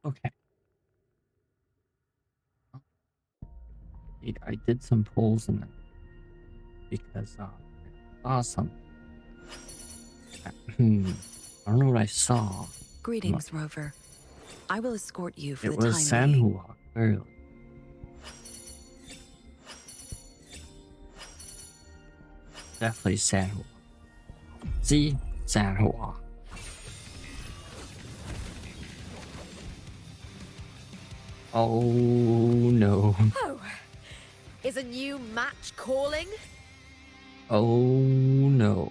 Okay. I did some pulls in there because awesome. I don't know what I saw. Greetings, Rover. I will escort you for It the was time being. Sanhua, clearly. Definitely Sanhua. See? Sanhua. Oh no. Oh, is a new match calling? Oh no.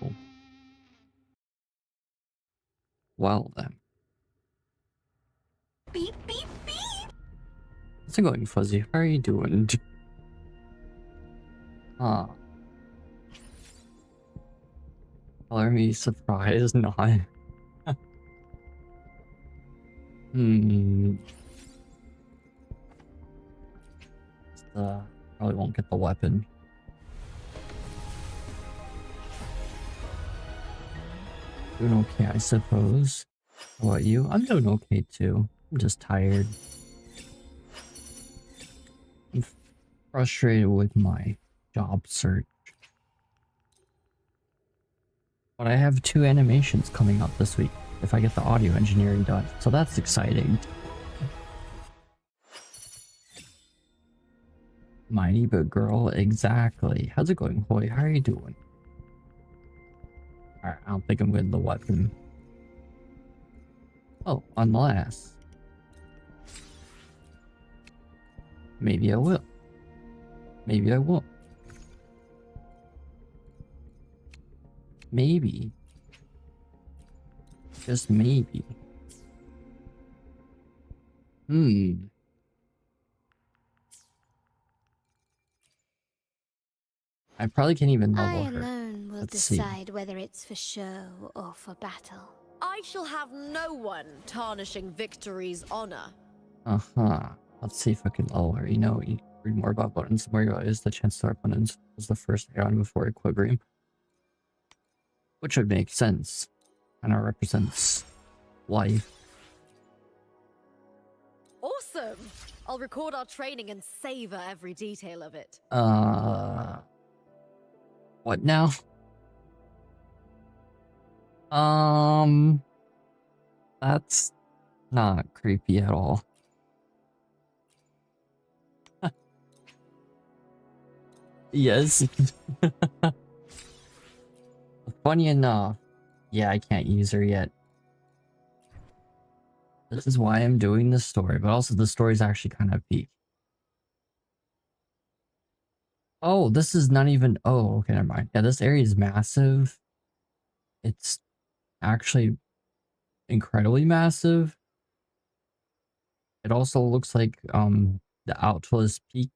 Well then. Beep, beep, beep. How's it going, Fuzzy? How are you doing? Ah. Color me surprised, not. Probably won't get the weapon. Doing okay, I suppose. How about you? I'm doing okay too. I'm just tired. I'm frustrated with my job search. But I have 2 animations coming up this week if I get the audio engineering done. So that's exciting. Mighty but girl, exactly. How's it going, Hoy? How are you doing? Alright, I don't think I'm getting the weapon. Oh, unless. Maybe I will. Maybe I won't. Maybe. Just maybe. I probably can't even level I her. alone will Let's see. decide whether it's for show or for battle. I shall have no one tarnishing victory's honor. Uh-huh. Let's see if I can level her. You know, you read more about buttons, the more you realize the chance to our buttons was the first add-on before equilibrium. Which would make sense. And it represents life. Awesome! I'll record our training and savor every detail of it. What now? That's not creepy at all. Yes. Funny enough, yeah, I can't use her yet. This is why I'm doing this story, but also the story's actually kind of peak. Oh, this is not even... Oh, okay, never mind. Yeah, this area is massive. It's actually incredibly massive. It also looks like the Outlaws Peak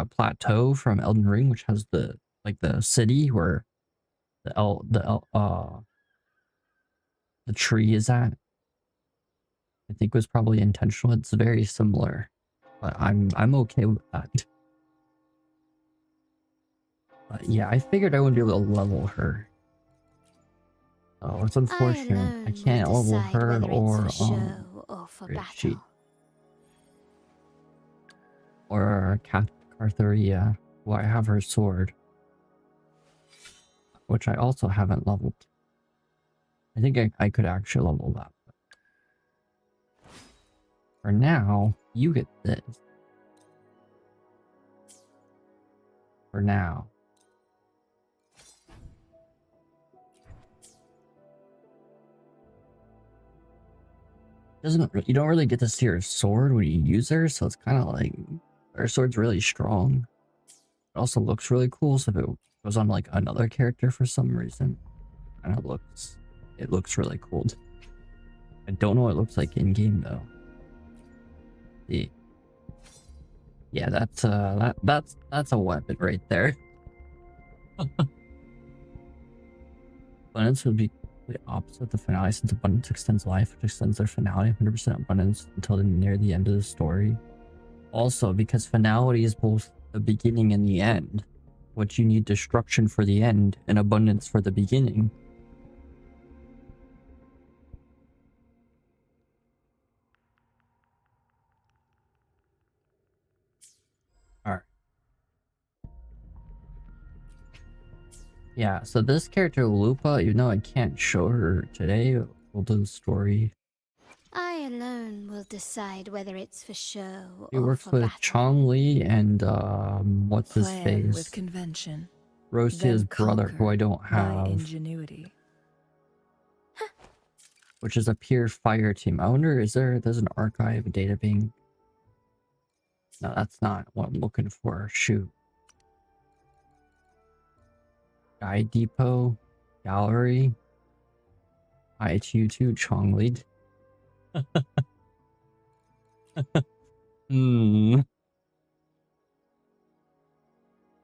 plateau from Elden Ring, which has the city where the tree is at. I think was probably intentional. It's very similar, but I'm okay with that. Yeah, I figured I wouldn't be able to level her. Oh, it's unfortunate. I can't level her or she or Cartharia, who I have her sword, which I also haven't leveled. I think I could actually level that. For now, you get this. For now. You don't really get to see her sword when you use her, so it's kind of like her sword's really strong. It also looks really cool, so if it goes on like another character for some reason, it looks really cool. I don't know what it looks like in game though. See, yeah, that's a weapon right there. Abundance would be the opposite of the finale, since abundance extends life, which extends their finality 100% abundance until near the end of the story. Also, because finality is both the beginning and the end, which you need destruction for the end and abundance for the beginning. Yeah, so this character Lupa, even though I can't show her today, we'll do the story. I alone will decide whether it's for show He or works for with battle. Chong Li and what's his Plan with face? convention, Rostia's then brother, who I conquer don't by have, ingenuity. which is a pure fire team. I wonder, there's an archive data bank? No, that's not what I'm looking for. Shoot. Guide Depot, Gallery, ITU2, Chong Li. Hmm.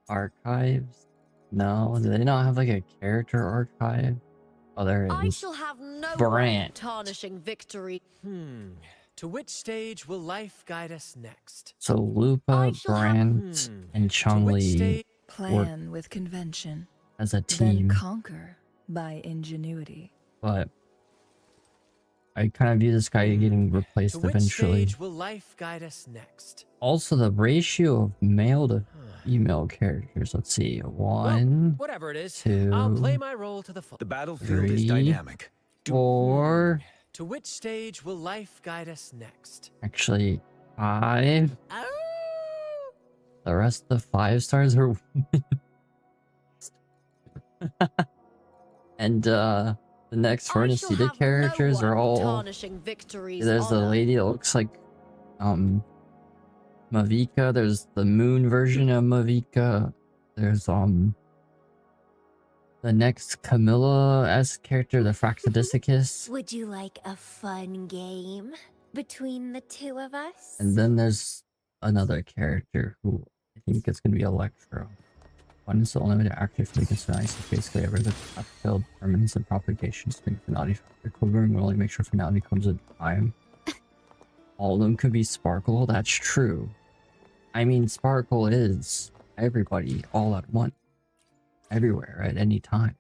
Archives? No, do they not have like a character archive? Oh, there it I is. shall have no Brant. tarnishing victory. To which stage will life guide us next? So Lupa, I shall have- Brant, and To Chong which Li stage? Plan with convention, as a then team, conquer by ingenuity. but I kind of view this guy getting To replaced which eventually. stage will life guide us next? Also, the ratio of male to female characters. Let's see. One, Whatever it is, two, I'll play my role to the full. The battlefield is Three. dynamic. four, To which stage will life guide us next? actually five. Oh! The rest of the 5 stars are and the next I shall Rinascita have characters no are all tarnishing victories. there's the honor. lady that looks like Mavika, there's the moon version of Mavika, there's the next Camilla-esque character, the Fractodisicus, Would you like a fun game between the two of us? and then there's another character who I think it's gonna be Electro. One is the limited active frequency ice is basically every the field permanence and propagation string finality factor. Covering will only make sure finality comes at time. All of them could be Sparkle, that's true. I mean, Sparkle is everybody all at once. Everywhere at any time.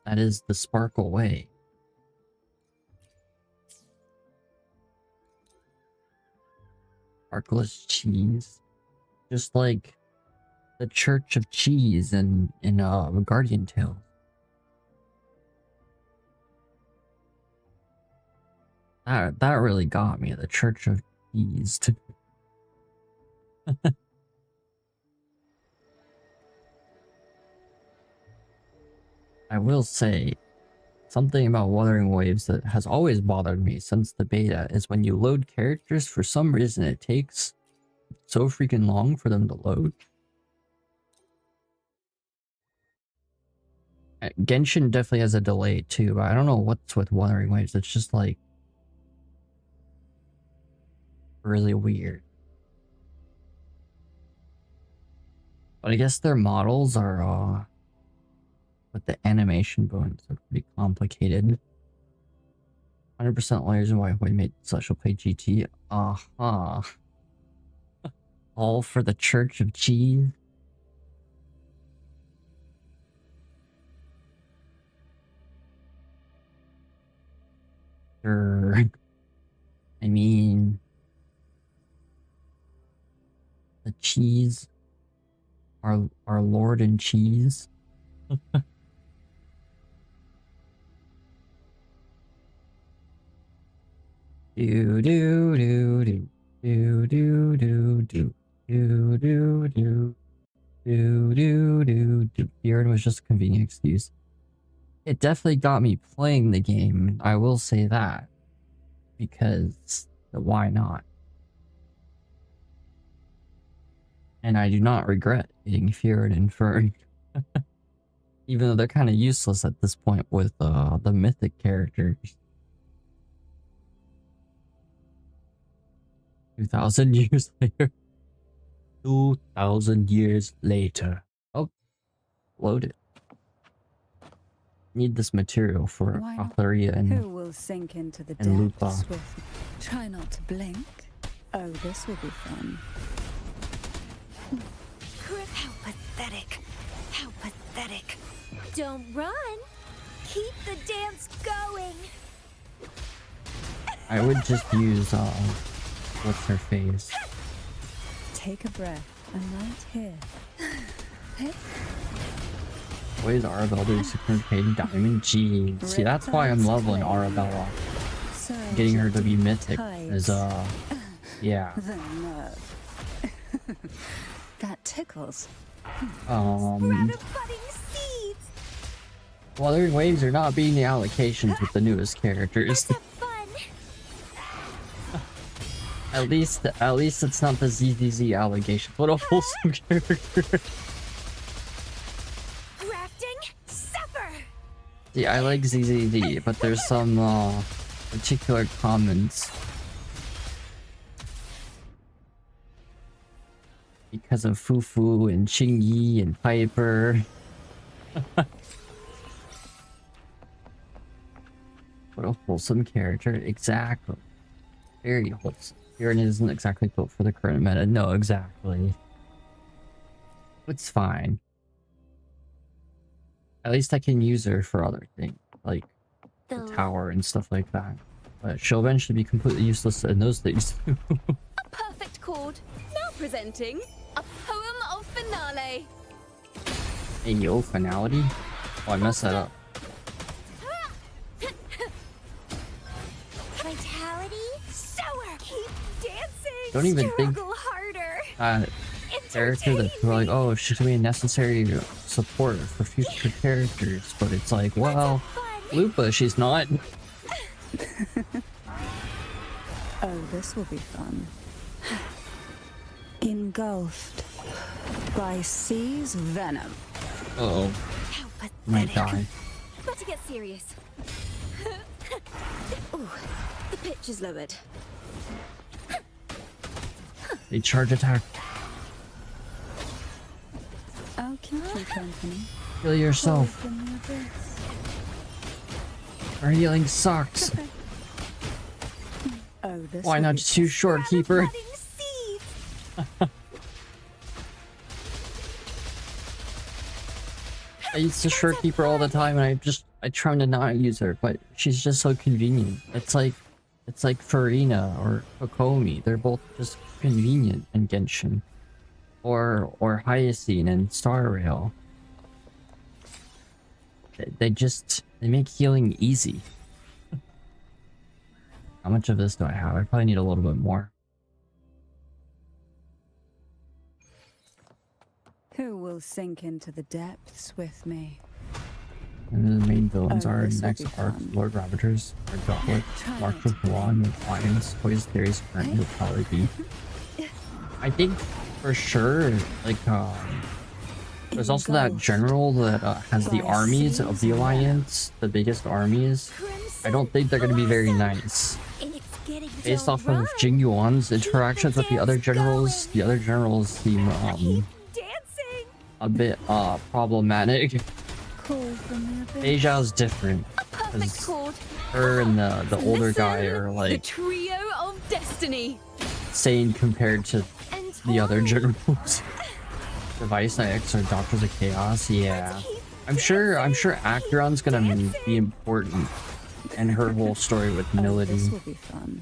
That is the Sparkle way. Sparkle is cheese. Just like the Church of Cheese in Guardian Tale. That really got me, the Church of Cheese. I will say, something about Wuthering Waves that has always bothered me since the beta is when you load characters, for some reason it takes so freaking long for them to load. Genshin definitely has a delay too, but I don't know what's with Wuthering Waves. It's just like really weird. But I guess their models are with the animation bones are pretty complicated. 100% layers and why we made social play GT. Aha. All for the Church of Cheese. Sure. I mean, the cheese, our Lord and Cheese. Do do do do do do do do do do do do do do do. Beard was just a convenient excuse. It definitely got me playing the game, I will say that. Because why not? And I do not regret getting Feared and Fern. Even though they're kind of useless at this point with the mythic characters. 2,000 years later. 2,000 years later. Oh, loaded. Need this material for Why not? Papyria Who and will sink into the and Lupa. depths with... Try not to blink. Oh, this will be fun. How pathetic. How pathetic. Don't run. Keep the dance going. I would just use what's her face? Take a breath. I'm right here. Hey. What is Arabella doing 600k diamond? Gee, see, that's why I'm leveling Arabella. Getting her to be mythic is, yeah. The nerve. That tickles. Budding seeds. Wuthering Waves are not being the allocations with the newest characters. Let's have fun. At least it's not the ZZZ allegations. What a wholesome character. Grafting. Suffer. See, I like ZZZ, but there's some particular comments because of Fufu and Chingy and Piper. What a wholesome character. Exactly. Very wholesome. Kieran isn't exactly built for the current meta. No, exactly. It's fine. At least I can use her for other things, like the tower and stuff like that. But she'll eventually be completely useless in those things. A perfect chord. Now presenting a poem of finale. Hey, yo, finality? Oh, I messed that up. Vitality. Sower. Keep dancing. Don't even think Struggle harder. character that people are like, oh, she's gonna be a necessary support for future characters, but it's like, well, Lupa, she's not. Oh, this will be fun. Engulfed by sea's venom. Uh-oh. How Might pathetic. die. Better get serious. Ooh, the pitch is lowered. They charge attack. I'll keep you company. Kill yourself. From the abyss. Our healing sucks. Oh, this Why will not be just use short keeper? Budding seeds. I use the short keeper all the time, and I try to not use her, but she's just so convenient. It's like Farina or Kokomi. They're both just convenient in Genshin, or Hyacine and Star Rail. They make healing easy. How much of this do I have? I probably need a little bit more. Who will sink into the depths with me? And the main villains Oh, are this will next be arc, fun. Lord Ravagers, or Gauntlet, Try March not of to Milan with Lions, Toys Theory's current will probably be. I think for sure, like, there's also that Engulfed general that has the by armies of the sea's Alliance, the biggest armies. I don't think they're going to be very nice. And it's getting Based so off of right. Jing Yuan's interactions with the other generals, the other generals seem Dancing. a bit problematic. Call from the abyss. Deja's different. Perfect 'Cause chord. her and the older guy are The like trio of destiny. sane compared to And the other generals. Device X or Doctors of Chaos, yeah. I'm sure Acheron's gonna be important, and her whole story with Oh, Milady, this will be fun.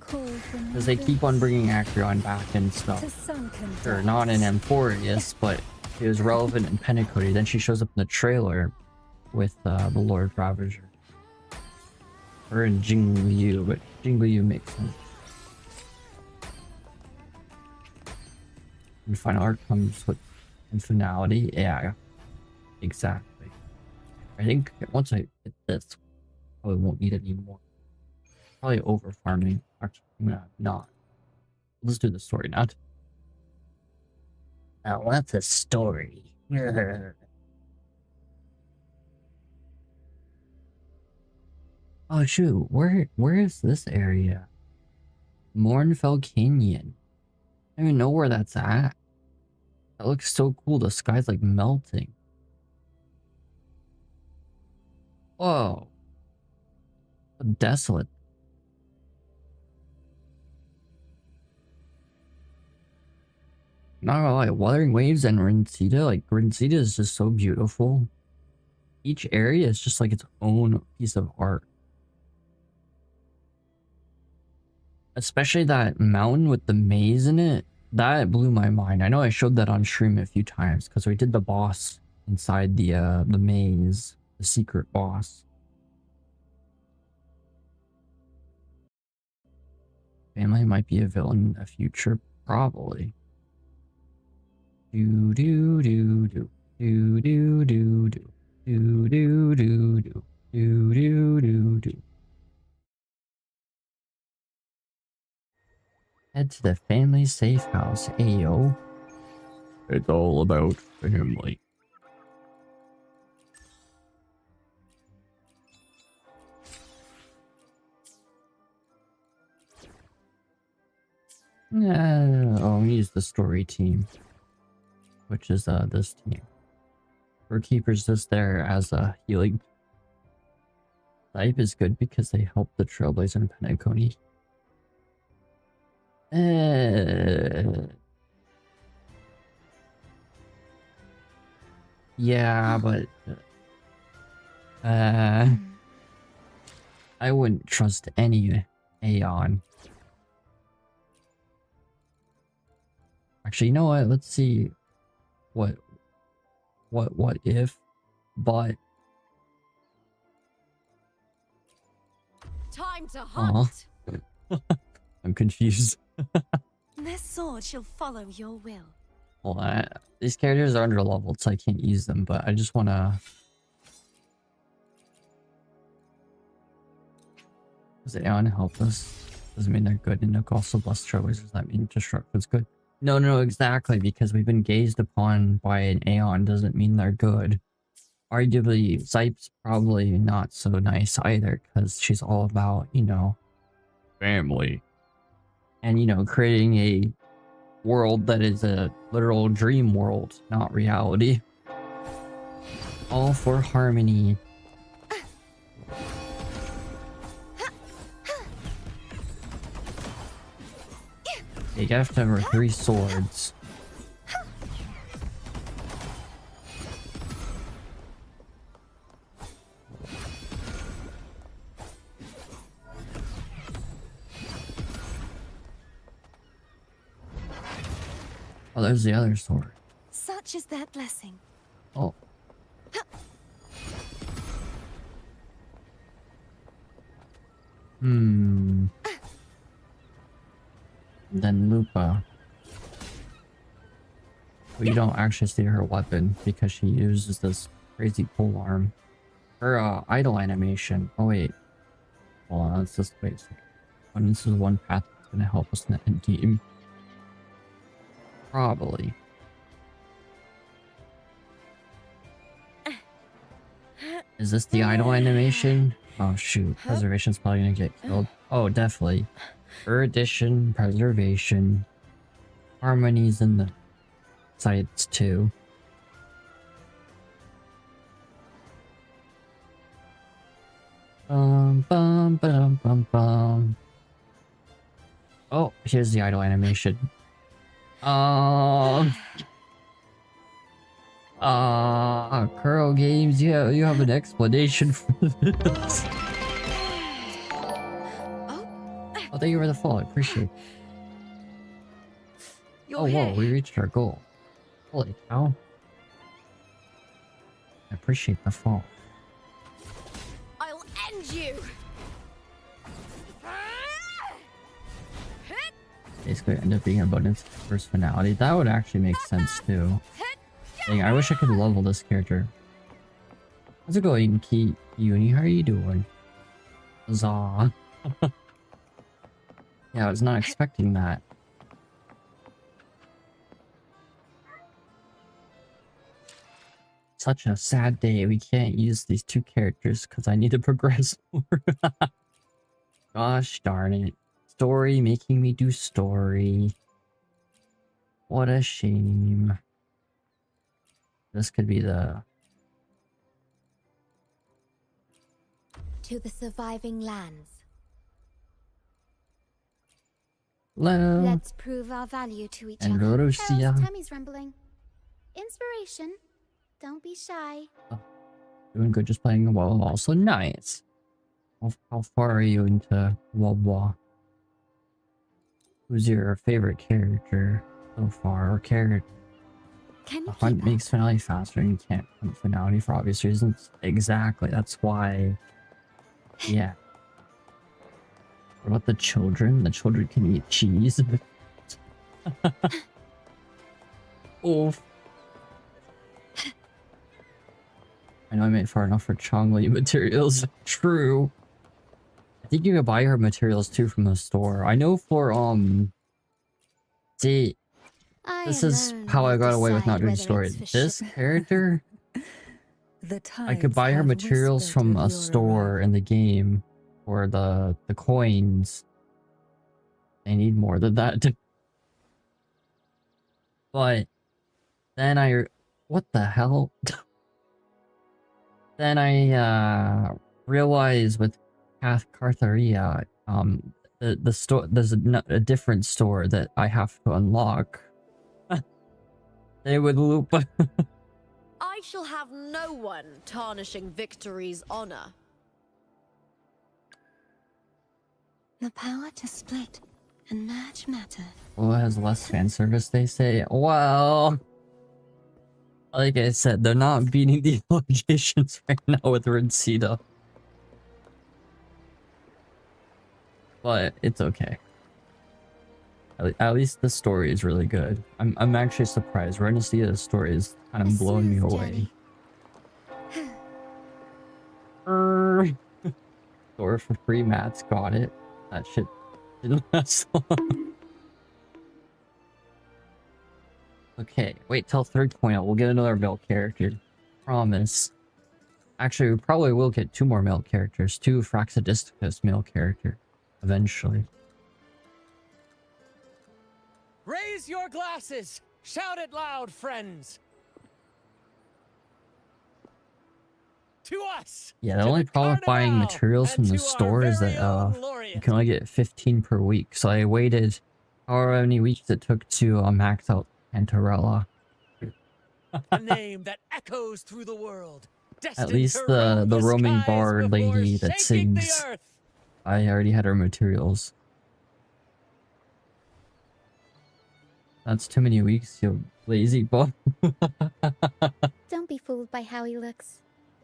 Call from the because they keep on bringing Acheron back and to stuff. sunken Sure, not in depths. Emporius, but it was relevant in Penacody. Then she shows up in the trailer with the Lord Ravager. Her and Jing Liu, but Jing Liu makes sense. And final art comes with finality. Yeah, exactly. I think once I hit this, probably won't need any more. Probably over farming. Actually, I'm gonna not. Let's do the story now. Now that's a story. Oh shoot, where is this area? Mornfell Canyon. I don't even know where that's at. That looks so cool. The sky's like melting. Whoa. So desolate. Not gonna lie, Wuthering Waves and Rinascita, like Rinascita is just so beautiful. Each area is just like its own piece of art. Especially that mountain with the maze in it. That blew my mind. I know I showed that on stream a few times because we did the boss inside the maze, the secret boss. Family might be a villain in the future, probably. Do do do do do do do do do do do do do do do do. Head to the family safe house, ayo. It's all about family. Oh, we use the story team, which is this team. Keeper's just there as a healing type is good because they help the Trailblazer and Penacony. Yeah, but I wouldn't trust any Aeon. Actually, you know what? Let's see what if, but Time to hunt. I'm confused. This sword shall follow your will. Well, these characters are under leveled, so I can't use them, but I just want to... Does Aeon help us? Doesn't mean they're good. And also bless trailers. Does that mean Destruction's good? No, exactly. Because we've been gazed upon by an Aeon doesn't mean they're good. Arguably, Zype's probably not so nice either, because she's all about, you know, family. And, you know, creating a world that is a literal dream world, not reality. All for harmony. You have to have 3 swords. Oh, there's the other sword. Such is their blessing. Oh. Then Lupa. But you don't actually see her weapon because she uses this crazy pole arm. Her idle animation. Oh wait. Hold on, let's just wait a second. And this is one path that's gonna help us in the end game. Probably. Is this the idle animation? Oh shoot, preservation's probably gonna get killed. Oh, definitely. Erudition, preservation, harmonies in the sights too. Bum bum bum bum bum. Oh, here's the idle animation. Curl Games, yeah, you have an explanation for this. Oh, thank you for the follow. I appreciate it. Oh, whoa, we reached our goal. Holy cow. I appreciate the fall. I'll end you. Basically, end up being abundance versus finality. That would actually make sense too. Dang, I wish I could level this character. How's it going, Uni? How are you doing? Huzzah. Yeah, I was not expecting that. Such a sad day. We can't use these 2 characters because I need to progress more. Gosh darn it. Story making me do story. What a shame. This could be the... To the surviving lands. Hello. Let's prove our value to each And other. Russia. Carol's tummy's rumbling. Inspiration. Don't be shy. Doing good, just playing WoW. Also nice. How far are you into WoW? Who's your favorite character so far, or character? Can The you hunt keep makes up? finale faster and you can't hunt finality for obvious reasons. Exactly, that's why. Yeah. What about the children? The children can eat cheese. Oh. I know I made far enough for Chongli materials. True. I think you can buy her materials too from the store. I know for see, I this is alone how I will got away with not decide doing whether story. it's for This ship- character, The I could tides buy her have materials whispered from of a your store arrival. in the game, or the coins. They need more than that. But then what the hell? Then I realized with Cartheria, the store, there's a different store that I have to unlock. They would loop. I shall have no one tarnishing Victory's honor. The power to split and merge matter. Well, it has less fan service, they say. Well, like I said, they're not beating the allegations right now with Rinascita. But it's okay. At least the story is really good. I'm actually surprised. Rinascita's story is kind of blowing me away. Store for free mats, got it. That shit didn't last long. Okay, wait till 3.0. We'll get another male character. Promise. Actually, we probably will get 2 more male characters. 2 Fraxidisticus male character. Eventually. Raise your glasses! Shout it loud, friends! To us! Yeah, the To only problem with buying Carnival, materials from and the to our store is very that own you laureate. can only get 15 per week. So I waited however many weeks it took to max out Cantarella. A name that echoes through the world. At Destined least to roam the roaming skies bard before lady that shaking the sings. earth. I already had her materials. That's too many weeks, you lazy bum. Don't be fooled by how he looks.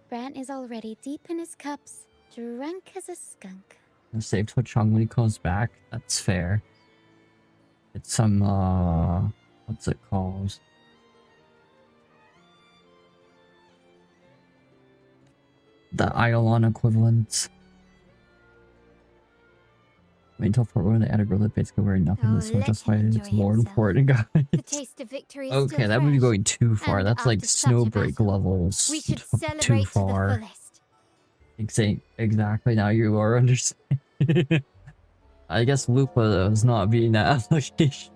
Brant is already deep in his cups, drunk as a skunk. Save till Chongli comes back. That's fair. It's some what's it called? The Eidolon equivalent. Wait until for when they added roller basically wearing nothing. Oh, This one let just him why enjoy it's more himself. important, guys. The taste of victory is Okay, still that would be fresh, going too far. and That's like after such a Snowbreak battle, levels. we should Too celebrate to the far. fullest. Exactly. Now you are understanding. I guess Lupa is not being that application.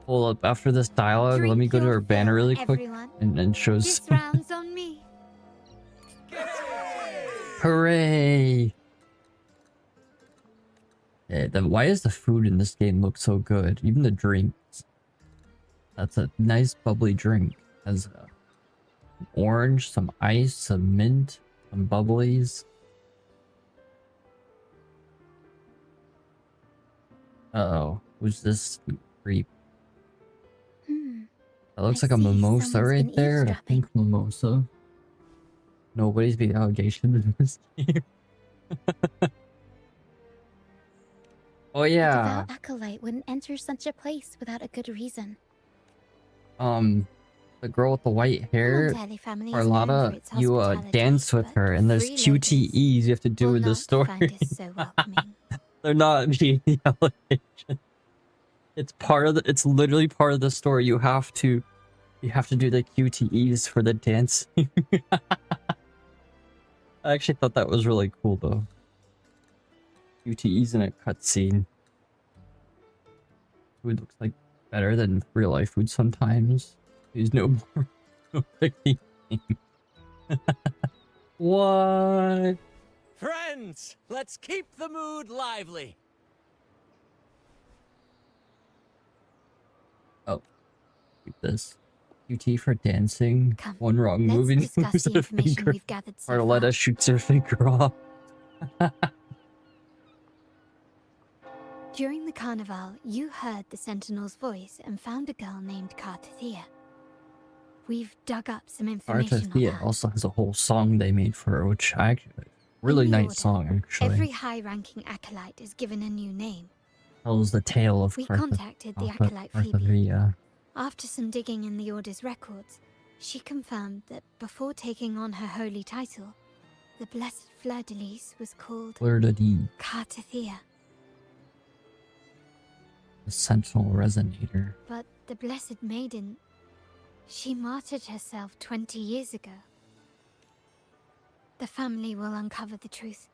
Hold up, after this dialogue, let me Drink go to your her banner fill, really quick everyone. and shows. This round's on me. Hooray! Yeah, why does the food in this game look so good? Even the drinks. That's a nice bubbly drink. Has an orange, some ice, some mint, some bubblies. Uh-oh. Who's this creep? That looks I like a see mimosa someone's right been there. A eavesdropping. pink mimosa. Nobody's being allegations in this game. Oh A yeah. devout acolyte wouldn't enter such a place without a good reason. The girl with the white hair, Montelli family is known for Carlotta, its you hospitality, dance with but her, and there's freeloaders QTEs you have to do will in the not story. find us so welcoming. They're not being the allegation. It's part of the. It's literally part of the story. You have to do the QTEs for the dance. I actually thought that was really cool though. QTEs in a cutscene. Food looks like better than real life food sometimes. There's no more. No picking. What? Friends, let's keep the mood lively. Oh, keep this. QT for dancing. Come, One wrong let's move and discuss lose the a information finger. we've gathered so far. Arletta shoots her finger off. During the carnival, you heard the Sentinel's voice and found a girl named Cartathea. We've dug up some Arta information on Thea her. also has a whole song they made for her, which I actually really In the nice order, song actually. Every high-ranking acolyte is given a new name. Tells the tale of We contacted the acolyte Phoebe. Arthavia. After some digging in the Order's records, she confirmed that before taking on her holy title, the Blessed Fleur-de-Lis was called Fleur de Lis, Cartathea. the Sentinel Resonator. But the Blessed Maiden, she martyred herself 20 years ago. The family will uncover the truth.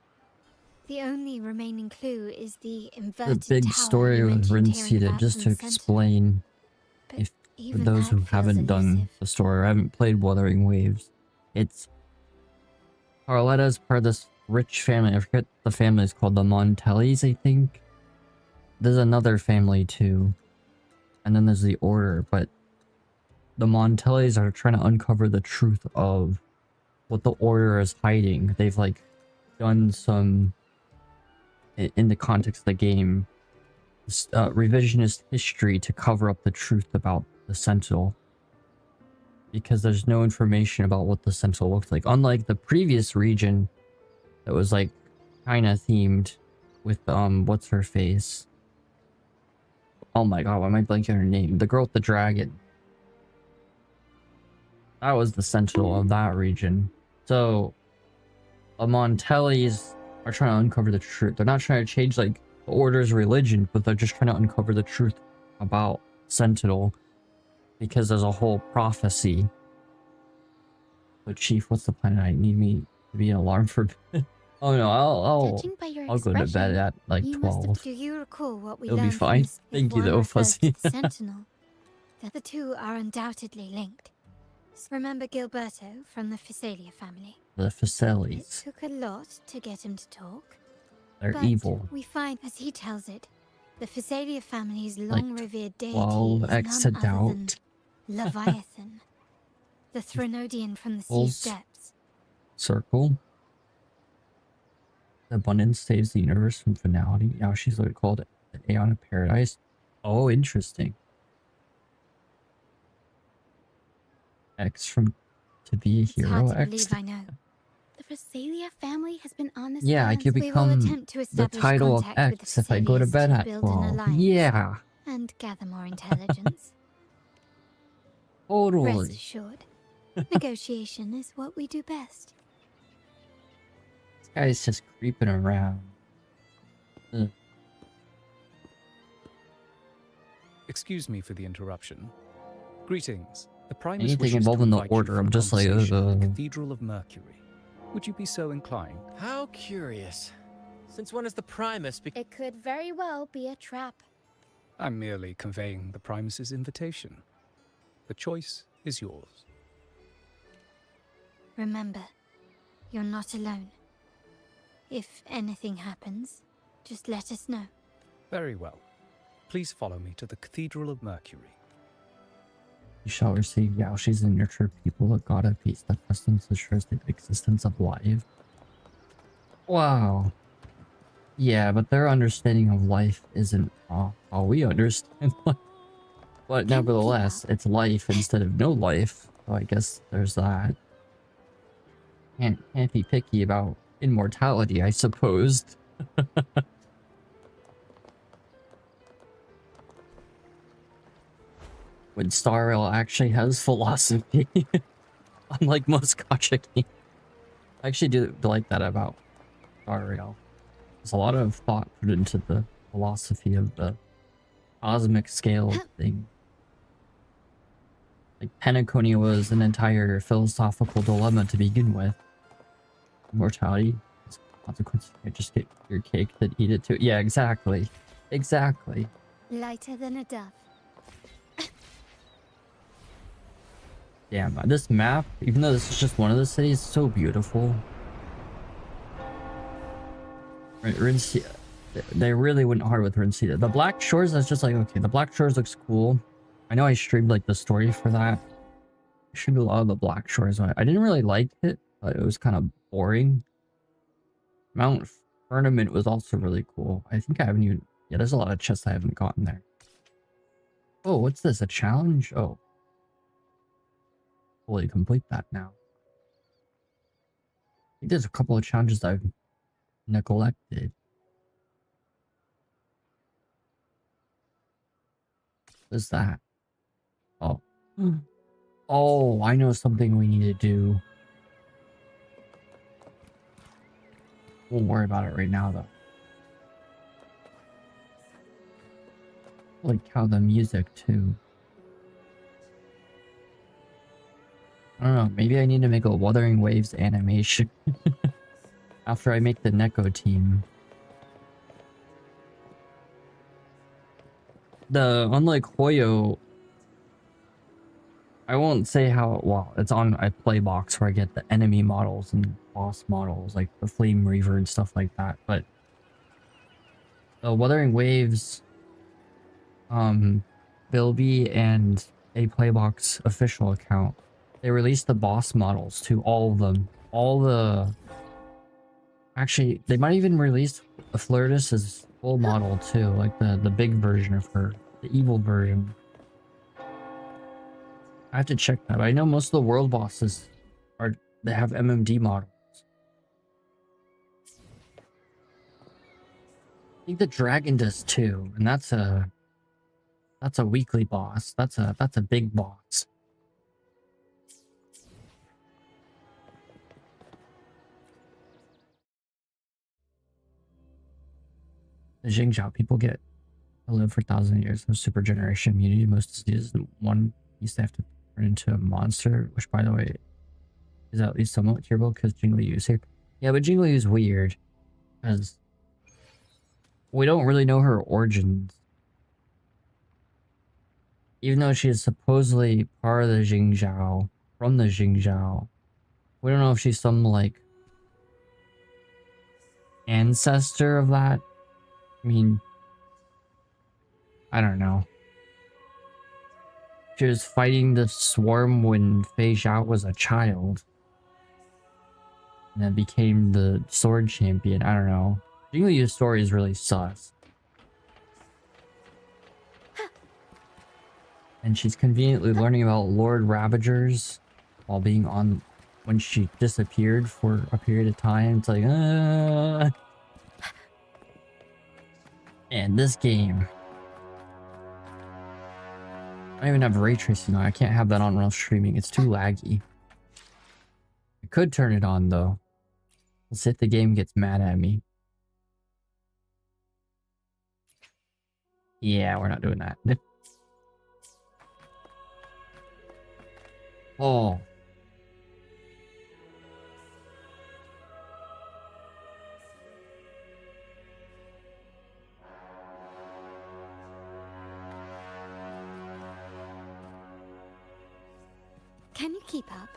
The only remaining clue is the The inverted big tower story you with mentioned hearing Rinsita, about just to from the center. explain, But if for even those that who feels haven't done elusive. the story or haven't played Wuthering Waves, it's Carletta's part of this rich family. I forget the family is called the Montellis, I think. There's another family too, and then there's the Order, but the Montellis are trying to uncover the truth of what the Order is hiding. They've like done some, in the context of the game, revisionist history to cover up the truth about the Sentinel, because there's no information about what the Sentinel looked like, unlike the previous region that was like kind of themed with what's her face, oh my god, why am I blanking on her name, the girl with the dragon. That was the Sentinel of that region. So the Montellis are trying to uncover the truth. They're not trying to change like the Order's religion, but they're just trying to uncover the truth about Sentinel, because there's a whole prophecy. So Chief, what's the plan? I need me to be an alarm for oh no, Judging by your I'll go to bed expression, at like you must 12. do you recall what we It'll be learned from fine. this if Thank you one though, refers to Fuzzy. the Sentinel? That the two are undoubtedly linked. Remember Gilberto from the Fisalia family? The It Facellis. took a lot to get him to talk. They're But evil. we find, as he tells it, the Fisalia family's Like long-revered deity 12 is X none to other than doubt. Leviathan, the Threnodian from the sea's Pulse. depths. Circle. The abundance saves the universe from finality. Now she's what called the Aeon of Paradise. Oh, interesting. X from to be a It's hero hard to X. believe I know. The Fasalia family has been on this Yeah, I land. could We will become attempt to the establish title of contact with X the if I go to Fasalias bed at build an 12. alliance Yeah, and gather more intelligence. Rest totally. assured, negotiation is what we do best. This guy's just creeping around. Ugh. Excuse me for the interruption. Greetings. The Primus Anything wishes to involving the invite you Order, for I'm a just like, conversation at the ugh. Cathedral of Mercury. Would you be so inclined? How curious. Since when is the Primus It could very well be a trap. I'm merely conveying the Primus's invitation. The choice is yours. Remember, you're not alone. If anything happens, just let us know. Very well. Please follow me to the Cathedral of Mercury. You shall receive Yaoshi's and nurture people, a god of peace that customs assures the existence of life. Wow. Yeah, but their understanding of life isn't how we understand life. But nevertheless, it's life instead of no life. So I guess there's that. Can't be picky about immortality, I suppose. When Star Rail actually has philosophy. Unlike most gacha games. I actually do like that about Star Rail. There's a lot of thought put into the philosophy of the cosmic scale thing. Like Penacony was an entire philosophical dilemma to begin with. Immortality is a consequence. You just get your cake and eat it too. Yeah, exactly. Exactly. Lighter than a dove. Damn, this map, even though this is just one of the cities, is so beautiful. Rinascita, they really went hard with Rinascita. The Black Shores, that's just like, okay, the Black Shores looks cool. I know I streamed like the story for that. I streamed a lot of the Black Shores. I didn't really like it, but it was kind of boring. Mount Firmament was also really cool. I think I haven't even, yeah, there's a lot of chests I haven't gotten there. Oh, what's this? A challenge? Oh. fully complete that now. I think there's a couple of challenges that I've neglected. What's that? Oh. Oh, I know something we need to do. Won't worry about it right now, though. Like how the music, too. I don't know, maybe I need to make a Wuthering Waves animation. After I make the Neko team. Unlike Hoyo, I won't say how, well, it's on a Playbox where I get the enemy models and boss models, like the Flame Reaver and stuff like that, but the Wuthering Waves, Bilby and a Playbox official account, they released the boss models to all of them. Actually, they might even release the Flirtus's full model too, like the big version of her, the evil version. I have to check that, but I know most of the world bosses they have MMD models. I think the dragon does too, and that's a weekly boss. That's a big boss. The Jingzhao people get to live for 1,000 years. No super generation immunity. Most diseases in one piece they have to turn into a monster, which by the way is at least somewhat curable because Jingliu's here. Yeah, but Jingliu's weird because we don't really know her origins. Even though she is supposedly part of the Jingzhao, from the Jingzhao, we don't know if she's some like ancestor of that. I mean, I don't know. She was fighting the swarm when Fei Xiao was a child. And then became the sword champion. I don't know. Jingliu's story is really sus. And she's conveniently learning about Lord Ravagers while being on when she disappeared for a period of time. It's like, And this game. I don't even have ray tracing on. I can't have that on while streaming. It's too laggy. I could turn it on though. Let's see if the game gets mad at me. Yeah, we're not doing that. Oh. Can you keep up?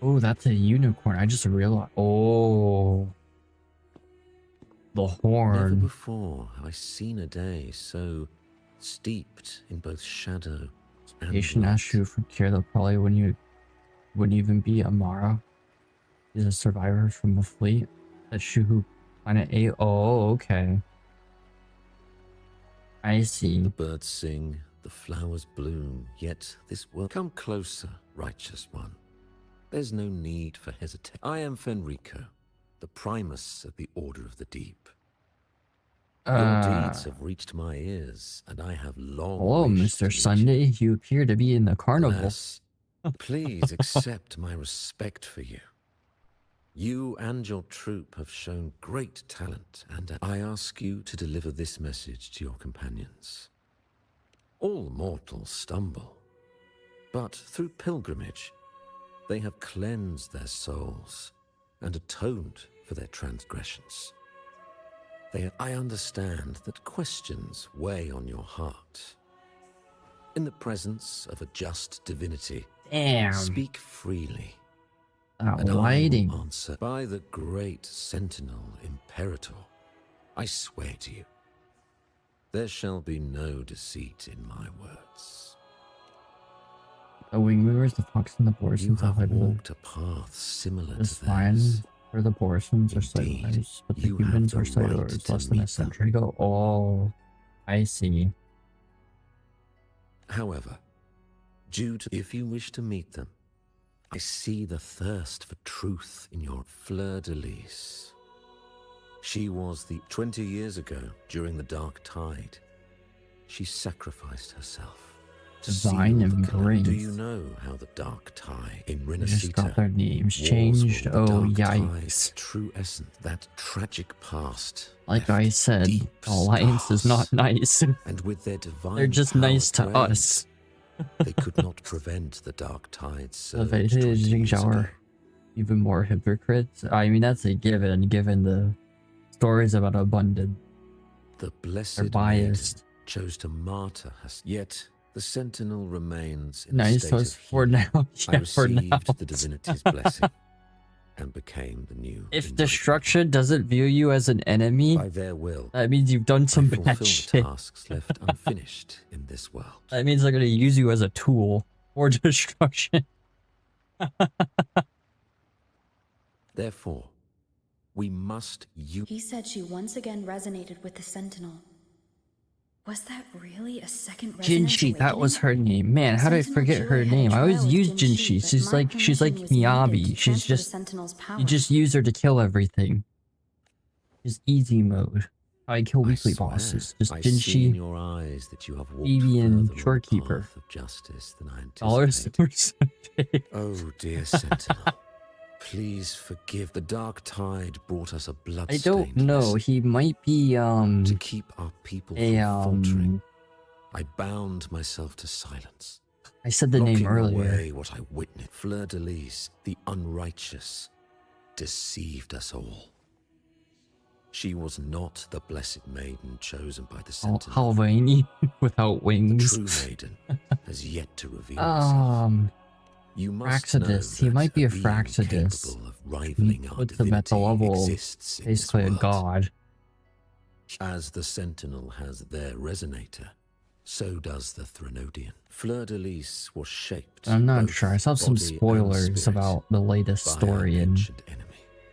Oh, that's a unicorn. I just realized. Oh. The Never horn. before have I seen a day so steeped in both shadow and Patient light. asked you from Kira probably when you wouldn't even be Amara. He's a survivor from the fleet. That's Shuhu Planet 8. Oh, okay. I see. The birds sing, the flowers bloom, yet this world... Come closer, righteous one. There's no need for hesitation. I am Fenrico, the primus of the Order of the Deep. Your deeds have reached my ears, and I have long Hello, wished to Mr. meet Sunday. You appear to be in the carnival. Alas, please accept my respect for you. You and your troop have shown great talent, and I ask you to deliver this message to your companions. All mortals stumble, but through pilgrimage, they have cleansed their souls and atoned for their transgressions. I understand that questions weigh on your heart. In the presence of a just divinity, Damn. speak freely. That And lighting. I will answer by the great Sentinel Imperator. I swear to you, there shall be no deceit in my words. The wing movers, the fox and the You borsons have are walked a path similar this to line theirs. for the borsons are Indeed, sightless, but the you have humans the are right sightless to less than a meet them. century ago. Oh, I see. However, If you wish to meet them, I see the thirst for truth in your fleur-de-lis. She was 20 years ago, during the Dark Tide. She sacrificed herself. Divine Embrace. Do you know how the Dark Tide in They just got Rinascita their names wars changed. over the Oh, Dark yikes. Tide's true essence, that tragic past. Like left I said, deep Alliance is scars. not nice. And with their divine They're just nice to power us. they could not prevent the Dark Tide's surge The 20 years Jingzhao ago. are even more hypocrites. I mean, that's a given the stories about abundance. The They're blessed maiden biased. chose to martyr herself. Yet the Sentinel remains in a Nice state us of for healing. now. I Yeah, for now. received the divinity's blessing and became the new. If Enlightened. destruction doesn't view you as an enemy, By their will, that means you've done some I bad fulfill the shit. tasks left unfinished in this world. That means they're gonna use you as a tool for destruction. Therefore, we must use. He said she once again resonated with the Sentinel. Was that really a second resonance Jinshi, that was awakening? her name. Man, how did I Sentinel forget Joy her had a name? I always trial with use Jinshi, Jinshi. but She's my like permission Miyabi. was needed She's to transfer the just Sentinel's power. you just use her to kill everything. Just easy mode. How I kill weekly swear, bosses. Just I see in Jinshi, your eyes that you have walked Phoebe, and further on the Shorekeeper. path of justice than I dollars anticipated. per Sunday. Oh, dear Sentinel, please forgive. The Dark Tide brought us a I blood-stained don't know. lesson. He might be To keep our people from faltering, I bound myself to silence. I said the name locking earlier. away what I witnessed. Fleur-de-lis, the unrighteous, deceived us all. She was not the blessed maiden chosen by the Sentinel. Halvaini without The wings. true maiden has yet to reveal herself. You must know Fraxidus. He that might be a being Fraxidus. capable of rivaling our Puts him at the divinity level of exists in this basically a world. god. As the Sentinel has their resonator, so does the Threnodian. Fleur-de-lis was shaped. I'm not both sure. I saw some body and spoilers spirit about the latest by our story in ancient enemy.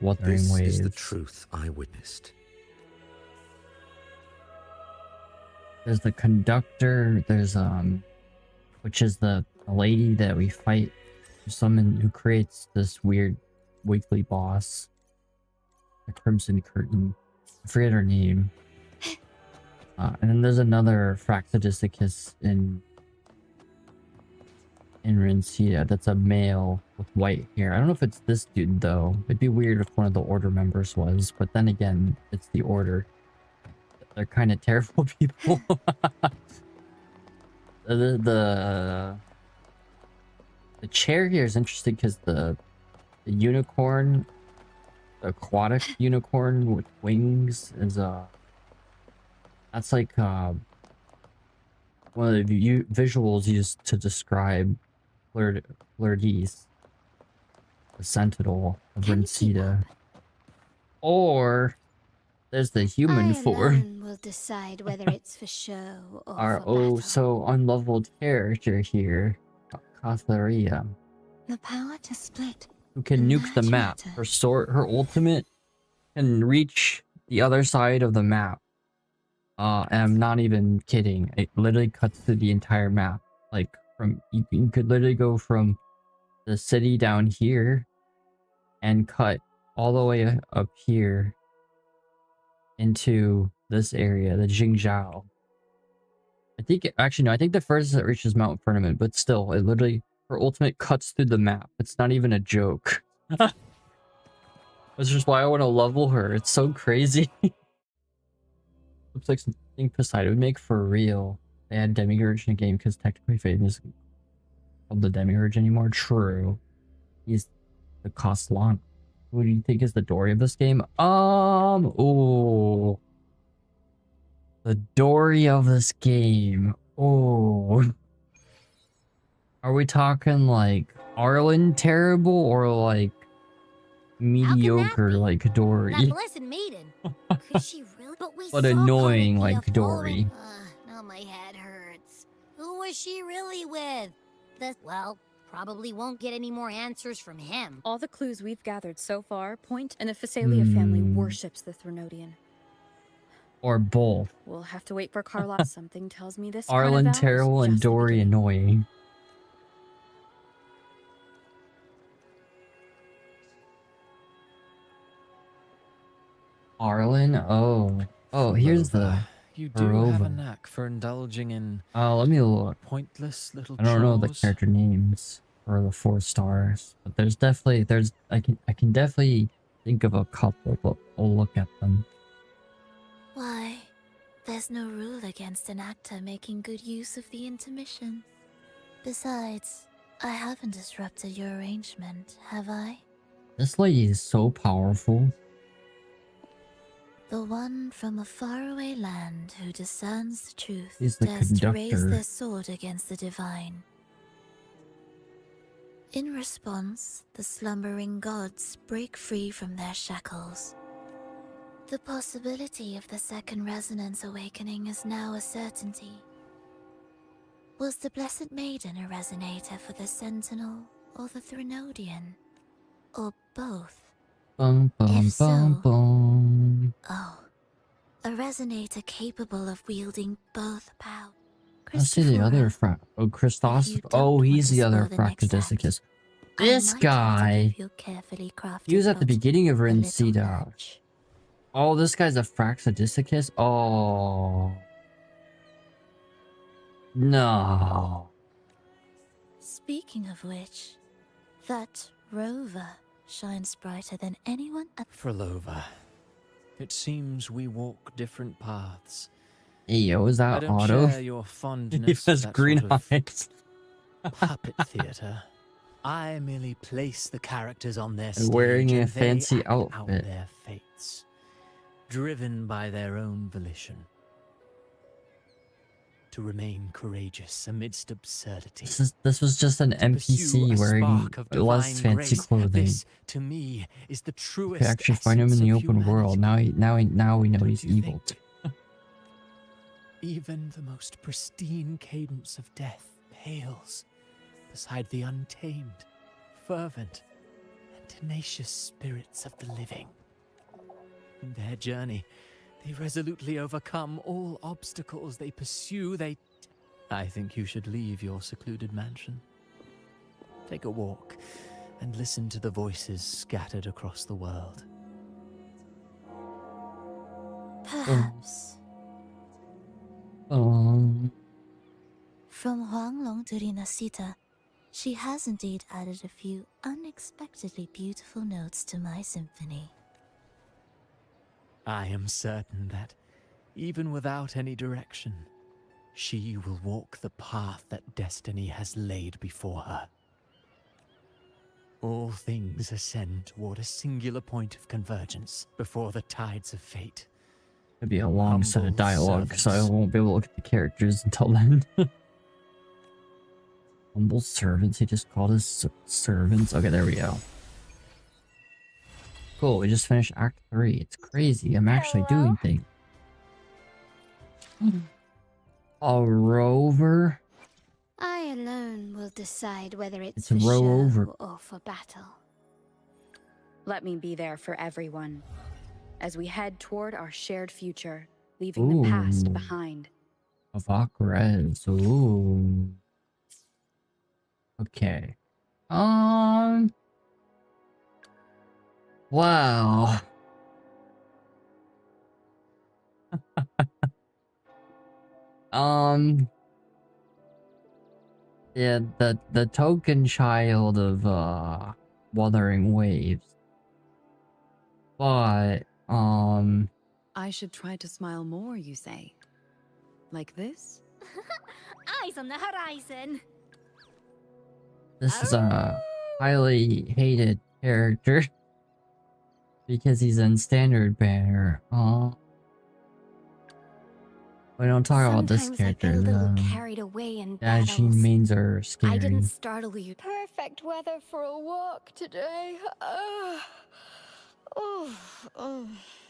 Wuthering This Waves. is the truth I witnessed. There's the conductor. There's which is the lady that we fight. Someone who creates this weird weekly boss. The Crimson Curtain. I forget her name. And then there's another Fraxidus in Rinascita that's a male with white hair. I don't know if it's this dude though. It'd be weird if one of the Order members was, but then again, it's the Order. They're kind of terrible people. The chair here is interesting because the unicorn, the aquatic unicorn with wings, is that's like one of the visuals used to describe Fleur-de-lis, the Sentinel of Rinascita. Or there's the human I form. alone will decide whether it's for show or Our for oh battle. so unleveled character here, Catharia, The power to split. who can nuke the Merge map. matter. Her sword, her ultimate, can reach the other side of the map. And I'm not even kidding. It literally cuts through the entire map. Like from you could literally go from the city down here and cut all the way up here into this area, the Jingzhao. I think actually no, I think the furthest it reaches Mount Firmament, but still, it literally her ultimate cuts through the map. It's not even a joke. That's just why I want to level her. It's so crazy. Looks like something Poseidon would make for real. They had Demiurge in the game because technically Phaeton isn't called the Demiurge anymore. True. He's the Koslan. Who do you think is the Dory of this game? Oh. The Dory of this game. Oh. Are we talking like Arlen terrible or like mediocre like Dory? That blessed maiden. Could she really? But annoying like Dory. Now my head hurts. Who was she really with? Well, probably won't get any more answers from him. All the clues we've gathered so far point, and the Phasalia family worships the Threnodian. Or both. We'll have to wait for Carlotta. Something tells me this. Arlen carnival is terrible and just the Dory beginning. annoying. Arlen? Oh, here's the Lupa, you do have a Rover. knack for indulging in Let me look. pointless little I don't know the chores. character names for the 4 stars, but I can definitely think of a couple, but we'll look at them. Why, there's no rule against an actor making good use of the intermission. Besides, I haven't disrupted your arrangement, have I? This lady is so powerful. The one from a faraway land who discerns the truth She's the dares to raise conductor. their sword against the divine. In response, the slumbering gods break free from their shackles. The possibility of the second resonance awakening is now a certainty. Was the Blessed Maiden a resonator for the Sentinel or the Threnodian? Or both? Bum bum If so- bum bum. Oh, a resonator capable of wielding both powers. Let's see the other frac. Oh, Christos. If you don't Oh, want he's to the other spoil the next Fractodiscus. I This might have to guy. give you a carefully crafted He was at the note, beginning of a little Rinascita. nudge. Oh, this guy's a Fractodiscus? Oh. No. Speaking of which, that rover shines brighter than anyone at Frolova, it seems we walk different paths. Hey, yo, is I that don't Otto? share your He fondness has for that green sort of eyes. puppet theater. I merely place the characters on their stage And wearing a and they fancy act out outfit. their fates, driven by their own volition. To remain courageous amidst absurdity. This was just an To pursue NPC a wearing spark of less divine fancy grace. clothing. This, to me, is the You truest could actually find him in essence the of open world. humanity. Now we know Don't he's you evil. think? Even the most pristine cadence of death pales beside the untamed, fervent, and tenacious spirits of the living. In their journey, they resolutely overcome all obstacles they pursue. I think you should leave your secluded mansion. Take a walk and listen to the voices scattered across the world. Perhaps. Um, From Huanglong to Rinascita, she has indeed added a few unexpectedly beautiful notes to my symphony. I am certain that, even without any direction, she will walk the path that destiny has laid before her. All things ascend toward a singular point of convergence before the tides of fate. it'd be a long set of Humble dialogue, so I servants. won't be able to look at the characters until then. Humble servants. He just called us servants. Okay, there we go. Cool. We just finished Act 3. It's crazy. I'm actually doing things. A rover. I alone will decide whether It's it's a for row show over. or for battle. Let me be there for everyone as we head toward our shared future, leaving the past Ooh. behind. Avakres. Ooh. Okay. Wow. Yeah, the token child of Wuthering Waves. But I should try to smile more, you say? Like this? Eyes on the horizon. this is a highly hated character because he's in standard banner. We don't talk about this Sometimes I get character. a little The carried away in Dajin battles. mains are I didn't scary. startle you. Perfect weather for a walk today.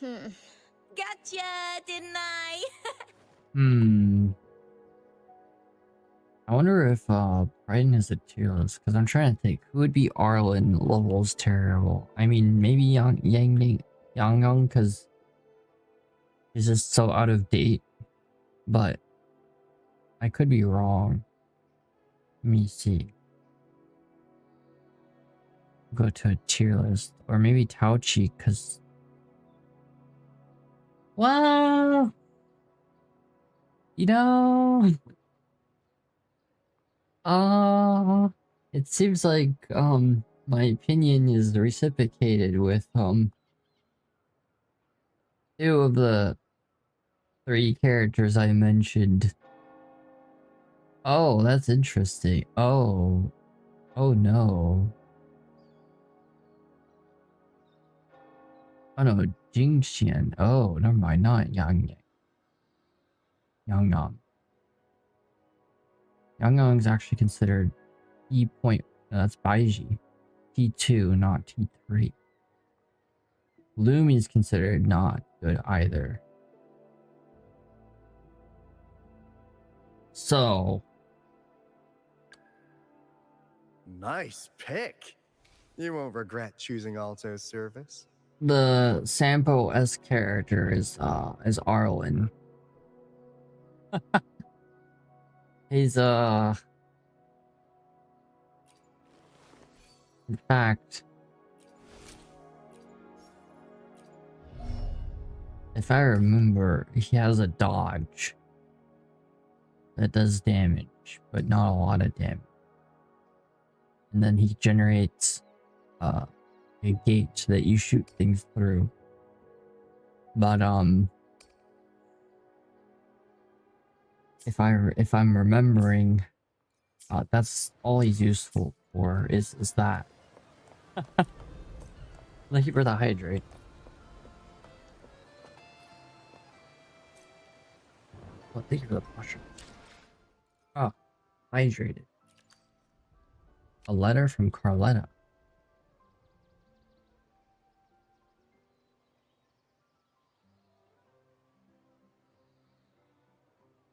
Gotcha, didn't I? I wonder if Brighton is a tier list, because I'm trying to think who would be Arlen levels terrible. I mean, maybe Yang, because he's just so out of date. But I could be wrong. Let me see. Go to a tier list, or maybe Tauchi, because Well, you know, it seems like my opinion is reciprocated with two of the three characters I mentioned. Oh, that's interesting. Oh, oh no. Oh no, Jingxian. Oh, never mind. Not Yang Yang. Yang Yang. Yang Yang is actually considered T point. No, that's Baiji. T2, not T3. Lumi is considered not good either. So, Nice pick. You won't regret choosing Alto's service. the Sampo S character is Arlen. He's in fact, if I remember, he has a dodge that does damage, but not a lot of damage. And then he generates a gate that you shoot things through. But if I'm remembering, that's all he's useful for is that. Thank you for the hydrate. Well, thank you for the mushroom. Oh, hydrated. A letter from Carletta.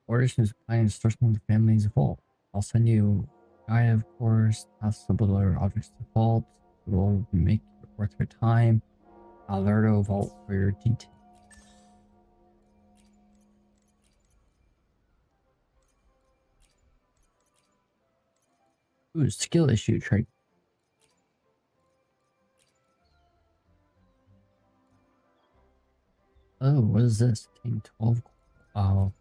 Orders from supplying source from the family's vault. I'll send you a guide, of course. That's the deliver objects to vault. It will make it worth your time. Alberto vault for your details. Ooh, skill issue trait. Oh, what is this? Team 12. Oh,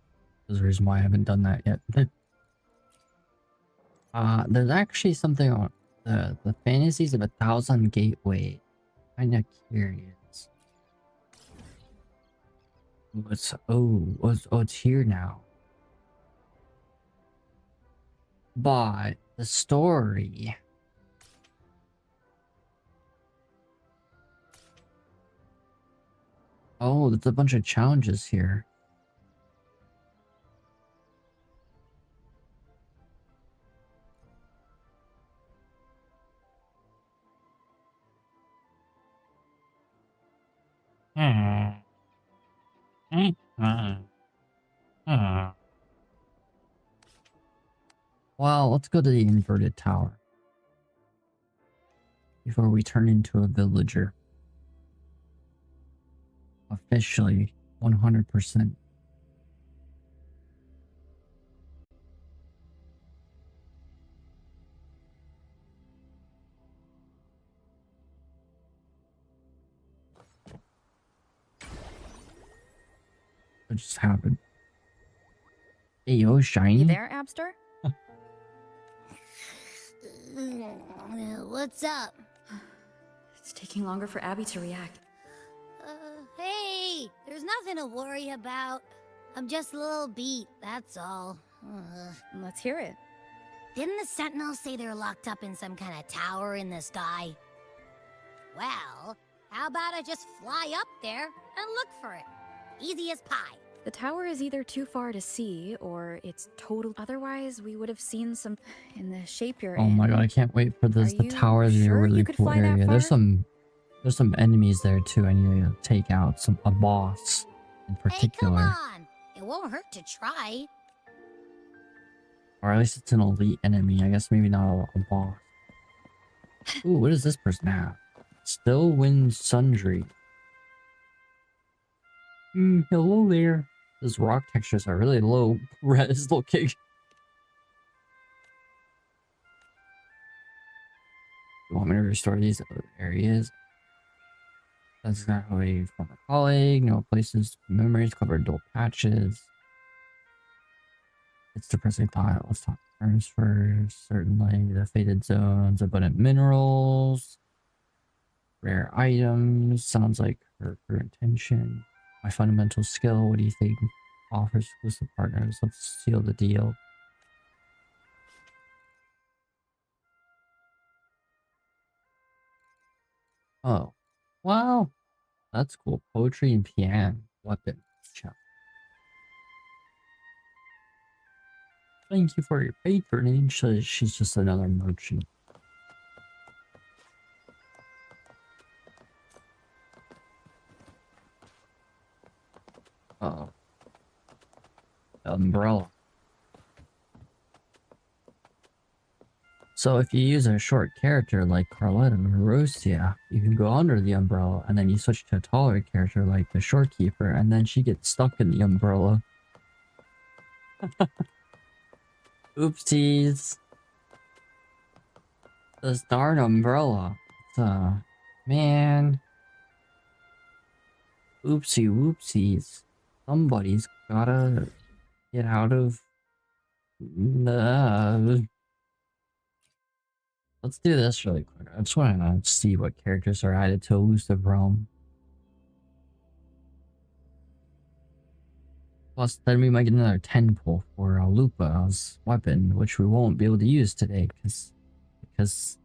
there's a reason why I haven't done that yet. There's actually something on the fantasies of 1,000 gateway. Kinda curious. It's here now. But the story. Oh, there's a bunch of challenges here. Well, let's go to the inverted tower before we turn into a villager. Officially, 100%. What just happened? Hey, yo, shiny. You there, Abster? What's up? It's taking longer for Abby to react. Hey, there's nothing to worry about. I'm just a little beat, that's all. Let's hear it. Didn't the Sentinels say they're locked up in some kind of tower in the sky? Well, how about I just fly up there and look for it? Easy as pie. The tower is either too far to see, or it's total. Otherwise, we would have seen some in the shape you're in. Oh my god, I can't wait for this. Are The you tower is a sure really you could cool fly that area. There's far? some enemies there too. I need to take out a boss in particular. Hey, come on! It won't hurt to try. Or at least it's an elite enemy. I guess maybe not a boss. Ooh, what does this person have? Still win sundry. Hello there. Those rock textures are really low res looking. You want me to restore these other areas? That's exactly a former colleague. No places, memories, covered dual patches. It's depressing thought. Let's talk terms first. Certainly, the faded zones, abundant minerals, rare items. Sounds like her intention. My fundamental skill. What do you think? Offers exclusive partners. Let's seal the deal. Oh, wow. That's cool. Poetry and piano. Weapon. Chest. Thank you for your patronage. She's just another merchant. Uh-oh. Umbrella. So if you use a short character like Carletta or Rosia, you can go under the umbrella and then you switch to a taller character like the Shorekeeper and then she gets stuck in the umbrella. Oopsies. This darn umbrella. It's, man. Oopsie whoopsies. Somebody's gotta get out of... Let's do this really quick. I just want to see what characters are added to Elusive Realm. Plus, then we might get another 10 pull for Lupa's weapon, which we won't be able to use today, because... It's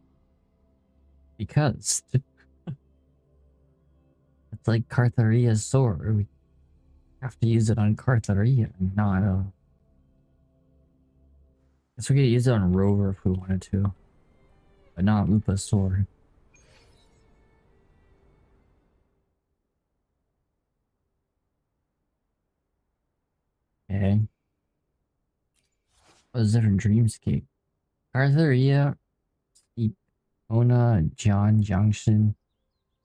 like Cartharia's sword. We have to use it on Cartharia, not guess we could use it on Rover if we wanted to. But not Lupa's sword. Okay. What is different dreamscape? Cartharia, Ona, John, Junction,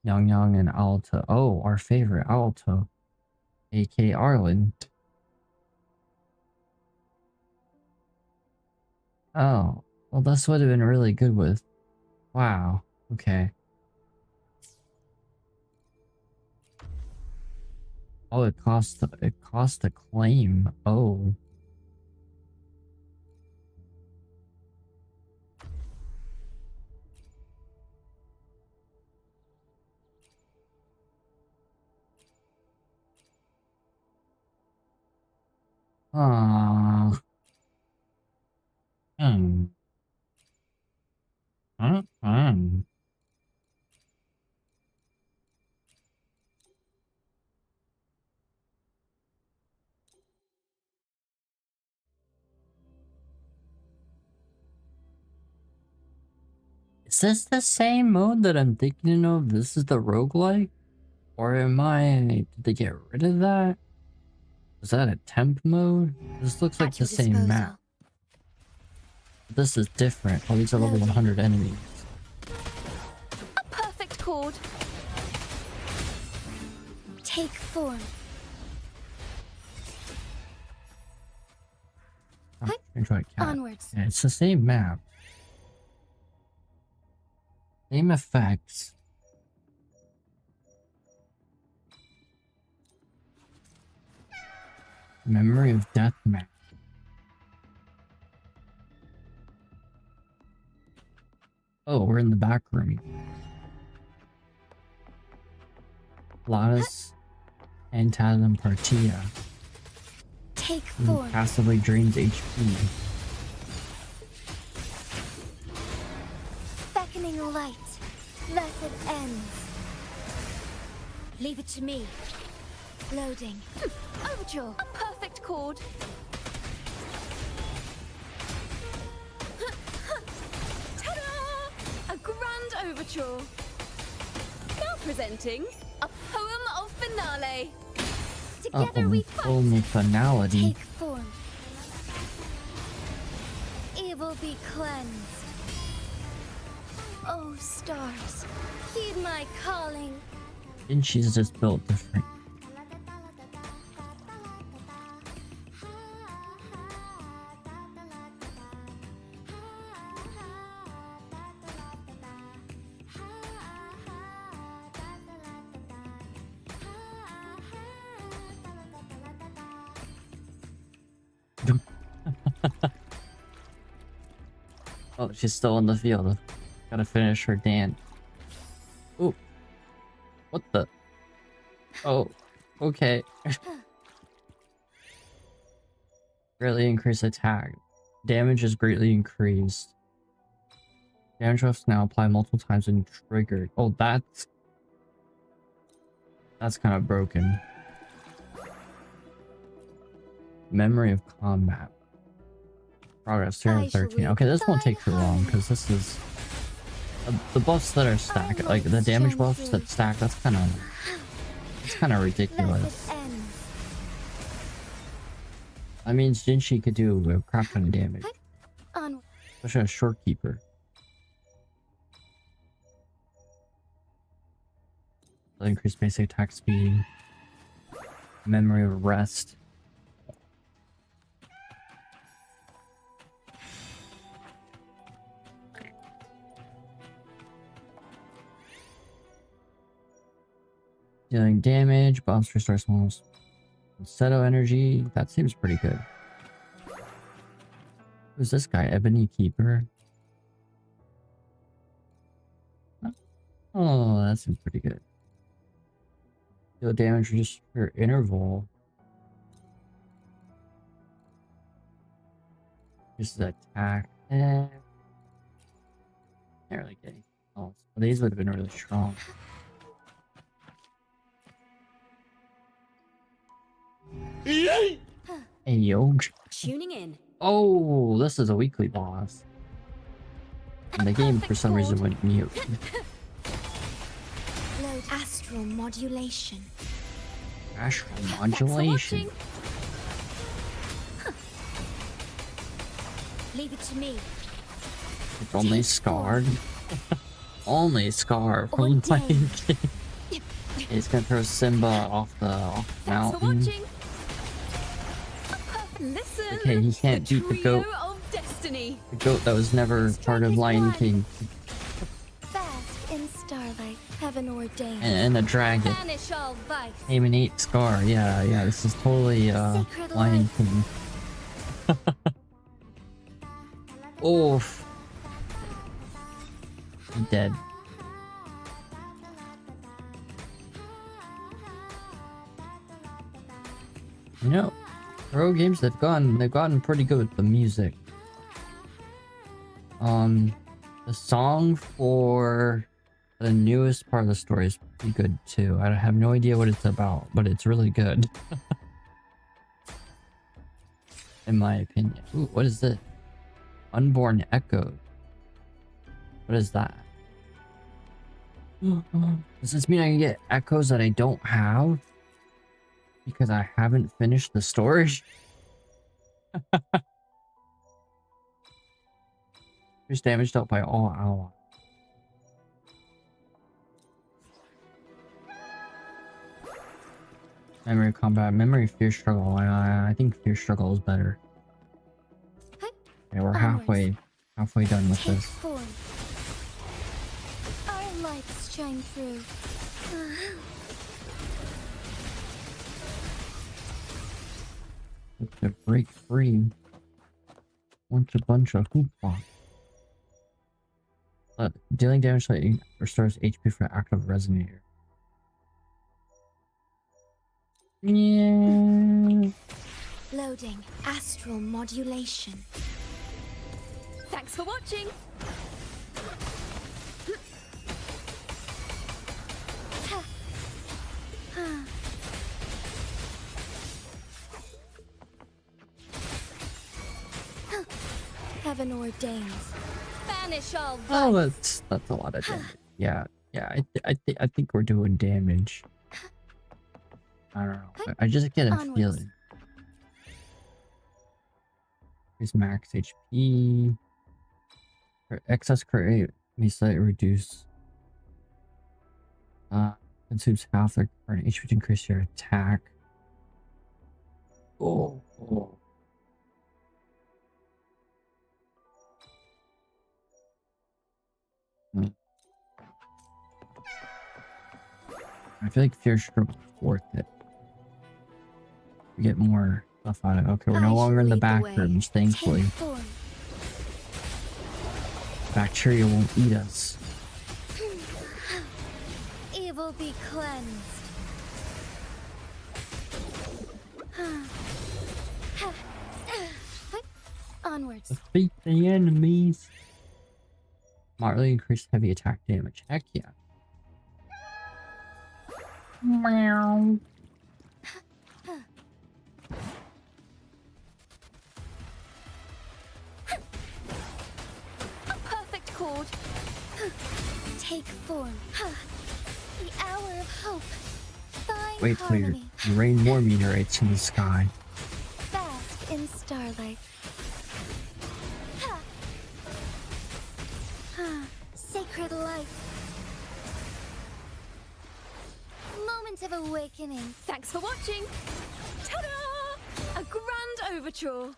Yang Yang, and Alta. Oh, our favorite Alta. A.K. Arlen. Oh, well this would have been really good with... Wow, okay. Oh, it cost a claim. Oh. Ah. Hmm. Is this the same mode that I'm thinking of? This is the roguelike? Or did they get rid of that? Is that a temp mode? This looks like the same map. This is different. Oh, these are level 100 enemies. A perfect chord. Take form. Onwards. Yeah, it's the same map. Same effects. Memory of Death map. Oh, we're in the back room. Latus, Phantasm Partia. Take form. Passively drains HP. Beckoning light. Thus it ends. Leave it to me. Loading. Overture. A perfect chord. Ta-da! A grand overture. Now presenting a poem of finale. Together we fight. Only finality. Take form. Evil be cleansed. Oh, stars, heed my calling. And she's just built different. Oh, she's still in the field. Gotta finish her dance. Ooh. What the? Oh, okay. Greatly increased attack. Damage is greatly increased. Damage buffs now apply multiple times and triggered. Oh, that's kind of broken. Memory of combat. Progress 213. Okay, this won't take too long because this is the buffs that are stacked, like the damage buffs that stack. That's kind of ridiculous. That means Jinshi could do a crap ton of damage, especially a short keeper. Increase basic attack speed. Memory of rest. Dealing damage, boss restores small Seto energy. That seems pretty good. Who's this guy? Ebony Keeper? Oh, that seems pretty good. Deal damage just for interval. Just attack. Can't really get anything else. Well, these would have been really strong. Hey yo. Tuning in. Oh, this is a weekly boss. And the game for some reason went mute. Load astral modulation. Astral modulation. Leave it to me. It's only scarred. Only scarred from playing game. He's gonna throw Simba off the mountain. Listen, Okay, he can't beat the goat. of destiny. The goat that was never part of Lion King. Fast in starlight, heaven ordained. And the dragon. Banish all vice. Aim and 8 scar. Yeah, this is totally Lion King. Oof. He's dead. You know, Pro games they've gotten pretty good with the music. The song for the newest part of the story is pretty good too. I have no idea what it's about, but it's really good. In my opinion. Ooh, what is this? Unborn Echo. What is that? Does this mean I can get echoes that I don't have? Because I haven't finished the story? There's damage dealt by all allies. Memory combat, memory fear struggle. I think fear struggle is better. Okay, we're halfway done with this. Form. Our lights shine through. To break free. Want a bunch of hoopla. Dealing damage slightly restores HP for active resonator. Yeah. Loading astral modulation. Thanks for watching. Heaven ordains. Banish all vice. Oh, that's a lot of damage. Yeah. I think we're doing damage. I don't know. I just get a feeling. Here's max HP. Excess crit may slightly reduce. Consumes half their current HP to increase your attack. Oh. I feel like Fear Struggle is worth it. We get more stuff out of it. Okay, we're I no shall longer in the lead the back way. rooms, thankfully. Take form. Bacteria won't eat us. Evil be cleansed. Onwards. Defeat the enemies. Moderately increased heavy attack damage. Heck yeah. Meow. A perfect chord. Take form. The hour of hope. Find Wait till you harmony. rain more meteorites in the sky. Bask in starlight. Sacred light. Moment of awakening. Thanks for watching. Ta-da! A grand overture.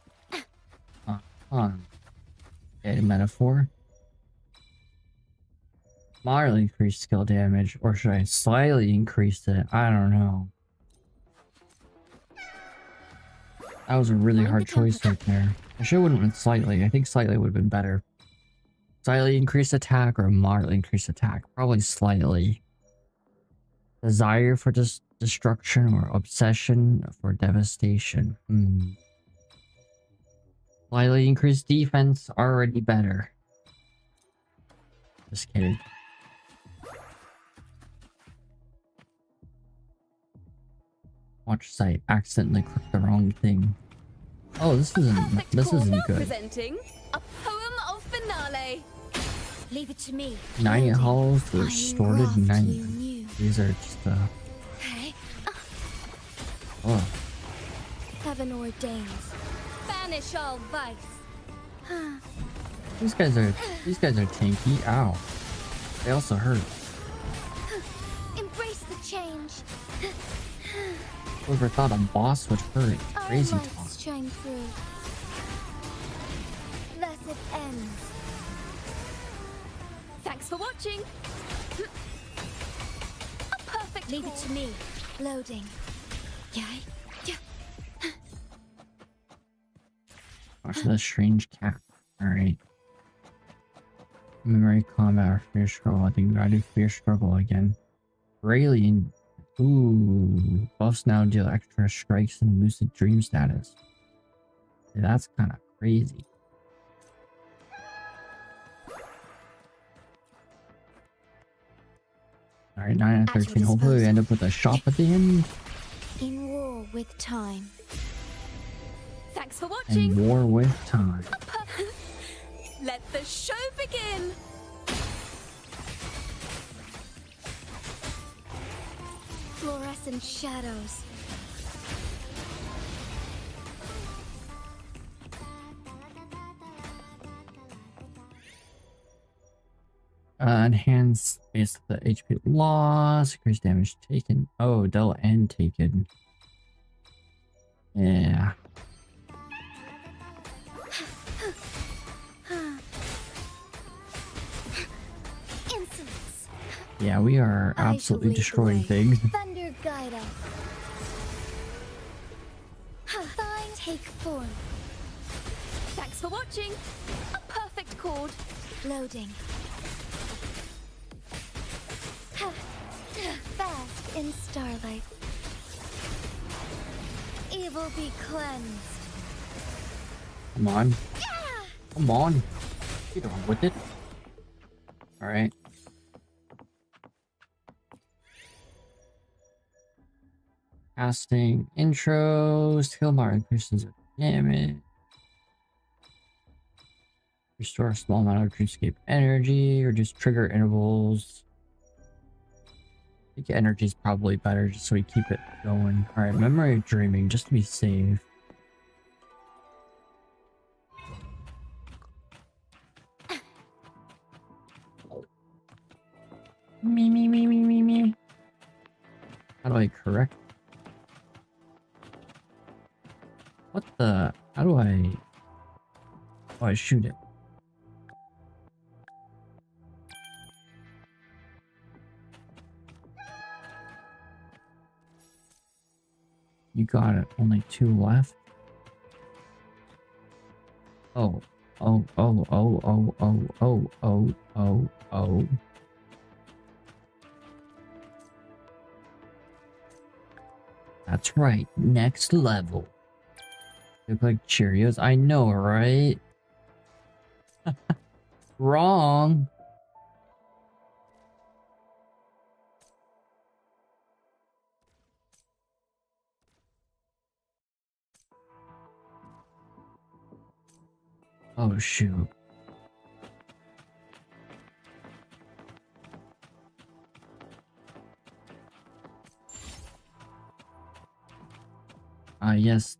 Okay, metaphor. Moderately increased skill damage, or should I slightly increase it? I don't know. That was a really hard choice right there. I should have went slightly. I think slightly would have been better. Slightly increased attack or moderately increased attack? Probably slightly. Desire for destruction or obsession for devastation. Slightly increased defense, already better. Just kidding. Watch as I accidentally clicked the wrong thing. Oh, this isn't good. Presenting a poem of finale. Leave it to me. 90 hollows to I distorted engraft 90. you new. These are just oh. Heaven ordains. Banish all vice. These guys are tanky. Ow. They also hurt. Embrace the change. Whoever thought a boss would hurt? Crazy Our talk. lights shine through. Thus it ends. Thanks for watching. A perfect Leave it to me. Loading. Yay. Watch this strange cat. Alright. Memory combat or fear struggle. I think I do fear struggle again. Raylene. Ooh. Buffs now deal extra strikes and lucid dream status. Yeah, that's kind of crazy. Alright, 9 out of 13. Hopefully we end up with a shop at the end. In war with time. Thanks for watching. And war with time. Let the show begin. Fluorescent shadows. Enhance based the HP loss, increase damage taken. Oh, dealt and taken. Yeah. Insolence. Yeah, we are I shall absolutely lead the destroying way. things. Thunder guide us. Find take form. Thanks for watching. A perfect chord. Loading. Bask in starlight. Evil be cleansed. Come on. Come on. Get on with it. Alright. Casting intros. Kill more increases of damage. Restore a small amount of dreamscape energy. Reduce trigger intervals. I think energy is probably better just so we keep it going. Alright, memory of dreaming just to be safe. Me. How do I correct? What the? How do I? Oh, I shoot it. You got it. Only 2 left. Oh, oh, oh, oh, oh, oh, oh, oh, oh, oh. That's right, next level. Look like Cheerios. I know, right? Wrong. Oh, shoot. Yes.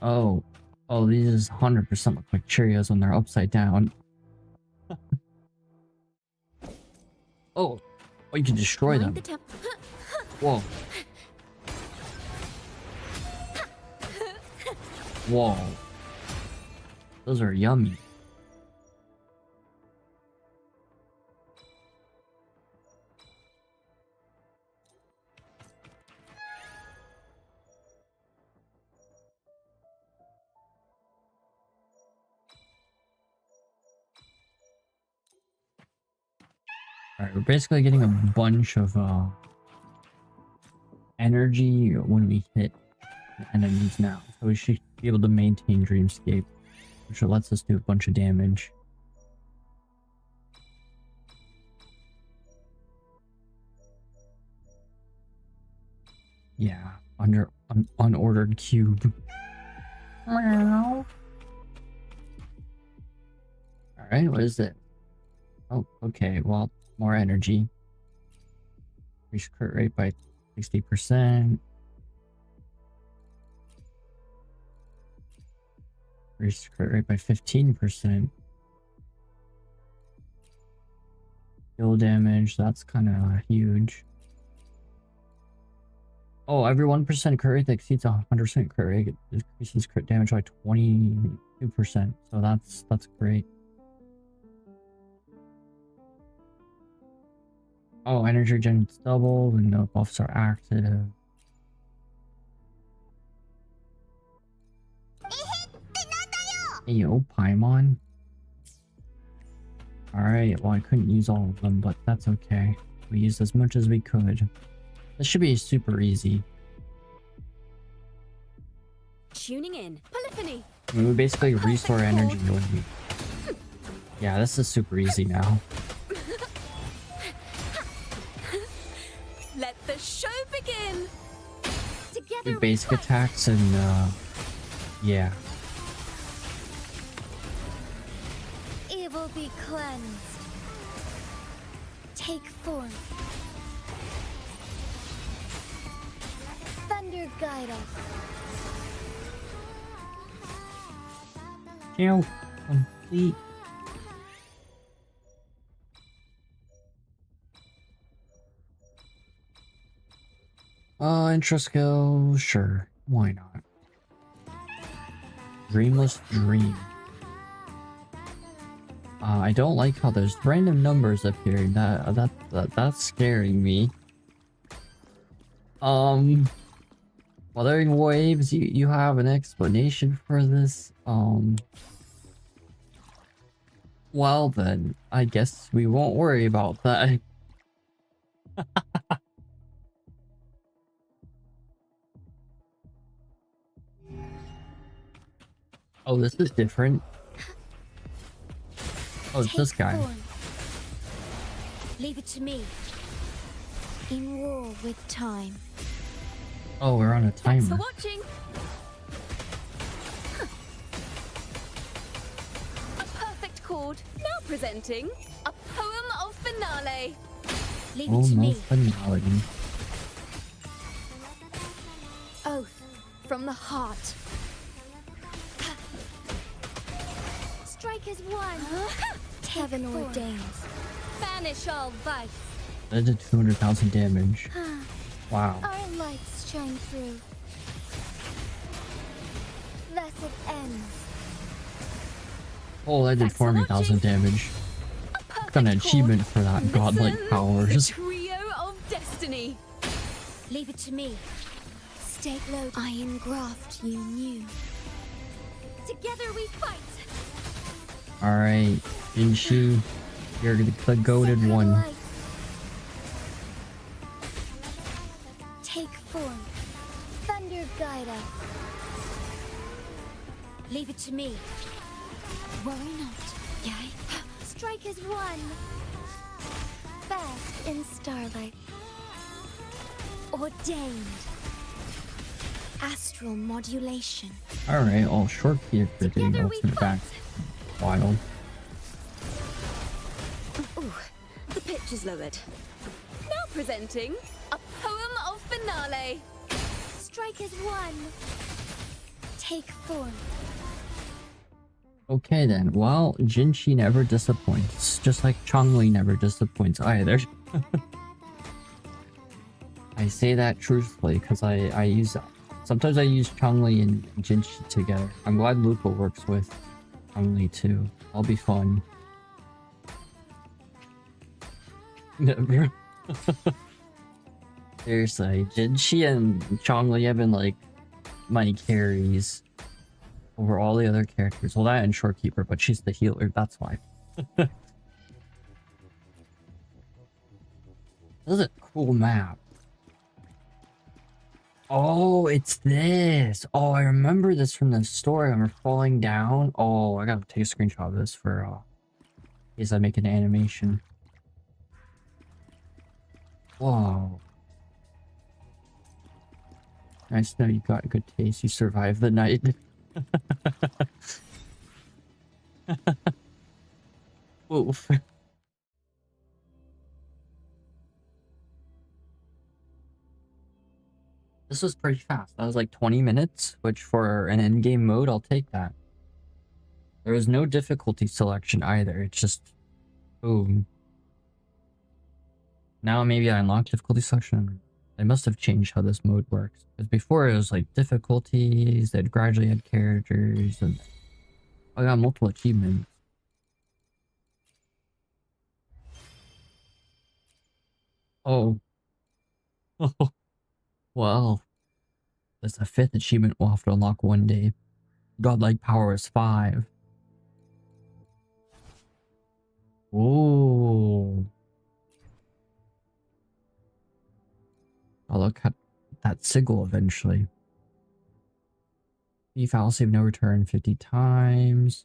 Oh. Oh, these 100% look like Cheerios when they're upside down. Oh. Oh, you can destroy them. Whoa. Whoa. Those are yummy. Alright, we're basically getting a bunch of energy when we hit the enemies now. So we should be able to maintain Dreamscape, which lets us do a bunch of damage. Yeah, unordered cube. Alright, what is it? Oh, okay, well, more energy. Increase crit rate by 60%. Increase crit rate by 15%. Kill damage, that's kind of huge. Oh, every 1% crit rate that exceeds 100% crit rate increases crit damage by 22%. So that's great. Oh, energy regen is double when no buffs are active. Hey, yo, Paimon. Alright, well, I couldn't use all of them, but that's okay. We used as much as we could. This should be super easy. Tuning in. Polyphony. I mean, we basically restore energy when we... Yeah, this is super easy now. Let the show begin. Do basic attacks and, yeah. Evil be cleansed. Take form. Thunder guide us. Kill complete. Intro skill, sure. Why not? Dreamless Dream. I don't like how there's random numbers up here. That's scaring me. Weathering waves, you have an explanation for this? Well then, I guess we won't worry about that. Oh, this is different. Oh, it's this guy. Form. Leave it to me. In war with time. Oh, we're on a Thanks for timer. watching. A perfect chord. Now presenting a poem of finale. Leave it to me. Finale. Oath from the heart. Strike as one. Heaven ordains. Banish all vice. That did 200,000 damage. Wow. Our lights shine through. Thus it ends. Oh, that did 400,000 damage. Got an achievement for that godlike powers. Trio of destiny. Leave it to me. Stake low. Iron graft you knew. Together we fight. Alright, Jinshi, you're the goated one. Take form. Thunder guide us. Leave it to me. Worry not, yay? Strike as one. Fast in starlight. Ordained. Astral modulation. Alright, all short key for getting Together we ultimate back. fight. Wild. Ooh, the pitch is lowered. Now presenting a poem of finale. Strike as one. Take form. Okay then, well, Jinshi never disappoints, just like Chongli never disappoints either. I say that truthfully because I use sometimes I use Chongli and Jinshi together. I'm glad Lupa works with Chongli too. That'll be fun. Never. Seriously, Jinshi and Chongli have been like my carries over all the other characters. Well, that and Shorekeeper, but she's the healer, that's why. This is a cool map. Oh, it's this. Oh, I remember this from the story when we're falling down. Oh, I gotta take a screenshot of this for in case I make an animation. Whoa. Nice to know you got good taste. You survived the night. Oof. This was pretty fast. That was like 20 minutes, which for an in-game mode, I'll take that. There was no difficulty selection either. It's just boom. Now maybe I unlocked difficulty selection. They must have changed how this mode works. Because before it was like difficulties, they'd gradually add characters, and I got multiple achievements. Oh. Well. There's a 5th achievement we'll have to unlock one day. Godlike power is 5. Ooh. I'll look at that sigil eventually. The fallacy of no return 50 times.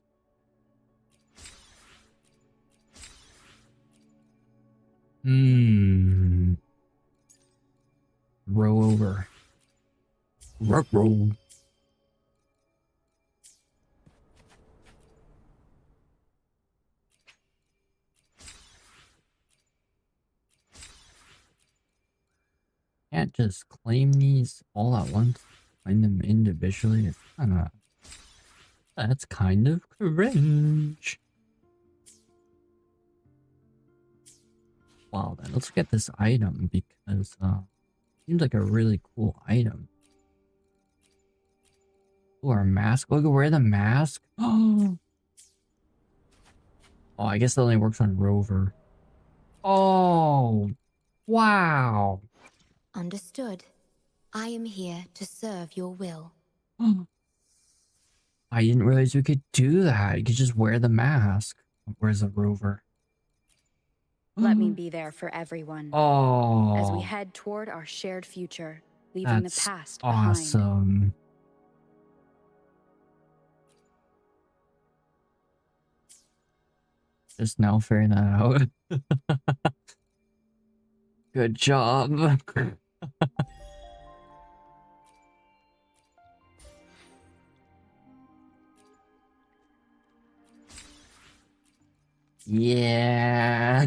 Row over. Row. Can't just claim these all at once. Find them individually. It's that's kind of cringe. Well then, let's get this item because seems like a really cool item. Oh, our mask. Look, wear the mask. Oh, I guess it only works on Rover. Oh, wow. Understood. I am here to serve your will. I didn't realize we could do that. You could just wear the mask. Where's the Rover? Let me be there for everyone. Oh, as we head toward our shared future, leaving the past behind. Awesome. Just now figuring that out. Good job. Yeah.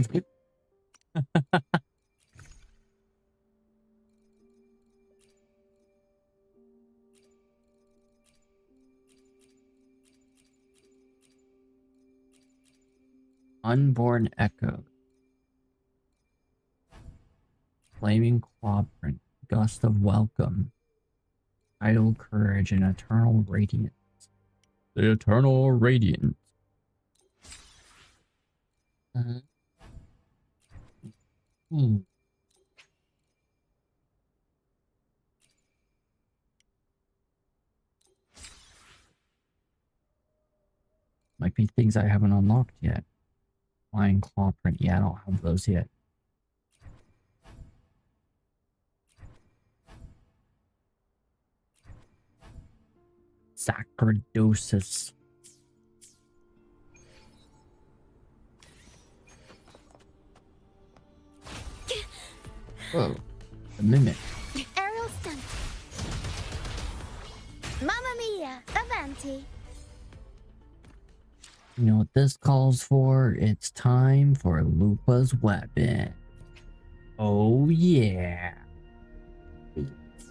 Unborn Echo. Flaming Quadrant. Gust of Welcome. Idle Courage and Eternal Radiance. The Eternal Radiance. be things I haven't unlocked yet. Flying claw print. Yeah, I don't have those yet. Sacridosis. Whoa. The mimic. Aerial stunt. Mamma mia, avanti. You know what this calls for? It's time for Lupa's weapon. Oh yeah.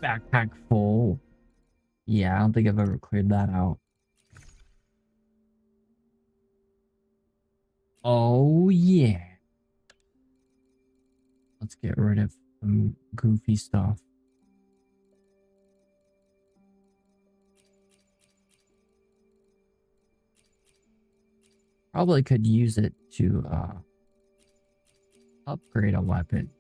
Backpack full. Yeah, I don't think I've ever cleared that out. Oh yeah. Let's get rid of some goofy stuff. Probably could use it to upgrade a weapon.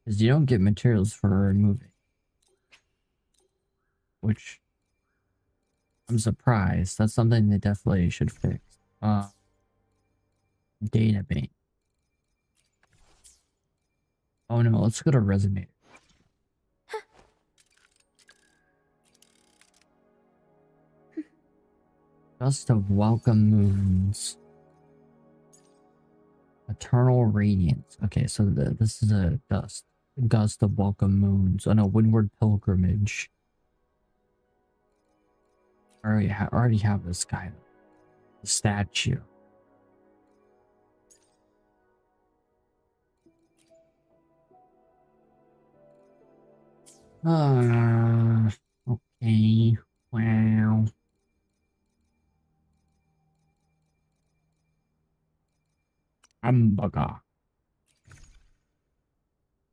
Because you don't get materials for removing. Which I'm surprised. That's something they definitely should fix. Data bank. Oh no, let's go to resonator. Gust of welcome moons. Eternal radiance. Okay, so this is a gust of welcome moons on a windward pilgrimage. I already have this guy. The statue. Okay. Wow. Hamburger.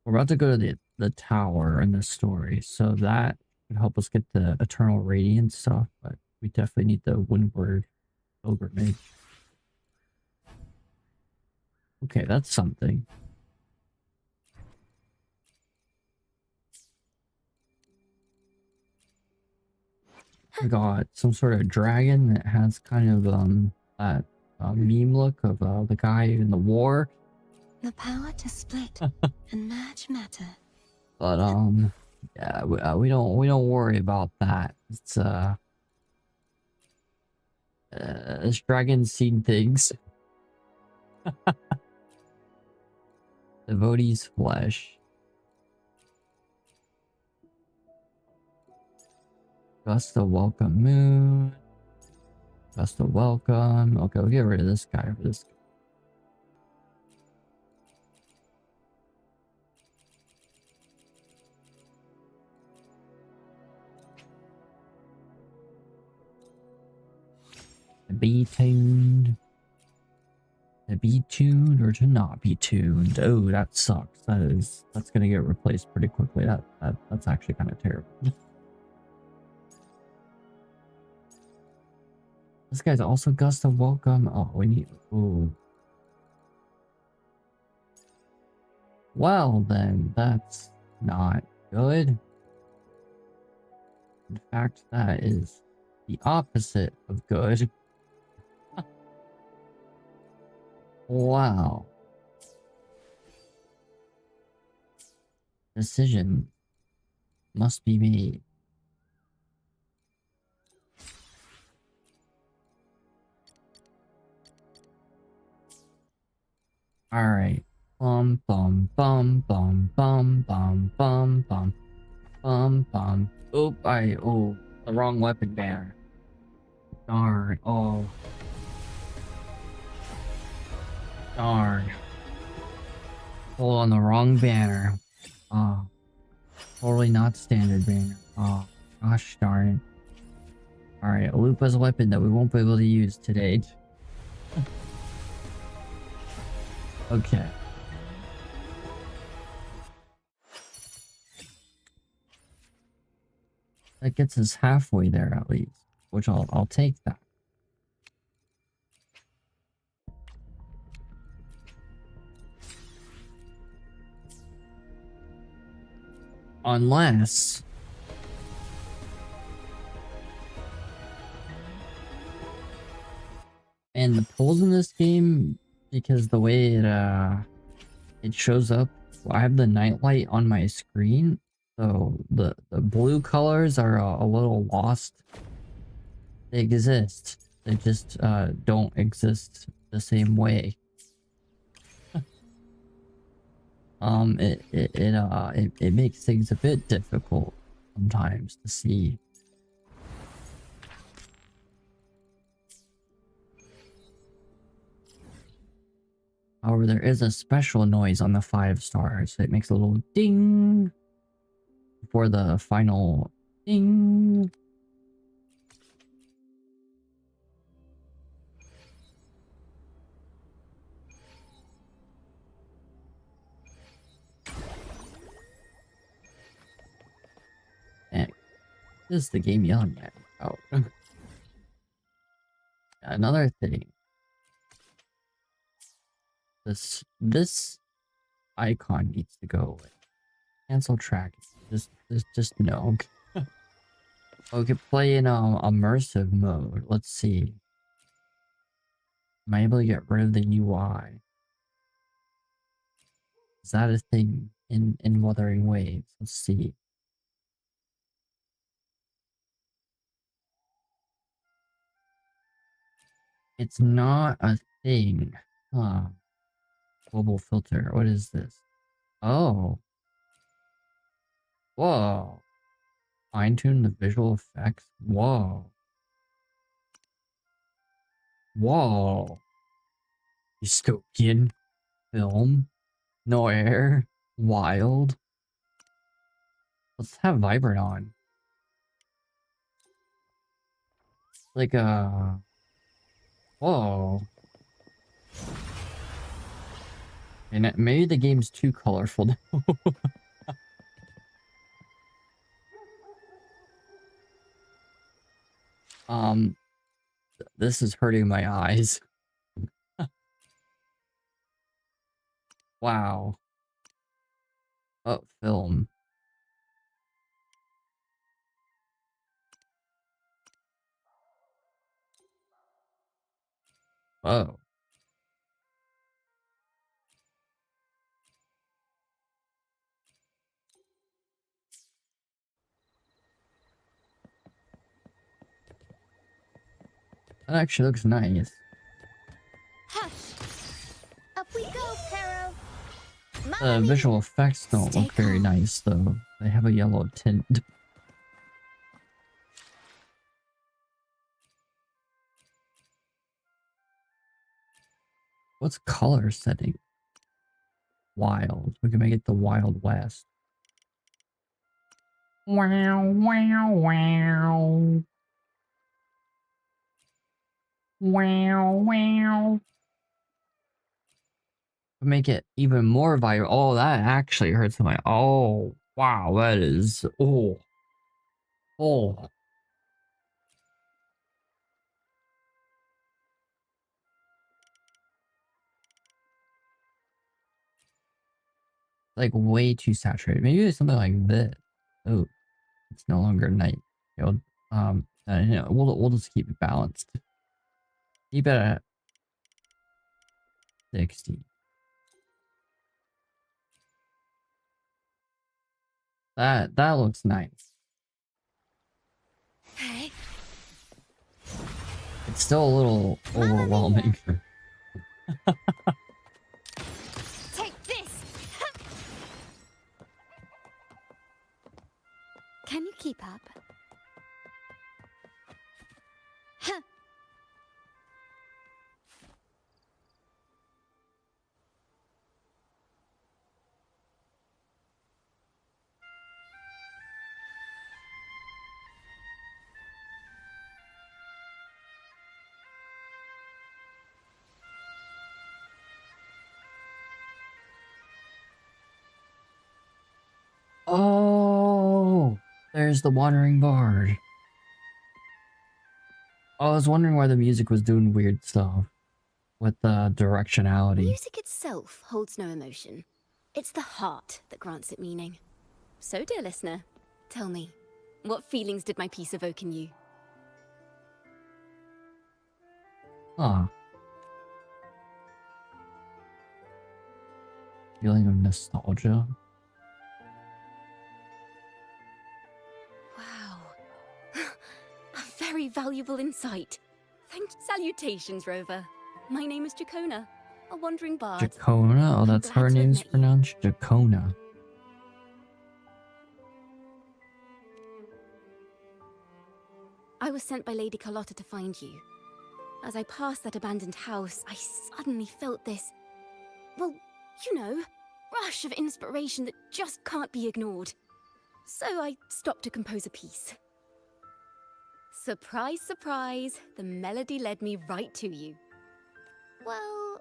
We're about to go to the tower in the story, so that would help us get the eternal radiance stuff, but we definitely need the windward pilgrimage. Okay, that's something. I got some sort of dragon that has kind of that meme look of the guy in the war. The power to split and merge matter. But yeah, we don't worry about that. It's this dragon's seen things. Devotee's flesh. Gust of welcome moon. Gust of welcome. Okay, we'll get rid of this guy for this. To be tuned. To be tuned or to not be tuned. Oh, that sucks. That's gonna get replaced pretty quickly. That's actually kind of terrible. This guy's also gust of welcome. Oh, we need. Ooh. Well, then that's not good. In fact, that is the opposite of good. Wow. Decision must be made. All right. Bum bum bum bum bum bum bum bum bum bum. Oh, the wrong weapon banner. Darn. Oh. Darn. Hold on the wrong banner. Oh. Totally not standard banner. Oh, gosh darn it. Alright, Lupa's weapon that we won't be able to use today. Okay. That gets us halfway there at least, which I'll take that. Unless and the pulls in this game, because the way it shows up, I have the nightlight on my screen, so the blue colors are a little lost. They exist, they just don't exist the same way. It makes things a bit difficult sometimes to see. However, there is a special noise on the 5 stars. It makes a little ding before the final ding. And this is the game yelling at me about. Another thing. This icon needs to go away. Cancel tracking. Just no. Okay, play in immersive mode. Let's see. Am I able to get rid of the UI? Is that a thing in Wuthering Waves? Let's see. It's not a thing. Huh. Global filter. What is this? Oh. Whoa. Fine tune the visual effects. Whoa. Whoa. Dystopian film. No air. Wild. Let's have vibrant on. Like whoa. And maybe the game's too colorful now. This is hurting my eyes. Wow. Oh, film. Oh. That actually looks nice. Hush! Up we go, Pero. The visual effects don't look very nice, though. They have a yellow tint. What's color setting? Wild. We can make it the Wild West. Wow, wow, wow. Wow, wow. Make it even more vibrant. Oh, that actually hurts my. Oh, wow, that is. Oh. Oh. Like way too saturated. Maybe it's something like this. Oh, it's no longer night. You know, you know, we'll just keep it balanced. Keep it at 60. That looks nice. Hey. It's still a little overwhelming. Take this. Can you keep up? Huh. Oh, there's the Wandering Bard. I was wondering why the music was doing weird stuff with the directionality. Music itself holds no emotion. It's the heart that grants it meaning. So, dear listener, tell me, what feelings did my piece evoke in you? Ah. Feeling of nostalgia. Wow. A very valuable insight. Salutations, Rover. My name is Jacona, a wandering bard. Jacona? Oh, I'm that's glad how her to have name's met you. pronounced? Jacona. I was sent by Lady Carlotta to find you. As I passed that abandoned house, I suddenly felt this, well, you know, rush of inspiration that just can't be ignored. So I stopped to compose a piece. Surprise, surprise, the melody led me right to you. Well,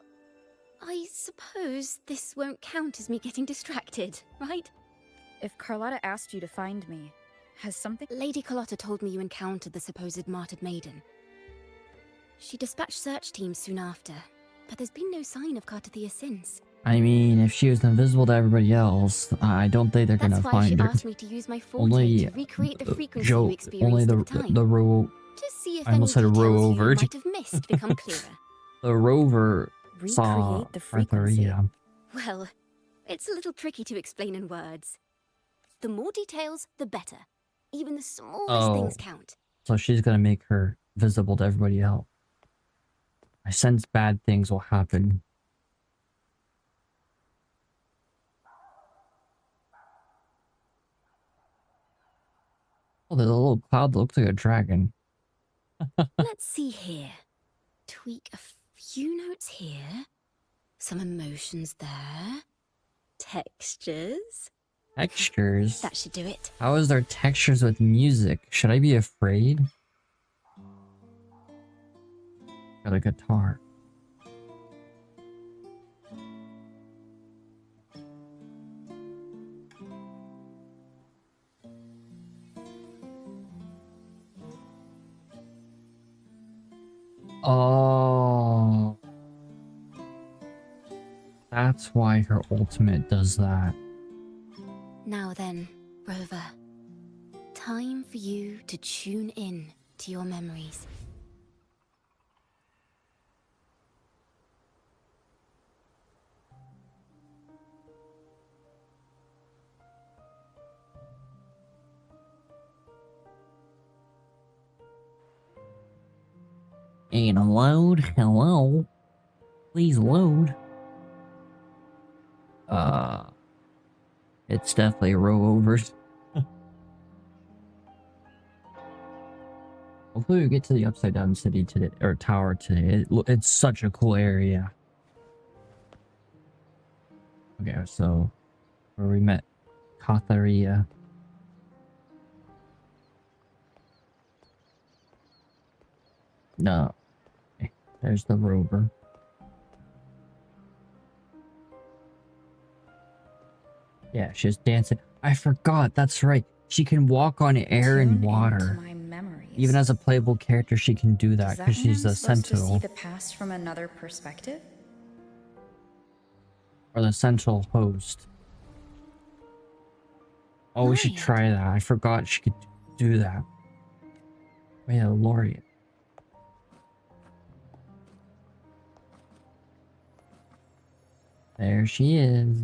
I suppose this won't count as me getting distracted, right? If Carlotta asked you to find me, has something... Lady Carlotta told me you encountered the supposed martyred maiden. She dispatched search teams soon after, but there's been no sign of Cartathea since. I mean, if she was invisible to everybody else, I don't think they're That's gonna why find she her. asked me to use my forte Only to recreate the frequency you only experienced at the time. the row. To see if I any almost said details rover. you might have missed become clearer. The rover saw Recreate the frequency. Artheria. Well, it's a little tricky to explain in words. The more details, the better. Even the smallest things count. So she's gonna make her visible to everybody else. I sense bad things will happen. Oh, there's a little cloud that looks like a dragon. Let's see here. Tweak a few notes here. Some emotions there. Textures. Textures? That should do it. How is there textures with music? Should I be afraid? Got a guitar. Oh. That's why her ultimate does that. Now then, Rover. Time for you to tune in to your memories. Ain't a load? Hello? Please load. It's definitely a row overs. Hopefully we get to the upside down city today, or tower today. It's such a cool area. Okay, so where we met Cartathea. No. Okay, there's the rover. Yeah, she's dancing. I forgot, that's right. She can walk on air and water. My memories. Even as a playable character, she can do that Does because that mean she's I'm a supposed to sentinel. see the past from another perspective? Or the central host. Oh, we should Laureate. try that. I forgot she could do that. Oh yeah, Laureate. There she is.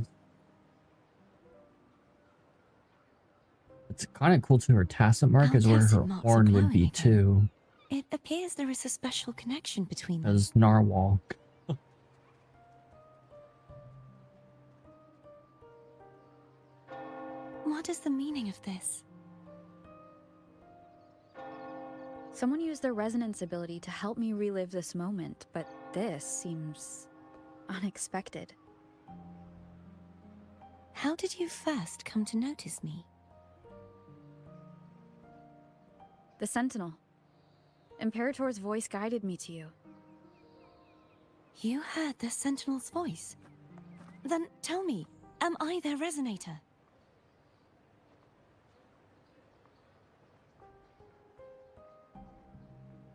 It's kind of cool too. Her tacit mark is where her tacit marks are horn would glowing be again. too. It appears there is a special connection between them. As Narwhal. What is the meaning of this? Someone used their resonance ability to help me relive this moment, but this seems unexpected. How did you first come to notice me? The Sentinel. Imperator's voice guided me to you. You heard the Sentinel's voice? Then tell me, am I their resonator?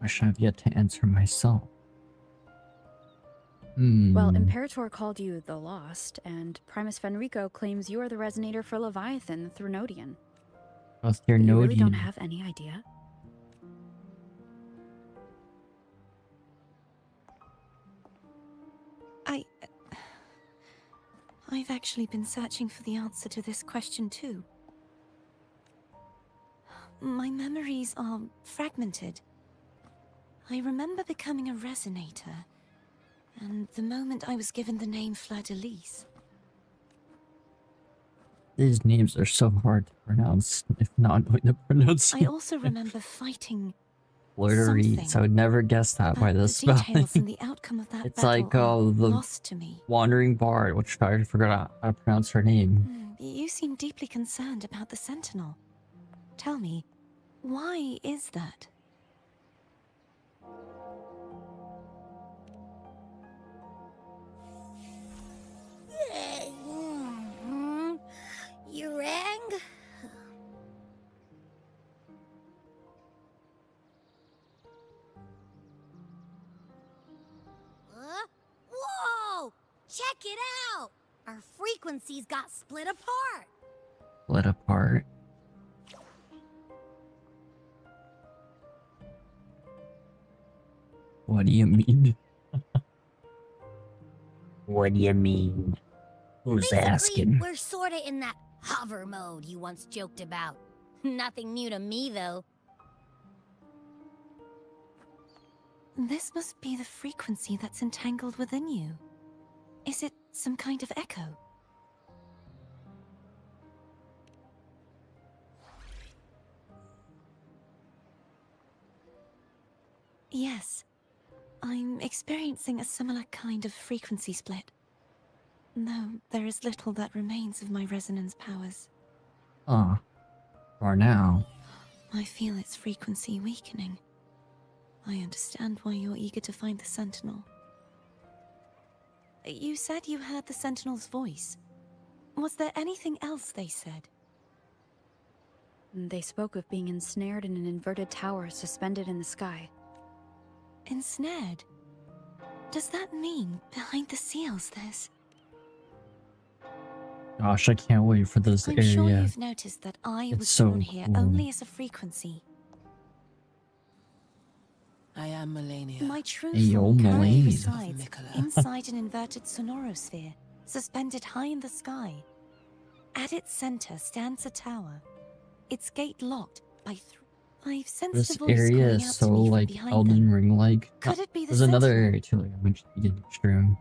I should have yet to answer myself. Well, Hmm. Imperator called you the Lost, and Primus Fenrico claims you are the resonator for Leviathan, the Threnodian. Both But you really don't Nodian. have any idea? I've actually been searching for the answer to this question too. My memories are fragmented. I remember becoming a resonator, and the moment I was given the name Fleur-de-Lis. These names are so hard to pronounce, if not knowing the I pronunciation. also remember fighting Fleur-de-Lis. I would never guess that by but the the spelling. details and the outcome of that It's battle like are the lost to me. Wandering Bard, which I forgot how to pronounce her name. You seem deeply concerned about the Sentinel. Tell me, why is that? You rang? Whoa! Check it out! Our frequencies got split apart. Split apart. What do you mean? What do you mean? Who's Basically, asking? we're sorta in that hover mode you once joked about. Nothing new to me, though. This must be the frequency that's entangled within you. Is it some kind of echo? Yes. I'm experiencing a similar kind of frequency split. Though there is little that remains of my resonance powers. Ah, for now. I feel its frequency weakening. I understand why you're eager to find the Sentinel. You said you heard the Sentinel's voice. Was there anything else they said? They spoke of being ensnared in an inverted tower suspended in the sky. Ensnared? Does that mean behind the seals there's... Gosh, I can't wait for this I'm area. sure you've noticed that I It's was so born here cool. only as a frequency. I am Melania. My true Hey, yo, form currently Melania. resides inside an inverted sonorosphere, suspended high in the sky. At its center stands a tower. Its gate locked by I've sensed This a voice area calling is out so to me from like behind Elden them. Ring like. Could it be the There's another Sentinel? area too, like I mentioned at the beginning of the stream.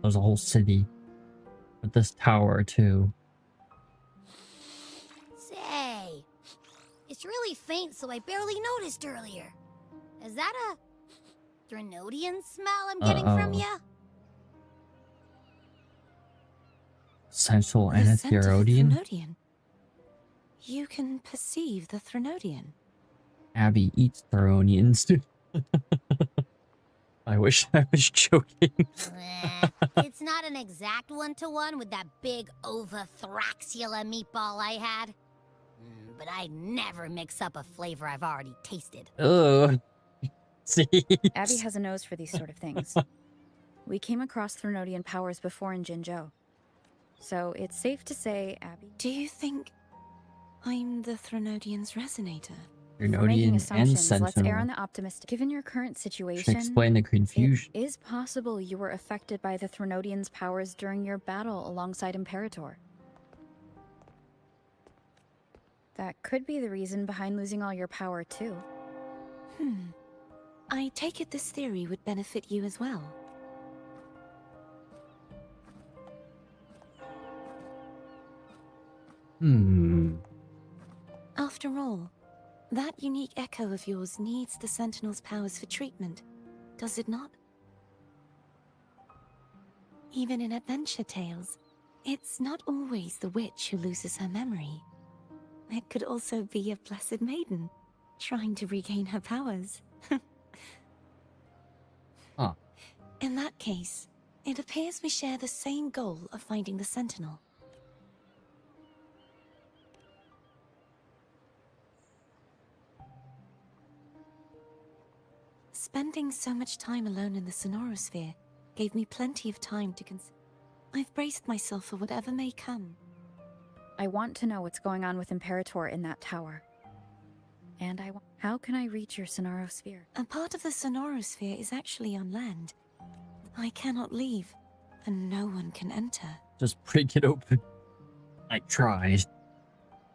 There's a whole city. With this tower too. Say, it's really faint, so I barely noticed earlier. Is that a Threnodian smell I'm getting from ya? Sensual The and a scent of a Therodian? Threnodian. You can perceive the Threnodian. Abby eats Theronians. I wish I was joking. It's not an exact one-to-one with that big Ovathraxula meatball I had. But I'd never mix up a flavor I've already tasted. Ugh. See? Abby has a nose for these sort of things. We came across Threnodian powers before in Jinzhou. So it's safe to say, Abby... Do you think I'm the Threnodian's resonator? For making Therodian and assumptions, let's err on Sentinel. the optimistic. Given your current Should situation, explain the confusion. it is possible you were affected by the Threnodian's powers during your battle alongside Imperator. That could be the reason behind losing all your power, too. I take it this theory would benefit you as well. After all, that unique echo of yours needs the Sentinel's powers for treatment, does it not? Even in adventure tales, it's not always the witch who loses her memory. It could also be a blessed maiden, trying to regain her powers. Huh. In that case, it appears we share the same goal of finding the Sentinel. Spending so much time alone in the sonorosphere gave me plenty of time to consider. I've braced myself for whatever may come. I want to know what's going on with Imperator in that tower. And how can I reach your Sonorosphere? A part of the Sonorosphere is actually on land. I cannot leave, and no one can enter. Just break it open. I tried.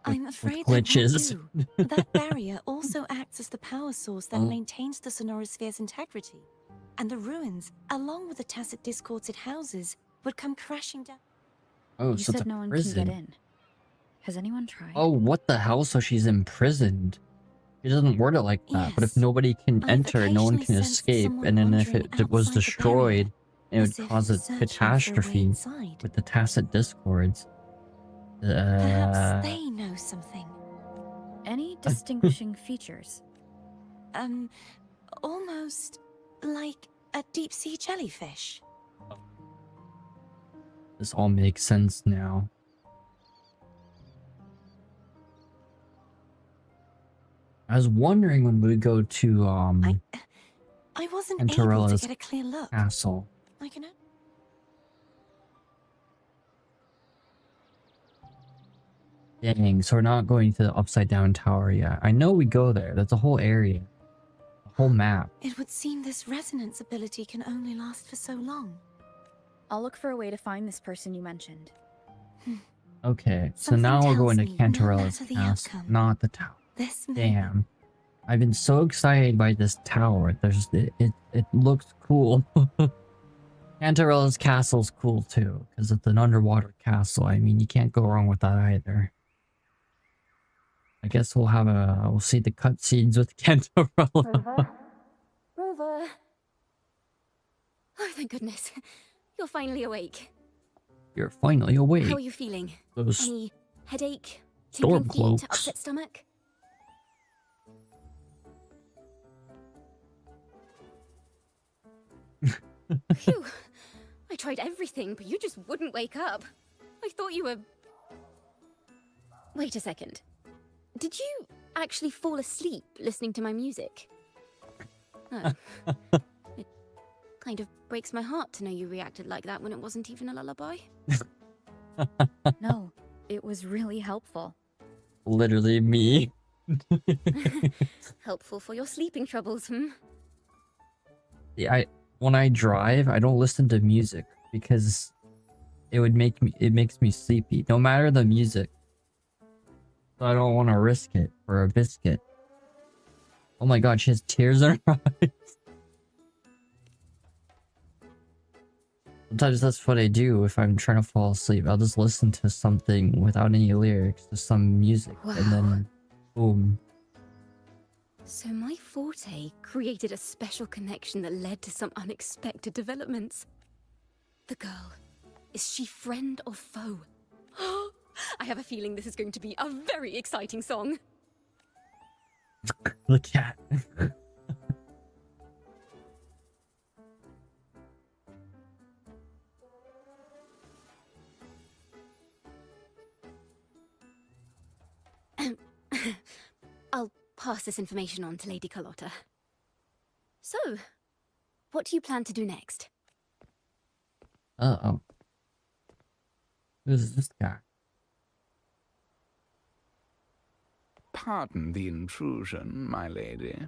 I'm afraid with that won't glitches. do. That barrier also acts as the power source that Oh. maintains the Sonorosphere's integrity. And the ruins, along with the tacit discords it houses, would come crashing down. Oh, You so it's said a no one prison. can get in. Has anyone tried? Oh, what the hell? So she's imprisoned. She doesn't word it like that. But if Yes. nobody can I've enter and no one occasionally can sensed escape, someone and then if wandering it was outside the destroyed, it as would if cause a searching for a way catastrophe inside. with the tacit discords. Perhaps they know something. Any distinguishing features? Almost like a deep-sea jellyfish. This all makes sense now. I was wondering when we go to I wasn't able to Antarella's get a clear look. castle. I can. Dang, so we're not going to the upside down tower yet. I know we go there. That's a whole area. A whole map. It would seem this resonance ability can only last for so long. I'll look for a way to find this person you mentioned. Okay, so Something now we're going to tells me no Cantarella's matter the castle, outcome, not the tower. This may Damn. I've been so excited by this tower. It looks cool. Cantarella's castle's cool too, because it's an underwater castle. I mean, you can't go wrong with that either. I guess we'll see the cutscenes with Cantarella. Rover! Oh, thank goodness. You're finally awake. You're finally awake. How are you feeling? Those Any headache? storm Tingling feet? cloaks. Upset stomach? Phew. I tried everything, but you just wouldn't wake up. I thought you were... Wait a second. Did you actually fall asleep listening to my music? Oh. It kind of breaks my heart to know you reacted like that when it wasn't even a lullaby. No, it was really helpful. Literally me. Helpful for your sleeping troubles, hmm? Yeah, when I drive, I don't listen to music because it makes me sleepy, no matter the music. So I don't want to risk it for a biscuit. Oh my god, she has tears in her eyes. Sometimes that's what I do if I'm trying to fall asleep. I'll just listen to something without any lyrics, just some music, and then boom. So my forte created a special connection that led to some unexpected developments. The girl, is she friend or foe? I have a feeling this is going to be a very exciting song. The cat. I'll pass this information on to Lady Carlotta. So, what do you plan to do next? Uh-oh. Who's this guy? Pardon the intrusion, my lady.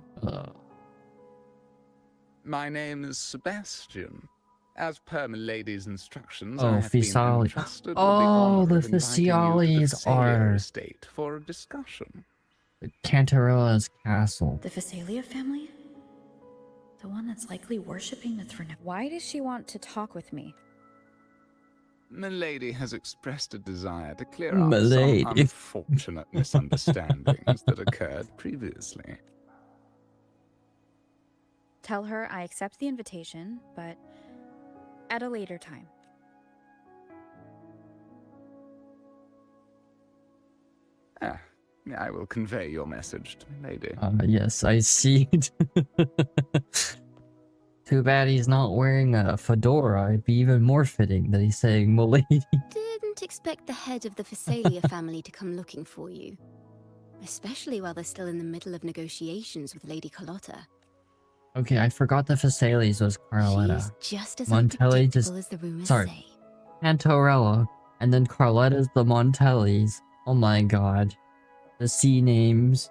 My name is Sebastian. As per my lady's instructions, I have been entrusted with the honor of inviting you to Fisialis the Phasalia are estate for a discussion. Cantarella's castle. The Phasalia family? The one that's likely worshipping the throne. Why does she want to talk with me? Milady has expressed a desire to clear up Milady. some unfortunate misunderstandings that occurred previously. Tell her I accept the invitation, but at a later time. I will convey your message to Milady. Yes, I see. Too bad he's not wearing a fedora. It'd be even more fitting that he's saying "Milady." Didn't expect the head of the Phasalia family to come looking for you. Especially while they're still in the middle of negotiations with Lady Carlotta. Okay, I forgot the Facilities was Carletta. She's just as Montelli unpredictable just... as the rumors Sorry. say. Pantorella. And then Carletta's the Montellis. Oh my god. The C names.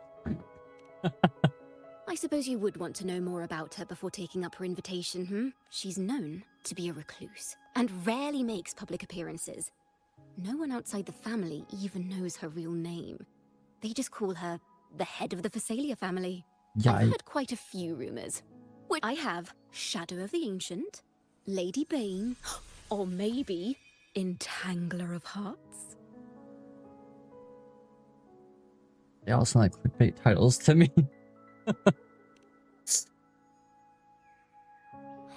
I suppose you would want to know more about her before taking up her invitation, hmm? She's known to be a recluse, and rarely makes public appearances. No one outside the family even knows her real name. They just call her the head of the Phasalia family. Yeah, I've heard quite a few rumors. Which I have Shadow of the Ancient, Lady Bane, or maybe Entangler of Hearts. They all sound like clickbait titles to me.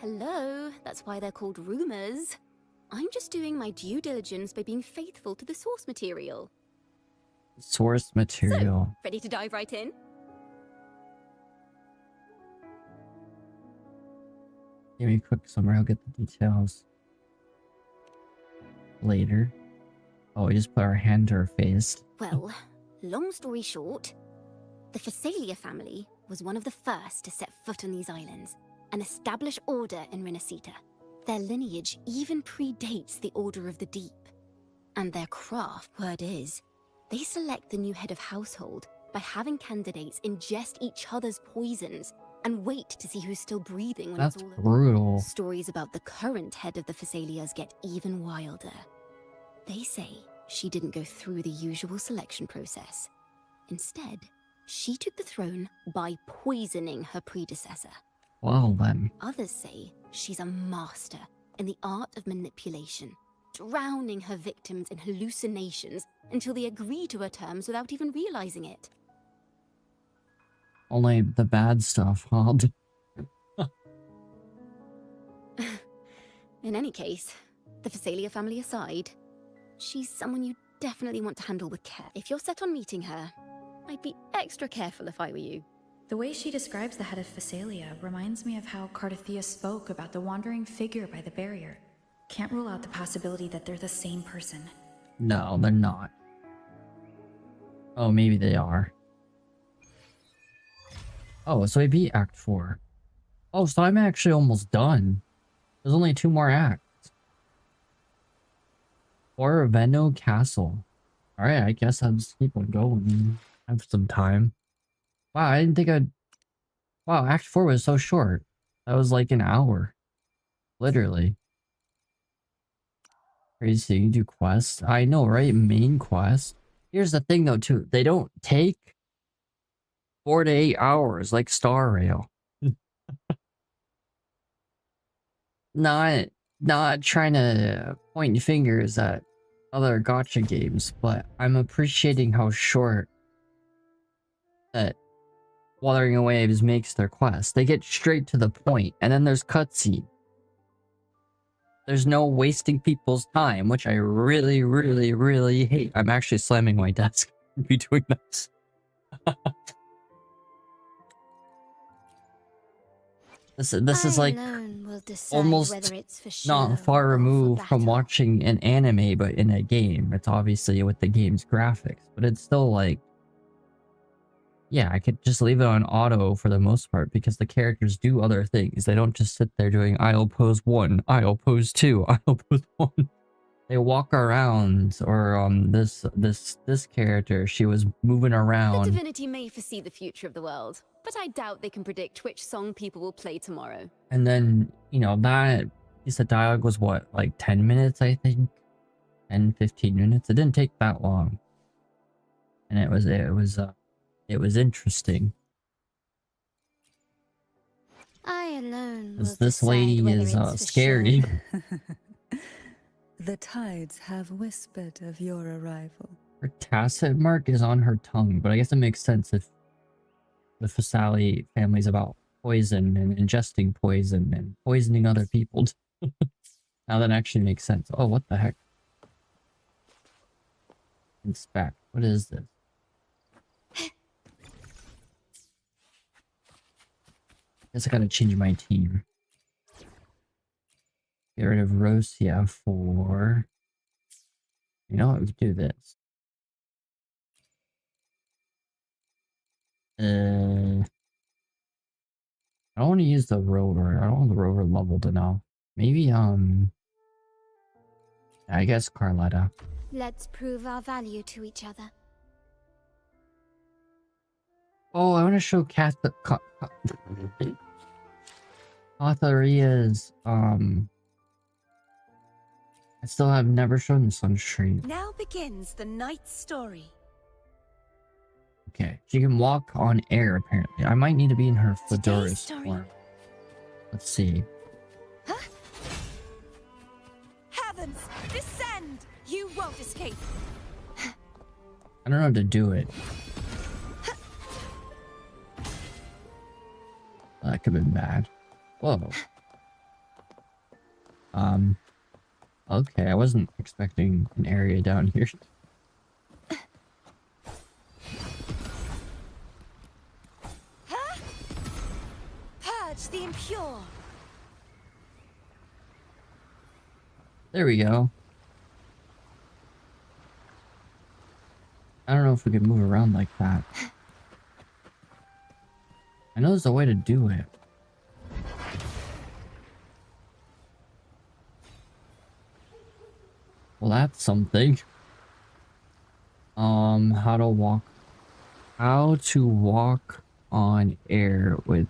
Hello, that's why they're called rumors. I'm just doing my due diligence by being faithful to the source material. Source material. So, ready to dive right in? Give me a quick summary, I'll get the details later. Oh, we just put our hand to our face. Well, long story short, the Phasalia family was one of the first to set foot on these islands and establish order in Rinascita. Their lineage even predates the Order of the Deep. And their craft, word is, they select the new head of household by having candidates ingest each other's poisons and wait to see who's still breathing when That's it's all over. brutal. Stories about the current head of the Phasalias get even wilder. They say she didn't go through the usual selection process. Instead, she took the throne by poisoning her predecessor. Well then. Others say she's a master in the art of manipulation, drowning her victims in hallucinations until they agree to her terms without even realizing it. Only the bad stuff, huh? In any case, the Phasalia family aside, she's someone you definitely want to handle with care. If you're set on meeting her, I'd be extra careful if I were you. The way she describes the head of Phasalia reminds me of how Cardathea spoke about the wandering figure by the barrier. Can't rule out the possibility that they're the same person. No, they're not. Oh, maybe they are. Oh, so I beat Act 4. Oh, so I'm actually almost done. There's only 2 more acts. Or Venno Castle. Alright, I guess I'll just keep on going. I have some time. Wow, I didn't think I'd... Wow, Act 4 was so short. That was like an hour. Literally. Crazy, you do quests. I know, right? Main quest. Here's the thing though, too. They don't take 4 to 8 hours like Star Rail. Not trying to point fingers at other gacha games, but I'm appreciating how short that Wuthering Waves makes their quest. They get straight to the point, and then there's cutscene. There's no wasting people's time, which I really, really, really hate. I'm actually slamming my desk to be doing this. This is like almost not far removed from watching an anime, but in a game. It's obviously with the game's graphics, but it's still like, yeah, I could just leave it on auto for the most part because the characters do other things. They don't just sit there doing idle pose 1, idle pose 2, idle pose 1. They walk around, or this character, she was moving around. The divinity may foresee the future of the world, but I doubt they can predict which song people will play tomorrow. And then, you know, that piece of dialogue was what, like 10 minutes, I think? 10, 15 minutes? It didn't take that long. And it was interesting. I alone will This lady is scary. The tides have whispered of your arrival. Her tacit mark is on her tongue, but I guess it makes sense if the Fasali family's about poison and ingesting poison and poisoning other people. Now that actually makes sense. Oh, what the heck? Inspect. What is this? Guess I gotta change my team. Get rid of Rosia for... You know what? We could do this. I don't want to use the rover. I don't want the rover leveled enough. Maybe, I guess Carletta. Let's prove our value to each other. Oh, I want to show Katharia's, I still have never shown this on stream. Now begins the night's story. Okay, she can walk on air, apparently. I might need to be in her fedora's form. Let's see. Huh? Heavens, descend! You won't escape. I don't know how to do it. That could have been bad. Whoa. Okay, I wasn't expecting an area down here. Purge the impure. There we go. I don't know if we can move around like that. I know there's a way to do it. Well, that's something. How to walk on air with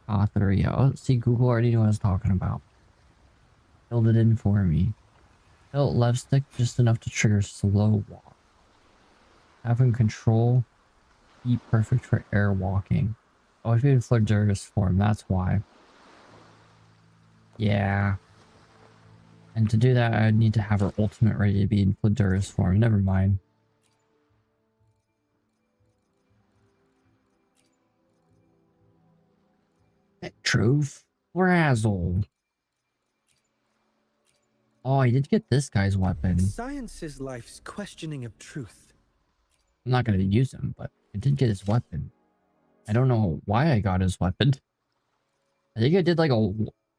Katharia. Oh, see, Google already knew what I was talking about. Filled it in for me. Tilt left stick just enough to trigger slow walk. Having control, be perfect for air walking. Oh, if you had Flirder's form, that's why. Yeah. And to do that, I'd need to have her ultimate ready to be in Flirder's form. Never mind. Trove Frazzle. Oh, I did get this guy's weapon. Science is life's questioning of truth. I'm not going to use him, but I did get his weapon. I don't know why I got his weapon. I think I did like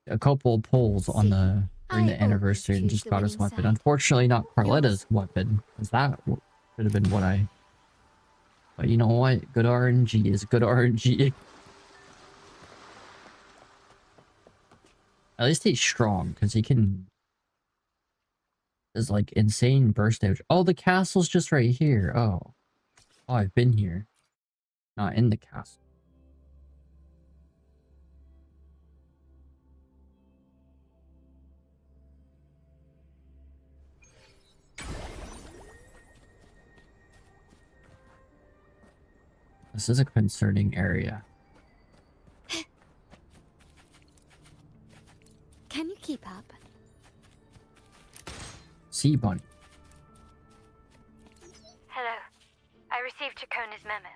a couple of pulls on during the anniversary and just got his weapon. Unfortunately, not Carletta's weapon, because that should have been what I... But you know what? Good RNG is good RNG. At least he's strong, because he can... There's like insane burst damage. Oh, the castle's just right here. Oh. Oh, I've been here. Not in the castle. This is a concerning area. Can you keep up? Sea bunny. Hello. I received Chacona's memo.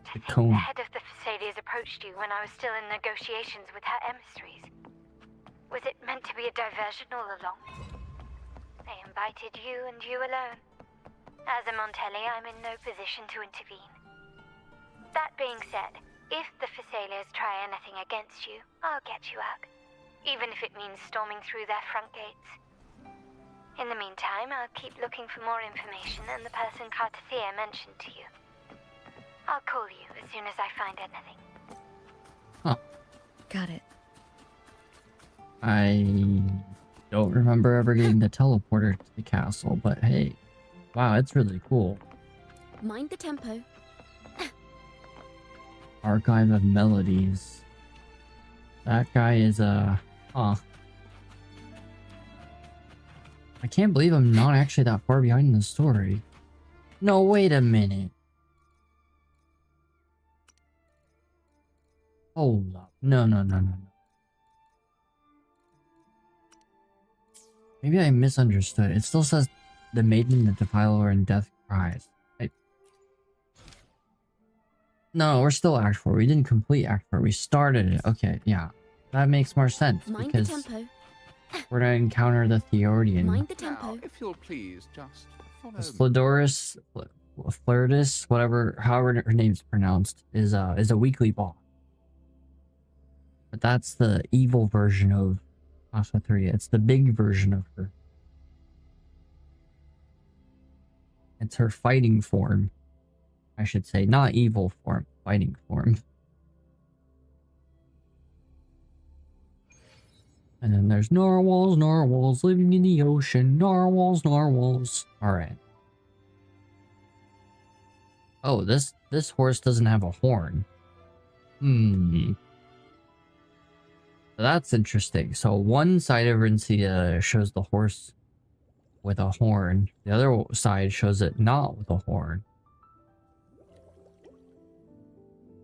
I think Chacona. the head of the Phasalias approached you when I was still in negotiations with her emissaries. Was it meant to be a diversion all along? They invited you and you alone. As a Montelli, I'm in no position to intervene. That being said, if the Phasalias try anything against you, I'll get you out. Even if it means storming through their front gates. In the meantime, I'll keep looking for more information and the person Cartathea mentioned to you. I'll call you as soon as I find anything. Huh. Got it. I don't remember ever getting the teleporter to the castle, but hey. Wow, it's really cool. Mind the tempo. Archive of Melodies. That guy is huh. I can't believe I'm not actually that far behind in the story. No, wait a minute. Hold up. No. Maybe I misunderstood. It still says the maiden, the defiler, and death cries. No, we're still Act 4. We didn't complete Act 4. We started it. Okay, yeah. That makes more sense. Mind because the tempo. we're gonna encounter the Theodian. Mind the tempo. Now, if you'll please just follow me. Flidoris, Flirtus, however her name's pronounced, is a weekly boss. But that's the evil version of Asha 3. It's the big version of her. It's her fighting form. I should say, not evil form, fighting form. And then there's narwhals living in the ocean. Narwhals. Alright. Oh, this horse doesn't have a horn. That's interesting. So one side of Rinascita shows the horse with a horn. The other side shows it not with a horn.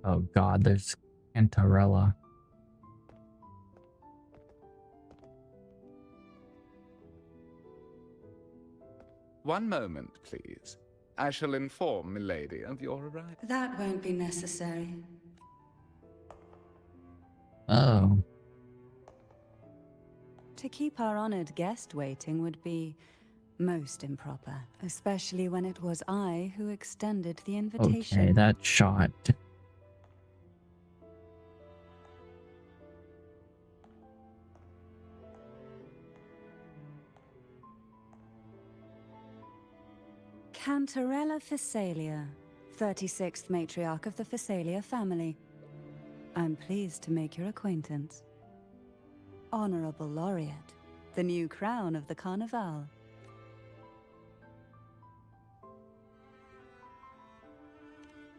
Oh god, there's Cantarella. One moment, please. I shall inform Milady of your arrival. That won't be necessary. Oh. To keep our honored guest waiting would be most improper, especially when it was I who extended the invitation. Okay, that shot. Cantarella Phasalia, 36th matriarch of the Phasalia family. I'm pleased to make your acquaintance. Honorable Laureate, the new crown of the Carnival.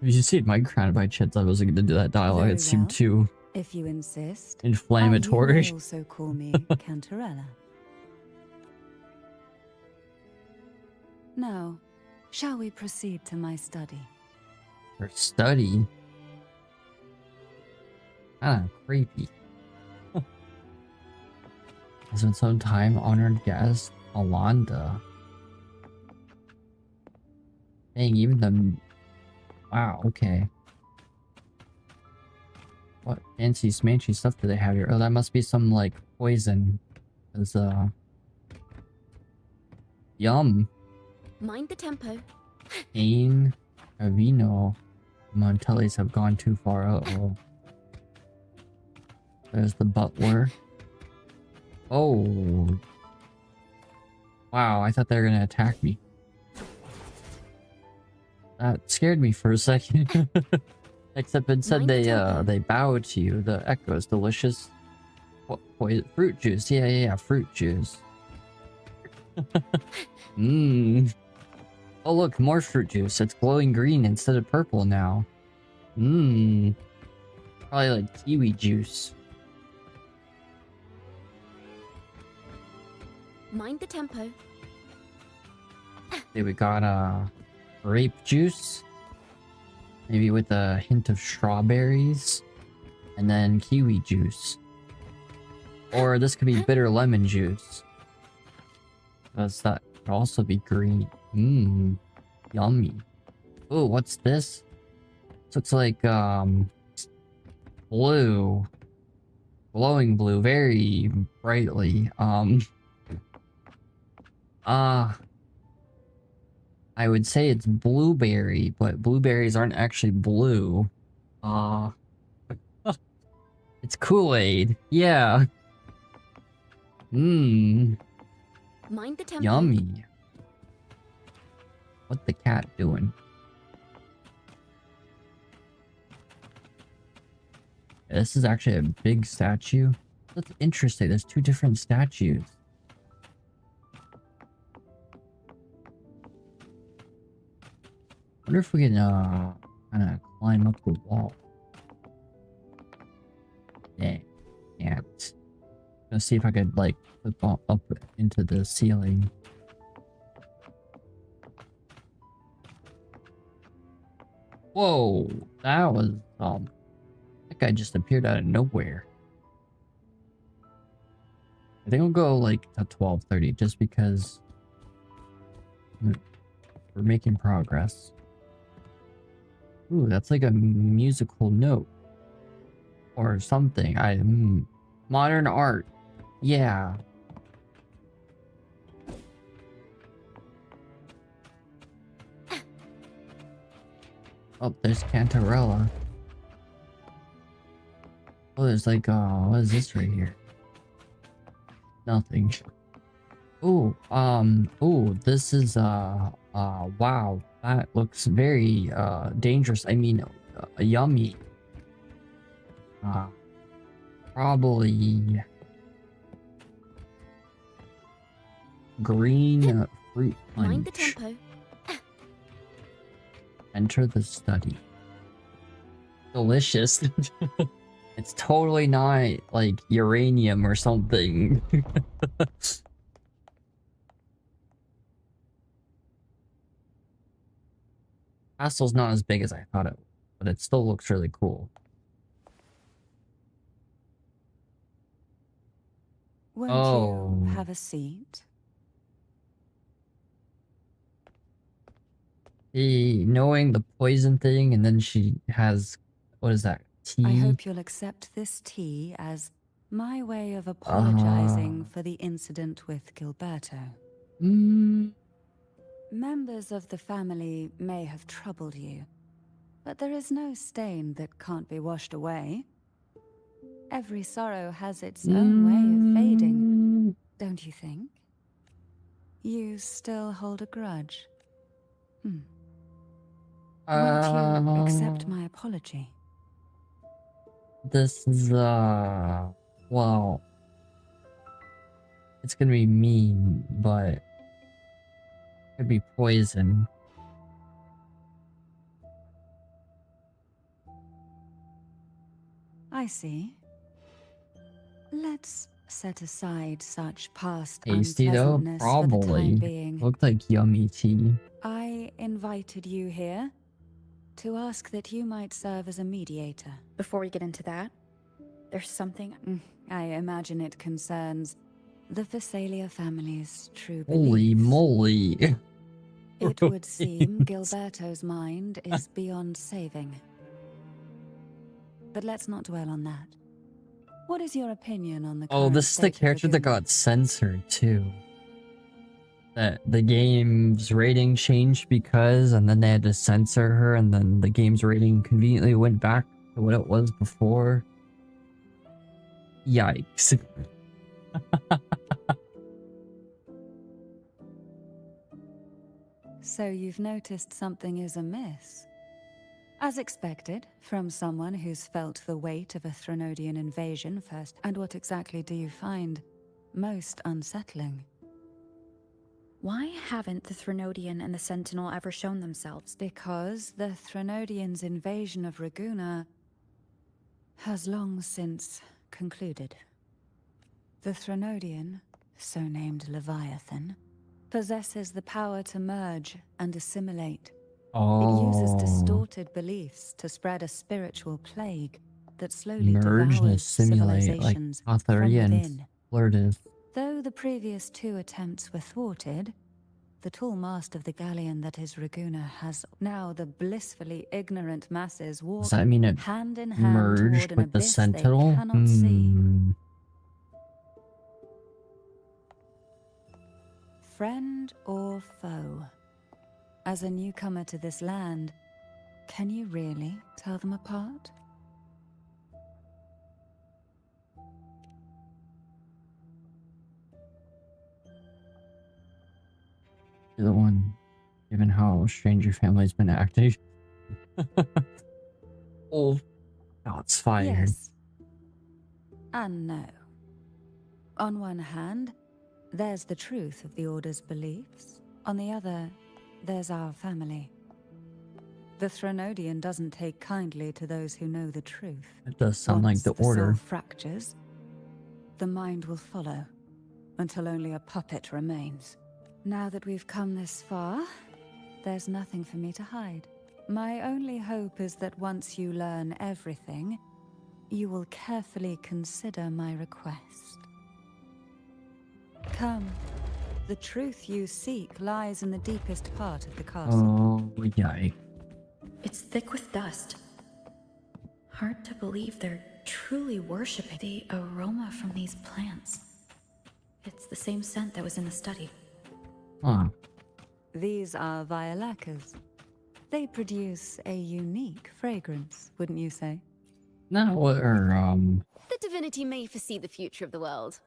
If you see my crown by chance, I wasn't going to do that dialogue. Very It seemed well. too If you insist, inflammatory. You may also call me Cantarella. Now, shall we proceed to my study? Her study? Kinda creepy. Has been some time honored guest, Alanda. Dang, even the... Wow, okay. What fancy smanchy stuff do they have here? Oh, that must be some, like, poison. Cause, Yum. Mind the tempo. Ain, Avino, Montellis have gone too far. Uh-oh. There's the butler. Oh. Wow, I thought they were gonna attack me. That scared me for a second. Except it said they bowed to you. The echoes, delicious. What poison? Fruit juice. Yeah, fruit juice. Mmm. Oh look, more fruit juice. It's glowing green instead of purple now. Mmm. Probably like kiwi juice. Mind the tempo. Okay, we got grape juice. Maybe with a hint of strawberries. And then kiwi juice. Or this could be bitter lemon juice. That could also be green. Mmm. Yummy. Oh, what's this? This looks like blue. Glowing blue, very brightly. I would say it's blueberry, but blueberries aren't actually blue. It's Kool-Aid. Yeah. Mmm. Mind the tempo. Yummy. What the cat doing? This is actually a big statue. That's interesting. There's two different statues. Wonder if we can kind of climb up the wall. Yeah, can't. Let's see if I could like flip up into the ceiling. Whoa, that was that guy just appeared out of nowhere. I think we'll go like to 12:30 just because we're making progress. Ooh, that's like a musical note or something. Modern art. Yeah. Oh, there's Cantarella. Oh, there's like, what is this right here? Nothing. Oh, this is, wow. That looks very, dangerous. I mean, yummy. Probably green fruit Mind the punch. tempo. Enter the study. Delicious. It's totally not like uranium or something. Castle's not as big as I thought it was, but it still looks really cool. Won't you have a seat? Knowing the poison thing, and then she has, what is that, tea? I hope you'll accept this tea as my way of apologizing for the incident with Gilberto. Members of the family may have troubled you, but there is no stain that can't be washed away. Every sorrow has its own way of fading, don't you think? You still hold a grudge. Won't you accept my apology? This is, well, it's gonna be mean, but it could be poison. I see. Let's set aside such past Tasty though? unpleasantness for the time Probably. being. Looked like yummy tea. I invited you here to ask that you might serve as a mediator. Before we get into that, there's something... I imagine it concerns the Phasalia family's true Holy beliefs. moly. It would seem Gilberto's mind is beyond saving. But let's not dwell on that. What is your opinion on the Oh, this is the character that got censored too. That the game's rating changed because, and then they had to censor her, and then the game's rating conveniently went back to what it was before. Yikes. So you've noticed something is amiss. As expected, from someone who's felt the weight of a Threnodian invasion first. And what exactly do you find most unsettling? Why haven't the Threnodian and the Sentinel ever shown themselves? Because the Threnodians' invasion of Raguna has long since concluded. The Threnodian, so named Leviathan, possesses the power to merge and assimilate. It uses distorted beliefs to spread a spiritual plague that slowly Merge and devours assimilate like civilizations from Arthurian within. flirtive. Though the previous two attempts were thwarted, the tall mast of the galleon that is Raguna has now the blissfully ignorant masses walk Does that mean it hand in hand merged toward an with the abyss Sentinel? they cannot see. Friend or foe? As a newcomer to this land, can you really tell them apart? You're the one, given how strange your family's been acting. Oh, shots fired. Yes. And no. On one hand, there's the truth of the Order's beliefs. On the other, there's our family. The Threnodian doesn't take kindly to those who know the truth. It does sound like the Order. Soul fractures, the mind will follow, until only a puppet remains. Now that we've come this far, there's nothing for me to hide. My only hope is that once you learn everything, you will carefully consider my request. Come. The truth you seek lies in the deepest part of the castle. Oh, yikes. It's thick with dust. Hard to believe they're truly worshipping the aroma from these plants. It's the same scent that was in the study. Huh. These are violacas. They produce a unique fragrance, wouldn't you say? No, or, The divinity may foresee the future of the world.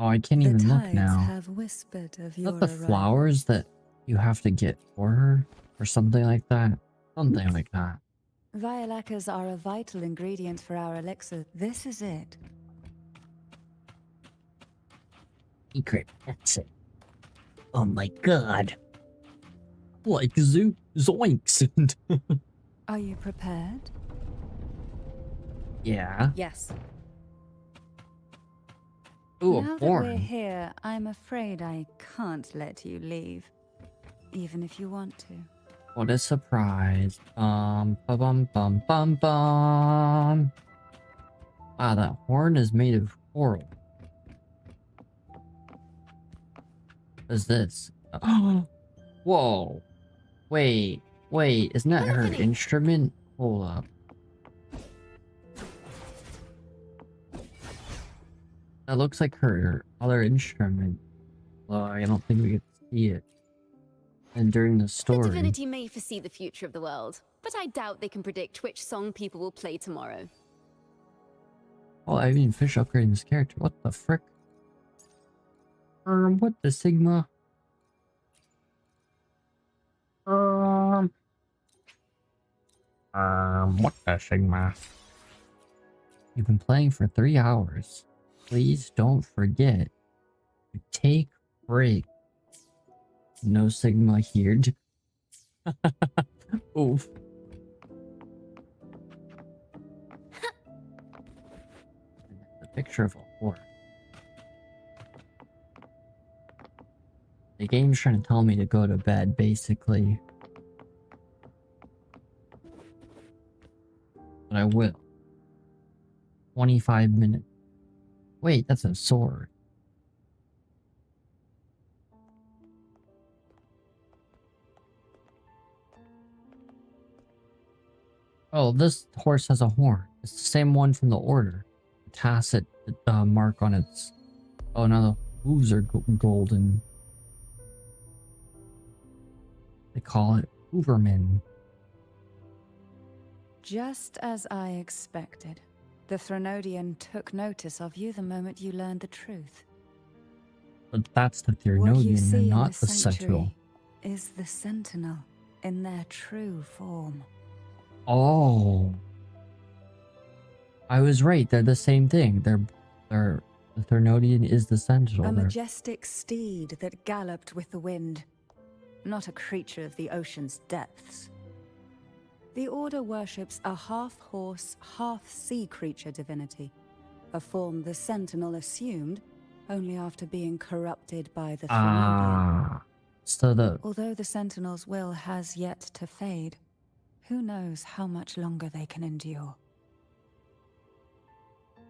oh, I can't even look tides now. have whispered of Is your that the arrival. flowers that you have to get for her? Or something like that? Something like that. Violacas are a vital ingredient for our elixir. This is it. Secret exit. Oh my god. Like zoinks. Are you prepared? Yeah. Yes. Ooh, Now a that we're horn. here, I'm afraid I can't let you leave. Even if you want to. What a surprise. Bum bum bum bum bum. Wow, that horn is made of coral. What is this? Whoa. Wait, isn't that her instrument? Hold up. That looks like her other instrument. Well, I don't think we could see it. And during the The story. divinity may foresee the future of the world, but I doubt they can predict which song people will play tomorrow. Oh, I mean, fish upgrading this character. What the frick? What the Sigma? What the Sigma? You've been playing for 3 hours. Please don't forget to take break. No Sigma here. Oof. A picture of a horse. The game's trying to tell me to go to bed, basically. But I will. 25 minutes. Wait, that's a sword. Oh, this horse has a horn. It's the same one from the order. A tacit mark on its... Oh, now the hooves are golden. They call it Hooverman. Just as I expected. The Threnodian took notice of you the moment you learned the truth. But that's the What you Threnodian see and in not the the Sentinel. sanctuary is the Sentinel in their true form. Oh. I was right. They're the same thing. The Threnodian is the Sentinel. A They're- majestic steed that galloped with the wind. Not a creature of the ocean's depths. The Order worships a half-horse, half-sea creature divinity. A form the Sentinel assumed only after being corrupted by the Threnodian. So the... Although the Sentinel's will has yet to fade, who knows how much longer they can endure.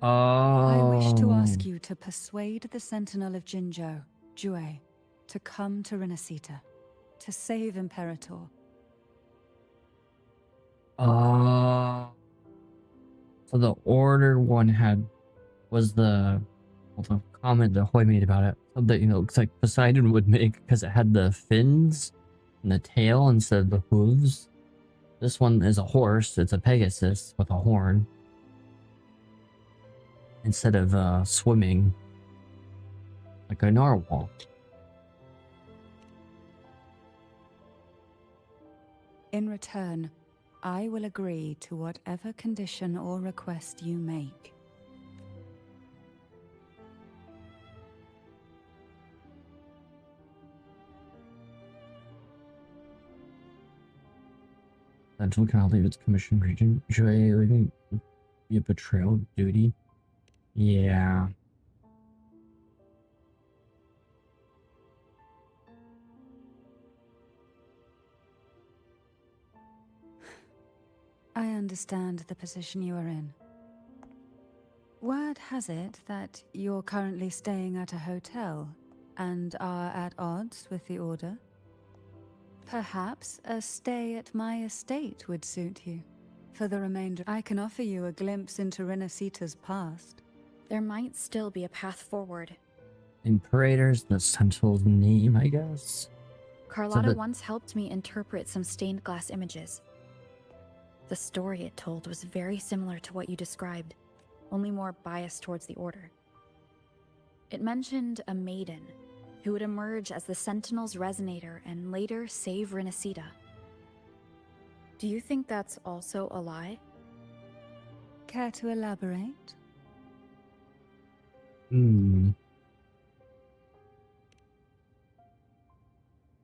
I wish to ask you to persuade the Sentinel of Jinzhou, Jue, to come to Rinascita, to save Imperator. So the Order one was the comment that Hoy made about it. That, you know, looks like Poseidon would make because it had the fins and the tail instead of the hooves. This one is a horse. It's a Pegasus with a horn. Instead of swimming like a narwhal. In return, I will agree to whatever condition or request you make. Sentinel cannot leave its commissioned region. Jue leaving be a betrayal duty. Yeah. I understand the position you are in. Word has it that you're currently staying at a hotel and are at odds with the Order. Perhaps a stay at my estate would suit you. For the remainder, I can offer you a glimpse into Rinascita's past. There might still be a path forward. Imperator's the Sentinel's name, I guess. Carlotta once helped me interpret some stained glass images. The story it told was very similar to what you described, only more biased towards the Order. It mentioned a maiden who would emerge as the Sentinel's resonator and later save Rinascita. Do you think that's also a lie? Care to elaborate?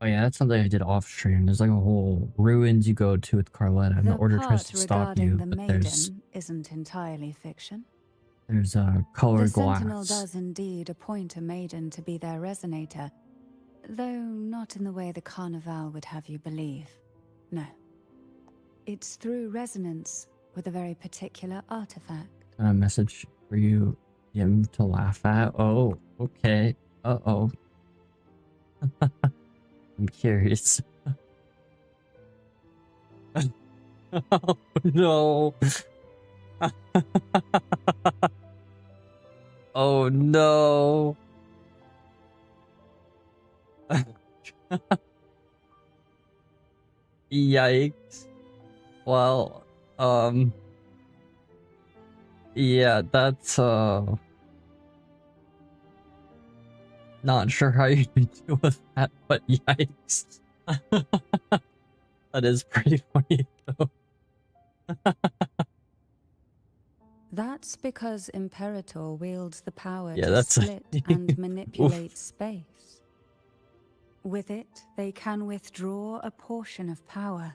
Oh yeah, that's something I did off stream. There's like a whole ruins you go to with Carletta, and the The order tries part to stop regarding you, the but there's maiden isn't entirely fiction. a The colored Sentinel glass. does indeed appoint a maiden to be their resonator, though not in the way the Carnival would have you believe. No. It's through resonance with a very particular artifact. A message for you, him to laugh at. Oh, okay. Uh-oh. I'm curious. Oh, no. Oh, no. Yikes. Well, yeah, that's, not sure how you can deal with that, but yikes. That is pretty funny, though. That's because Imperator wields the power Yeah, to that's split and manipulate space. With it, they can withdraw a portion of power.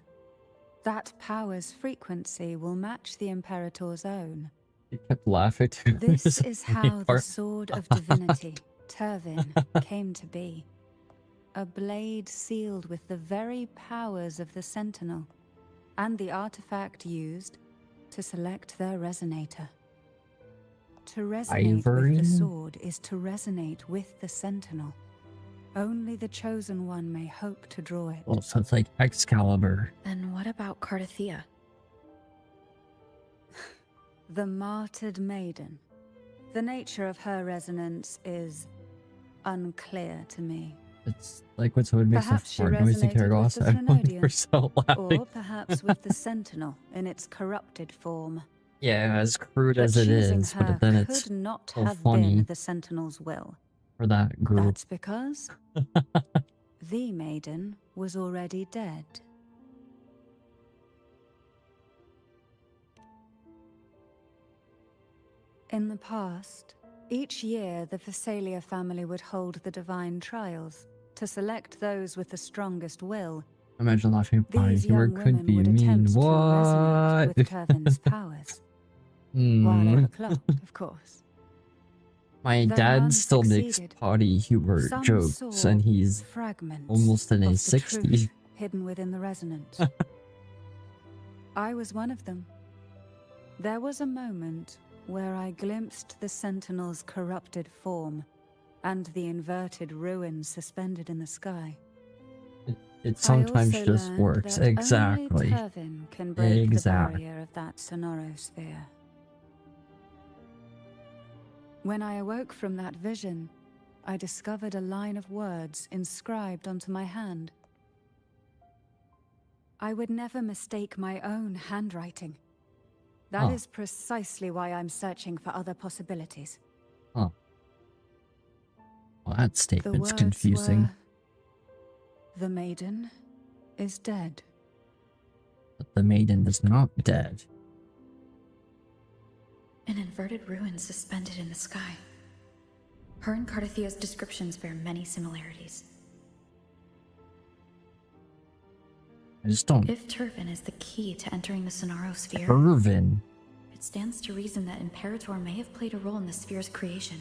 That power's frequency will match the Imperator's own. He kept laughing too. This is how the Sword of Divinity, Turvin, came to be. A blade sealed with the very powers of the Sentinel, and the artifact used to select their resonator. To resonate with the sword is to resonate with the Sentinel. Only the Chosen One may hope to draw it. Well, so it's like Excalibur. Then what about Cardathea? The Martyred Maiden. The nature of her resonance is unclear to me. It's like when someone makes Perhaps a she fart noise in resonated with Karagossa. the I'm Frenodian, 100% laughing. or perhaps with the Sentinel in its corrupted form. Yeah, as crude But as it choosing is, her but then it's could not so have funny been the Sentinel's will. for that group. That's because the maiden was already dead. In the past, each year the Phasalia family would hold the divine trials to select those with the strongest will. Imagine laughing at body These humor young could women be would mean. attempt to resonate What? with Turvin's powers. While Hmm. overclocked, of course. My Though dad none still makes succeeded, potty humor some jokes, saw and he's fragments almost in of his the 60s. truth hidden within the resonance. I was one of them. There was a moment where I glimpsed the Sentinel's corrupted form and the inverted ruins suspended in the sky. It sometimes I also just learned works. that Exactly. Only Turvin can break the Exactly. barrier of that sonorosphere. When I awoke from that vision, I discovered a line of words inscribed onto my hand. I would never mistake my own handwriting. That is precisely why I'm searching for other possibilities. Huh. Well, that The statement's words confusing. were, "The maiden is dead." But the maiden is not dead. An inverted ruin suspended in the sky. Her and Cardathea's descriptions bear many similarities. I just don't. If Turvin is the key to entering the Sonaro sphere, Irvin. it stands to reason that Imperator may have played a role in the sphere's creation.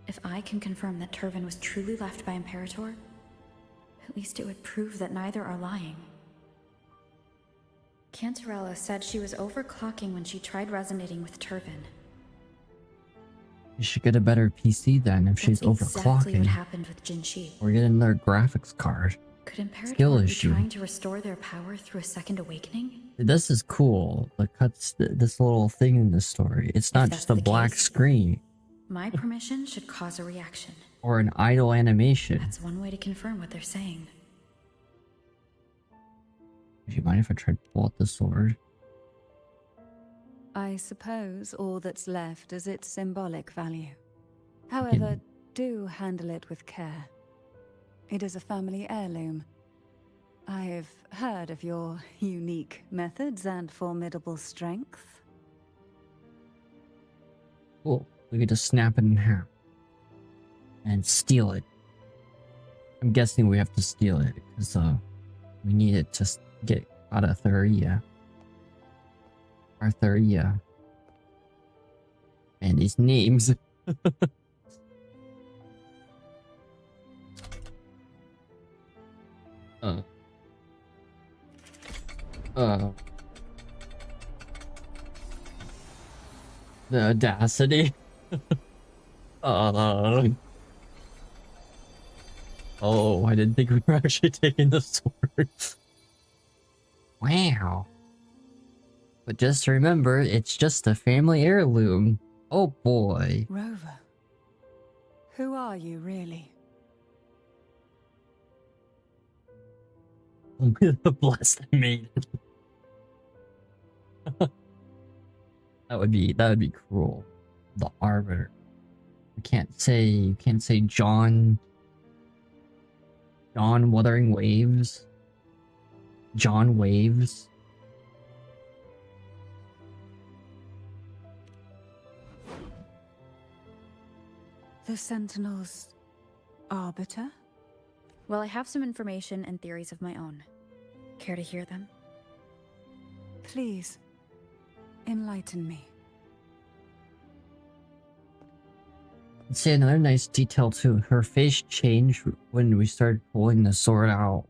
If I can confirm that Turvin was truly left by Imperator, at least it would prove that neither are lying. Cantarella said she was overclocking when she tried resonating with Turvin. You should get a better PC then if she's That's exactly what overclocking. happened with Jinshi. Or get another graphics card. Could Imperator Skill be issue. trying to restore their power through a second awakening? This is cool. The cuts, this little thing in the story. It's not that's just a the black case, screen My permission should cause a reaction. or an idle animation. That's one way to confirm what they're saying. Do you mind if I try to pull out the sword? I suppose all that's left is its symbolic value. However, do handle it with care. It is a family heirloom. I've heard of your unique methods and formidable strength. Cool. We get to snap it in half. And steal it. I'm guessing we have to steal it because we need it to get out of Thuria. Arthuria. And these names. The audacity. Oh, I didn't think we were actually taking the sword. Wow. But just remember, it's just a family heirloom. Oh boy. Rover, who are you really? The blessed maiden. That would be cruel. The arbiter. You can't say John Wuthering Waves. John Waves. The Sentinel's arbiter? Well, I have some information and theories of my own. Care to hear them? Please, enlighten me. See, another nice detail too. Her face changed when we started pulling the sword out.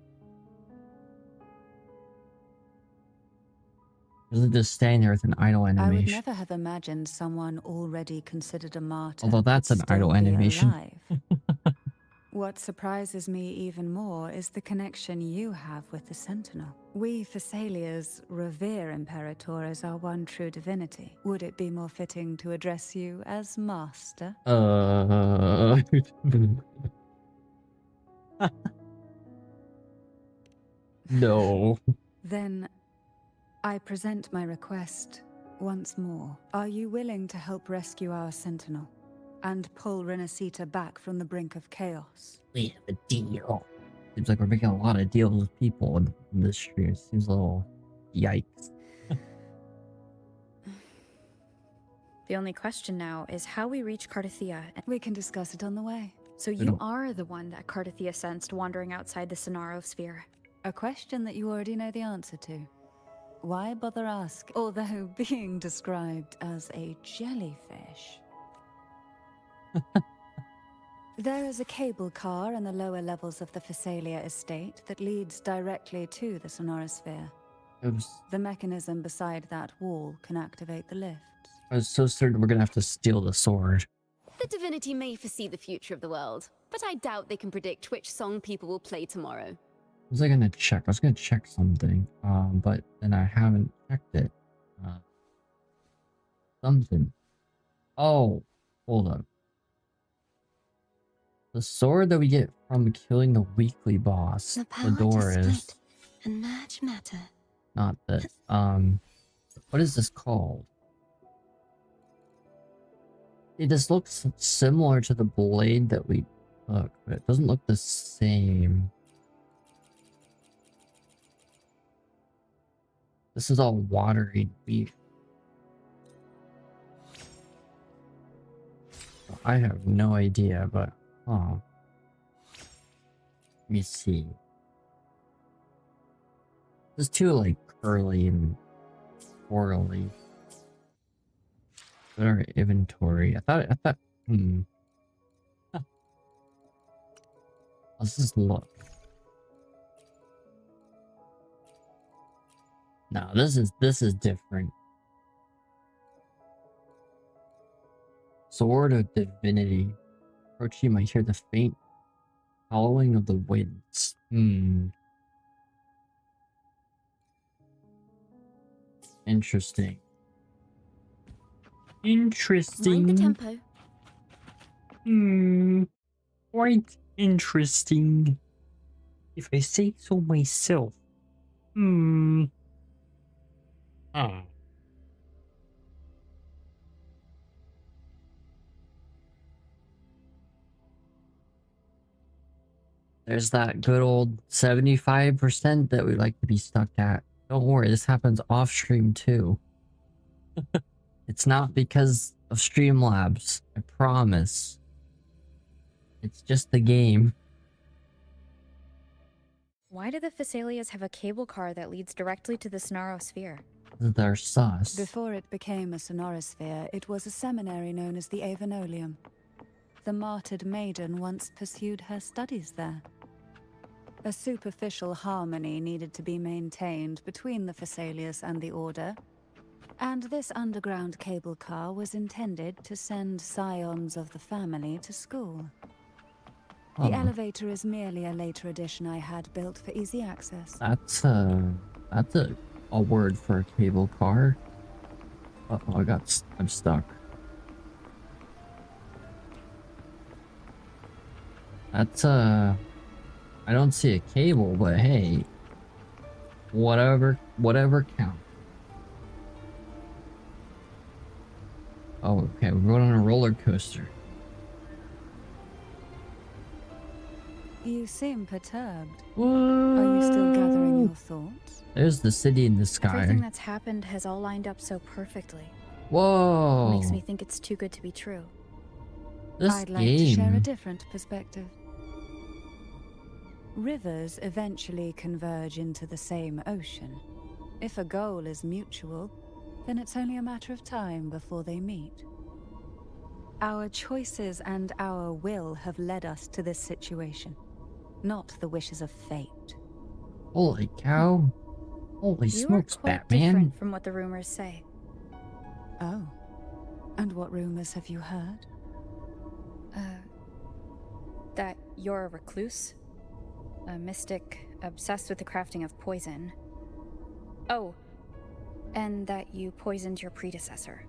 It wasn't just standing there with an idle animation. I would never have imagined someone already considered a martyr. Although that's would an idle still be animation. alive. What surprises me even more is the connection you have with the Sentinel. We Thessalians revere Imperator as our one true divinity. Would it be more fitting to address you as Master? No. Then I present my request once more. Are you willing to help rescue our Sentinel and pull Rinascita back from the brink of chaos? We have a deal. Seems like we're making a lot of deals with people in this stream. Seems a little yikes. The only question now is how we reach Cardathia. We can discuss it on the way. So you are the one that Cardathia sensed wandering outside the Sonaro sphere. A question that you already know the answer to. Why bother ask? Although being described as a jellyfish. There is a cable car in the lower levels of the Thessalia estate that leads directly to the Sonorasphere. Oops. The mechanism beside that wall can activate the lifts. I was so certain we're gonna have to steal the sword. The divinity may foresee the future of the world, but I doubt they can predict which song people will play tomorrow. What was I gonna check? I was gonna check something, but then I haven't checked it. Something. Oh, hold up. The sword that we get from killing the weekly boss, the door is and merge matter. not this. What is this called? This looks similar to the blade that we took, but it doesn't look the same. This is all watery wheat. I have no idea, but let me see. This is too like curly and swirly. Our inventory. I thought Let's just look. No, this is different. Sword of Divinity. Approach you might hear the faint howling of the winds. Interesting. Interesting. Mind the tempo. Quite interesting. If I say so myself. There's that good old 75% that we like to be stuck at. Don't worry, this happens off stream too. It's not because of Streamlabs, I promise. It's just the game. Why do the Phasalias have a cable car that leads directly to the Sonosphere? They're sus. Before it became a Sonorosphere, it was a seminary known as the Avenolium. The martyred maiden once pursued her studies there. A superficial harmony needed to be maintained between the Phasalias and the Order, and this underground cable car was intended to send scions of the family to school. The elevator is merely a later addition I had built for easy access. That's a word for a cable car. Uh-oh, I'm stuck. That's I don't see a cable, but hey, whatever counts. Oh, okay, we're going on a roller coaster. You seem perturbed. What? Are you still gathering your thoughts? There's the city in the sky. Everything that's happened has all lined up so perfectly. Whoa! Makes me think it's too good to be true. I'd like to share a different perspective. Rivers eventually converge into the same ocean. If a goal is mutual, then it's only a matter of time before they meet. Our choices and our will have led us to this situation, not the wishes of fate. Holy cow. Holy smokes, You are quite Batman. different from what the rumors say. Oh. And what rumors have you heard? That you're a recluse, a mystic obsessed with the crafting of poison. Oh, and that you poisoned your predecessor.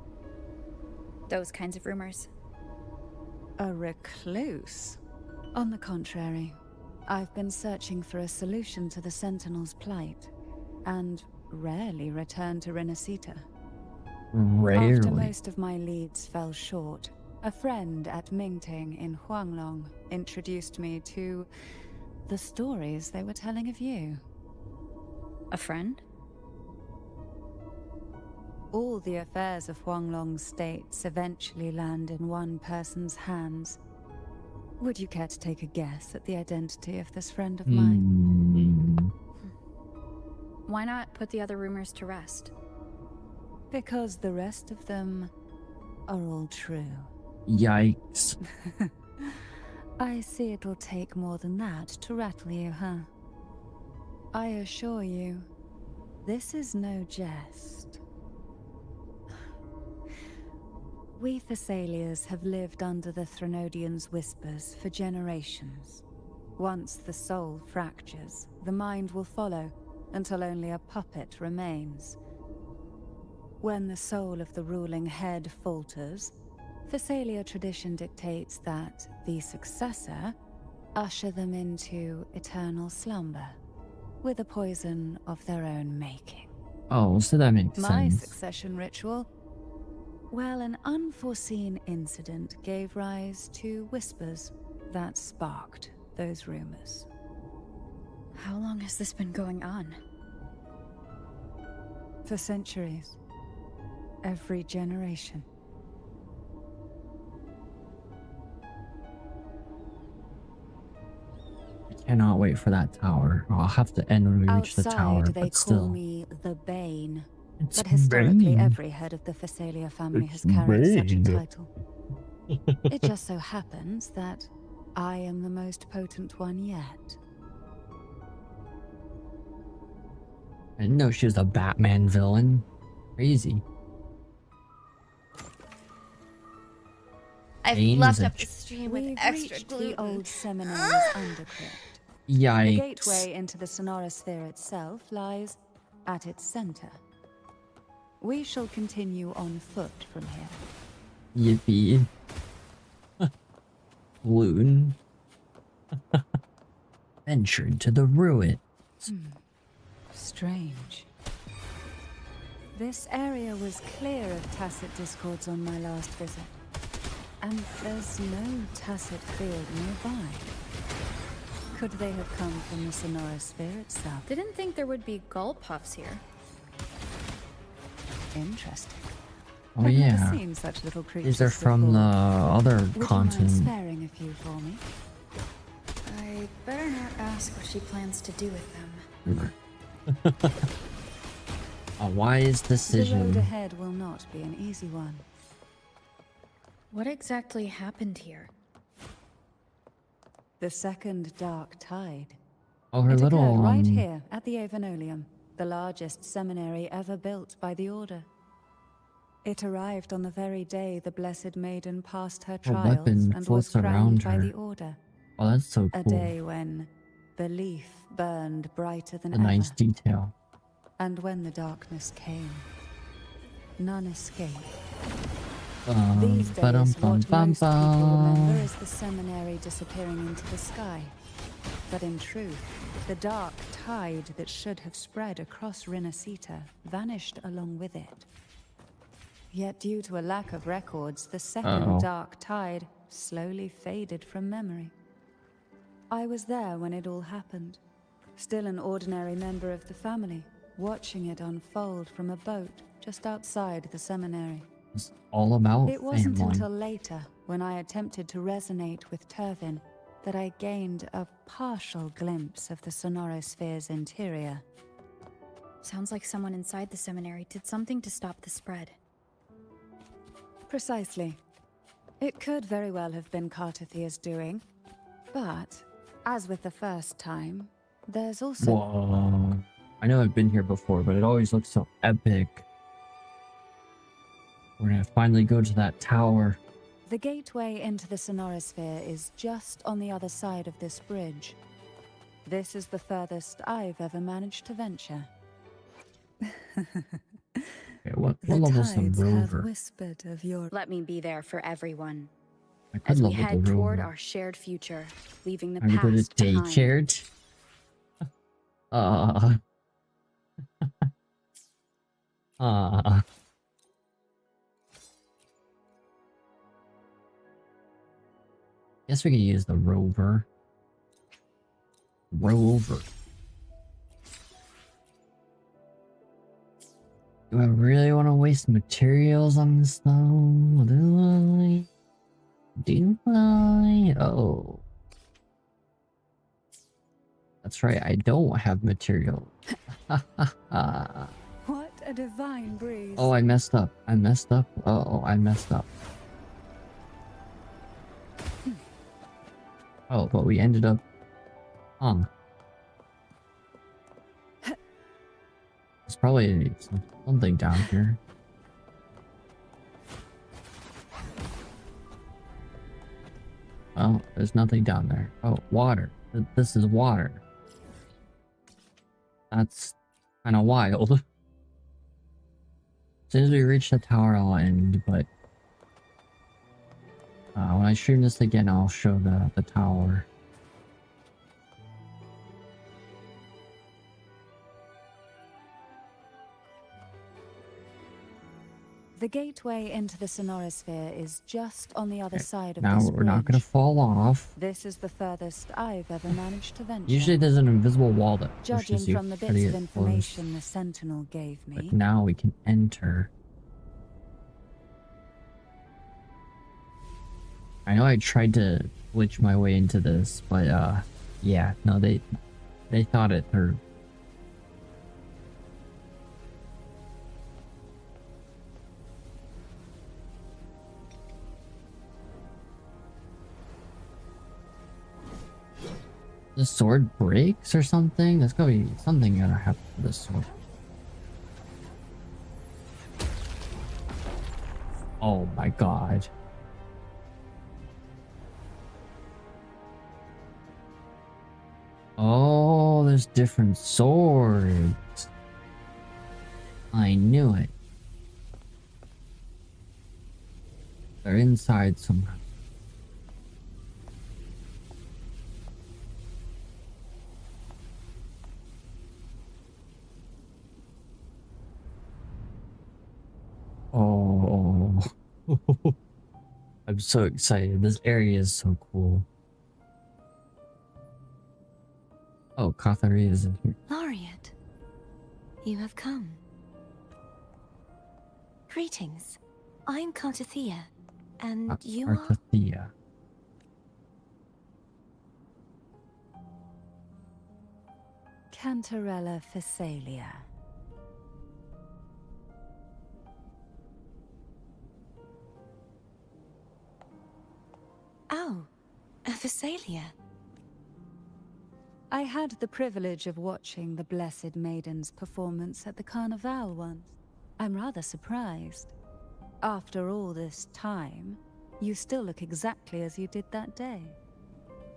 Those kinds of rumors. A recluse? On the contrary, I've been searching for a solution to the Sentinel's plight, and rarely return to Rinascita. Rarely. After most of my leads fell short, a friend at Mingting in Huanglong introduced me to the stories they were telling of you. A friend? All the affairs of Huanglong's states eventually land in one person's hands. Would you care to take a guess at the identity of this friend of mine? Why not put the other rumors to rest? Because the rest of them are all true. Yikes. I see it'll take more than that to rattle you, huh? I assure you, this is no jest. We Thessalians have lived under the Threnodians' whispers for generations. Once the soul fractures, the mind will follow, until only a puppet remains. When the soul of the ruling head falters, Thessalia tradition dictates that the successor usher them into eternal slumber, with a poison of their own making. Oh, so that makes My sense. succession ritual? Well, an unforeseen incident gave rise to whispers that sparked those rumors. How long has this been going on? For centuries. Every generation. I cannot wait for that tower. I'll have to end when we reach the tower, Outside, they but call still. me the Bane. It's But historically, Bane. every head of the Phasalia family It's has carried such a Bane. title. It just so happens that I am the most potent one yet. I didn't know she was a Batman villain. Crazy. I've Bane left is a up the stream with We've extra reached gluten. the old seminary's undercrypt. The Yikes. gateway into the Sonosphere itself lies at its center. We shall continue on foot from here. Yippee. Gluten. Venture into the ruin. Strange. This area was clear of tacit discords on my last visit. And there's no tacit field nearby. Could they have come from the Sonosphere itself? Didn't think there would be gull puffs here. Interesting. Oh I've yeah. never seen such little creatures These are from the before. other Would you mind continent. sparing a few for me? I I better not ask what she plans to do with them. A wise The road decision. ahead will not be an easy one. What exactly happened here? The second dark tide. Oh, her It little occurred right here at the Avenolium, the largest seminary ever built by the Order. It arrived on the very day the Blessed Maiden passed her her trials weapon and was floats crowned around by her. the Order. Oh, that's so A cool. day when belief burned brighter than A nice ever. detail. And when the darkness came, none escaped. These days, what most people remember is the seminary disappearing into the sky. But in truth, the dark tide that should have spread across Rinascita vanished along with it. Yet due to a lack of records, the second dark tide slowly faded from memory. I was there when it all happened, still an ordinary member of the family, watching it unfold from a boat just outside the seminary. It's all about It wasn't family. until later, when I attempted to resonate with Turvin, that I gained a partial glimpse of the Sonorosphere's interior. Sounds like someone inside the seminary did something to stop the spread. Precisely. It could very well have been Cartathia's doing, but, as with the first time, there's also... Whoa. I know I've been here before, but it always looks so epic. We're gonna finally go to that tower. The gateway into the Sonorosphere is just on the other side of this bridge. This is the furthest I've ever managed to venture. Okay, what level's the tides have rover? whispered of your... Let me be there for everyone. I could As we level head the toward rover. our shared future, leaving the I'm gonna go to past behind. daycare. Guess we could use the rover. Rover. Do I really want to waste materials on this though? Do I? Do I? Oh. That's right, I don't have material. What a divine breeze. Oh, I messed up. I messed up. Oh, I messed up. Oh, but we ended up... There's probably something down here. Well, there's nothing down there. Oh, water. This is water. That's kind of wild. As soon as we reach the tower, I'll end, but... when I stream this again, I'll show the tower. The gateway into the Sonorosphere is just on the other side of Now this we're not bridge. gonna fall off. This is the furthest I've ever managed to venture. Usually there's an invisible wall that Judging pushes you from the bits pretty of close. information the Sentinel gave me, But now we can enter. I know I tried to glitch my way into this, but yeah, no, they thought it through. The sword breaks or something? There's gotta be something gonna happen to this sword. Oh my god. Oh, there's different swords. I knew it. They're inside somehow. Oh, I'm so excited. This area is so cool. Oh, Kathari is in here. Laureate, you have come. Greetings. I'm Cartathea, and you are... Artathea. Cantarella Phasalia. Oh, a Phasalia. I had the privilege of watching the Blessed Maiden's performance at the Carnival once. I'm rather surprised. After all this time, you still look exactly as you did that day.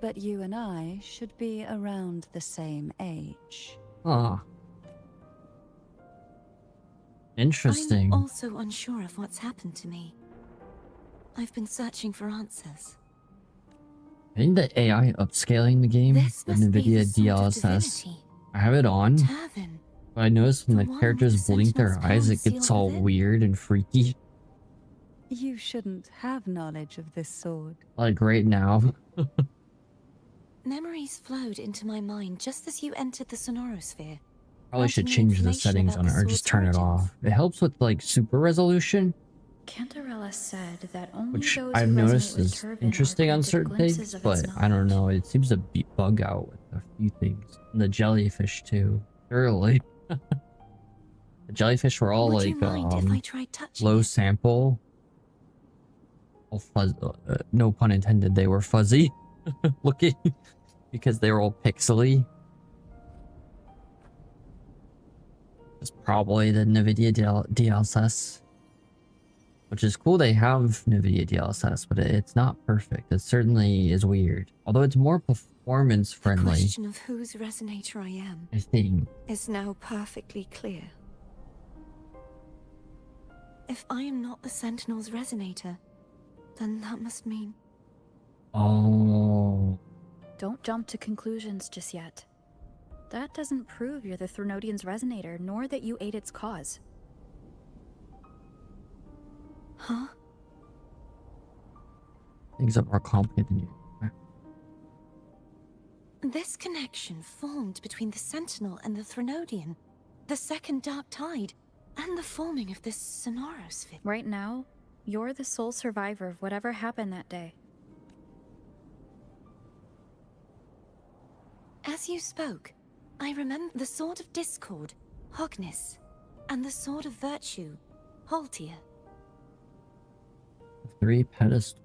But you and I should be around the same age. Ah. Interesting. I'm also unsure of what's happened to me. I've been searching for answers. I think the AI upscaling the game, the NVIDIA DLSS, I have it on, but I noticed when the characters blink their eyes, it gets all weird and freaky. You shouldn't have knowledge of this sword. Like right now. Memories flowed into my mind just as you entered the Sonorosphere. Probably should change the settings on it or just turn it off. It helps with like super resolution, Cantarella said that only which those I've who noticed resonate with is Turvin interesting are on granted certain glimpses things, of but its I don't knowledge. know. It seems to bug out with a few things. And the jellyfish too. Thoroughly. The jellyfish were all Would you like mind if I tried touching low it? sample. All fuzz. No pun intended. They were fuzzy looking because they were all pixely. It's probably the NVIDIA DLSS. Which is cool they have NVIDIA DLSS, but it's not perfect. It certainly is weird. Although it's more performance The friendly, question of whose resonator I am I think. is now perfectly clear. If I am not the Sentinel's resonator, then that must mean... Oh. Don't jump to conclusions just yet. That doesn't prove you're the Threnodian's resonator, nor that you aid its cause. Huh? Things are more complicated than you. This connection formed between the Sentinel and the Threnodian, the second Dark Tide, and the forming of this Sonorosphere. Right now, you're the sole survivor of whatever happened that day. As you spoke, I remember the Sword of Discord, Hognis, and the Sword of Virtue, Haltia. 3 pedestals.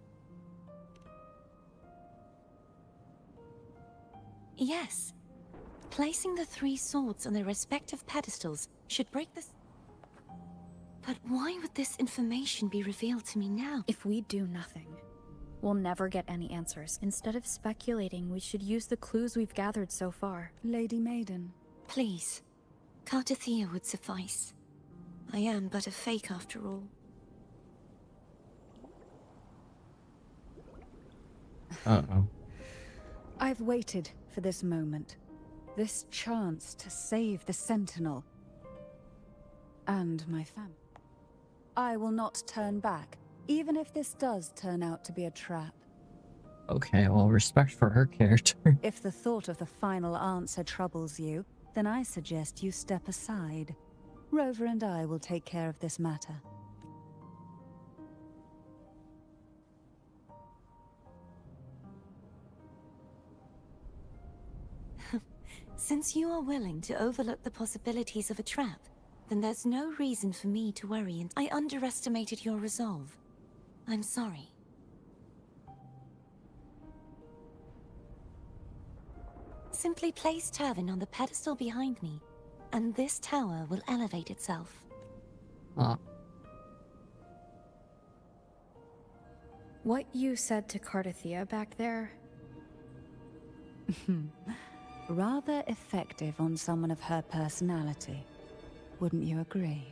Yes. Placing the 3 swords on their respective pedestals should break this. But why would this information be revealed to me now? If we do nothing, we'll never get any answers. Instead of speculating, we should use the clues we've gathered so far. Lady Maiden. Please. Cartathea would suffice. I am but a fake after all. Uh-oh. I've waited for this moment. This chance to save the Sentinel. And my family. I will not turn back, even if this does turn out to be a trap. Okay, well, respect for her character. If the thought of the final answer troubles you, then I suggest you step aside. Rover and I will take care of this matter. Since you are willing to overlook the possibilities of a trap, then there's no reason for me to worry, and I underestimated your resolve. I'm sorry. Simply place Turvin on the pedestal behind me, and this tower will elevate itself. Huh. What you said to Cartathea back there... Rather effective on someone of her personality. Wouldn't you agree?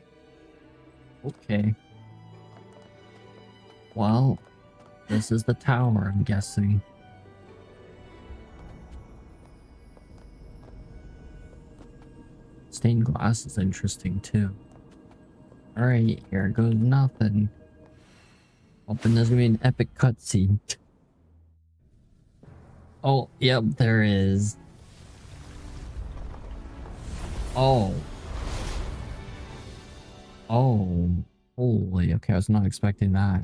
Okay. Well, this is the tower, I'm guessing. Stained glass is interesting too. Alright, here goes nothing. Hoping there's gonna be an epic cutscene. Oh, yep, there is. Oh. Oh. Holy, okay, I was not expecting that.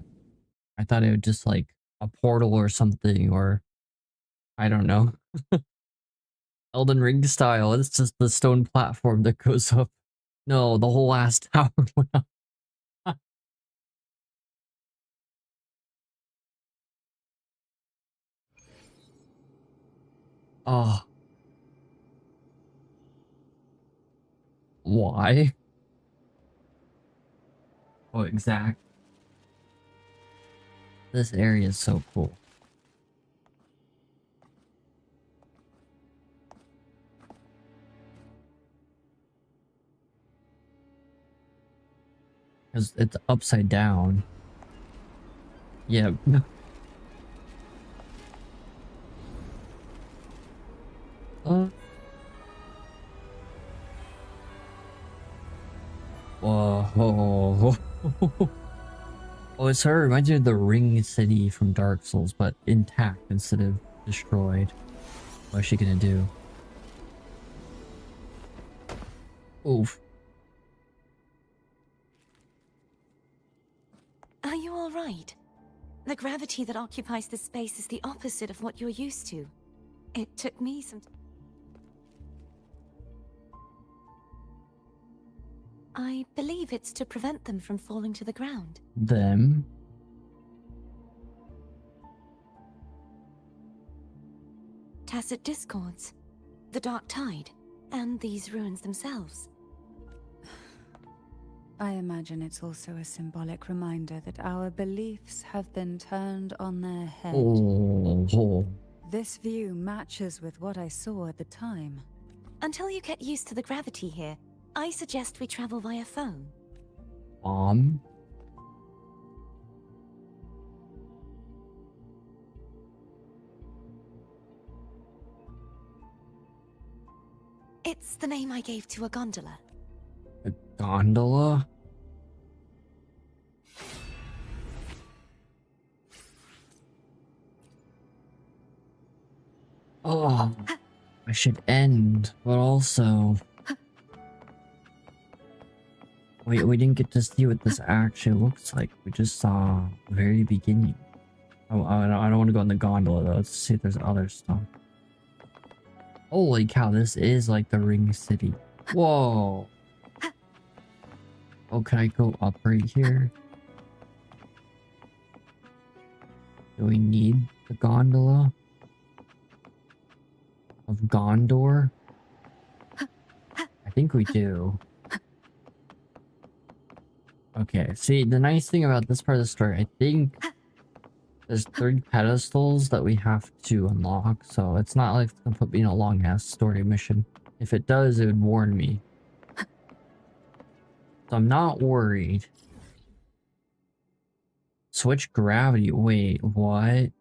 I thought it would just like a portal or something, or I don't know. Elden Ring style. It's just the stone platform that goes up. No, the whole last tower went up. Oh. Why? Oh, exact. This area is so cool. Because it's upside down. Yeah. Whoa. Oh, it's her. Reminds me of the Ring City from Dark Souls, but intact instead of destroyed. What's she gonna do? Oof. Are you all right? The gravity that occupies this space is the opposite of what you're used to. It took me some... I believe it's to prevent them from falling to the ground. Them? Tacit discords, the dark tide, and these ruins themselves. I imagine it's also a symbolic reminder that our beliefs have been turned on their head. Oh. This view matches with what I saw at the time. Until you get used to the gravity here, I suggest we travel via phone. It's the name I gave to a gondola. A gondola? Oh, I should end, but also... Wait, we didn't get to see what this actually looks like. We just saw the very beginning. Oh, I don't want to go in the gondola though. Let's see if there's other stuff. Holy cow, this is like the Ring City. Whoa. Oh, can I go up right here? Do we need the gondola? Of Gondor? I think we do. Okay, see, the nice thing about this part of the story, I think there's 3 pedestals that we have to unlock, so it's not like it's gonna put me in a long-ass story mission. If it does, it would warn me. So I'm not worried. Switch gravity. Wait, what?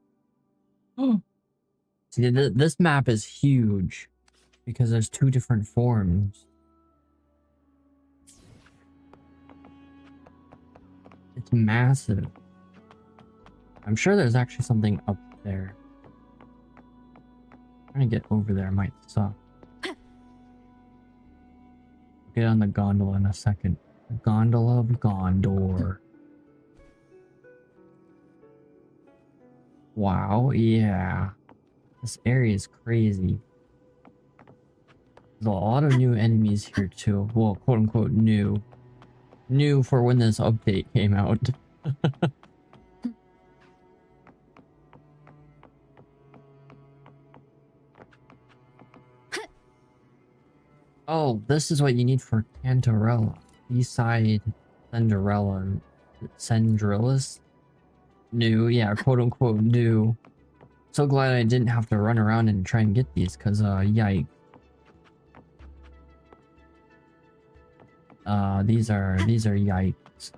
See, this map is huge because there's 2 different forms. It's massive. I'm sure there's actually something up there. Trying to get over there might suck. Get on the gondola in a second. The gondola of Gondor. Wow, yeah. This area is crazy. There's a lot of new enemies here too. Well, quote unquote new. New for when this update came out. Oh, this is what you need for Cantarella. Eastside Cinderella. Cendrillas? New, yeah, quote unquote new. So glad I didn't have to run around and try and get these, cause yikes. These are yikes.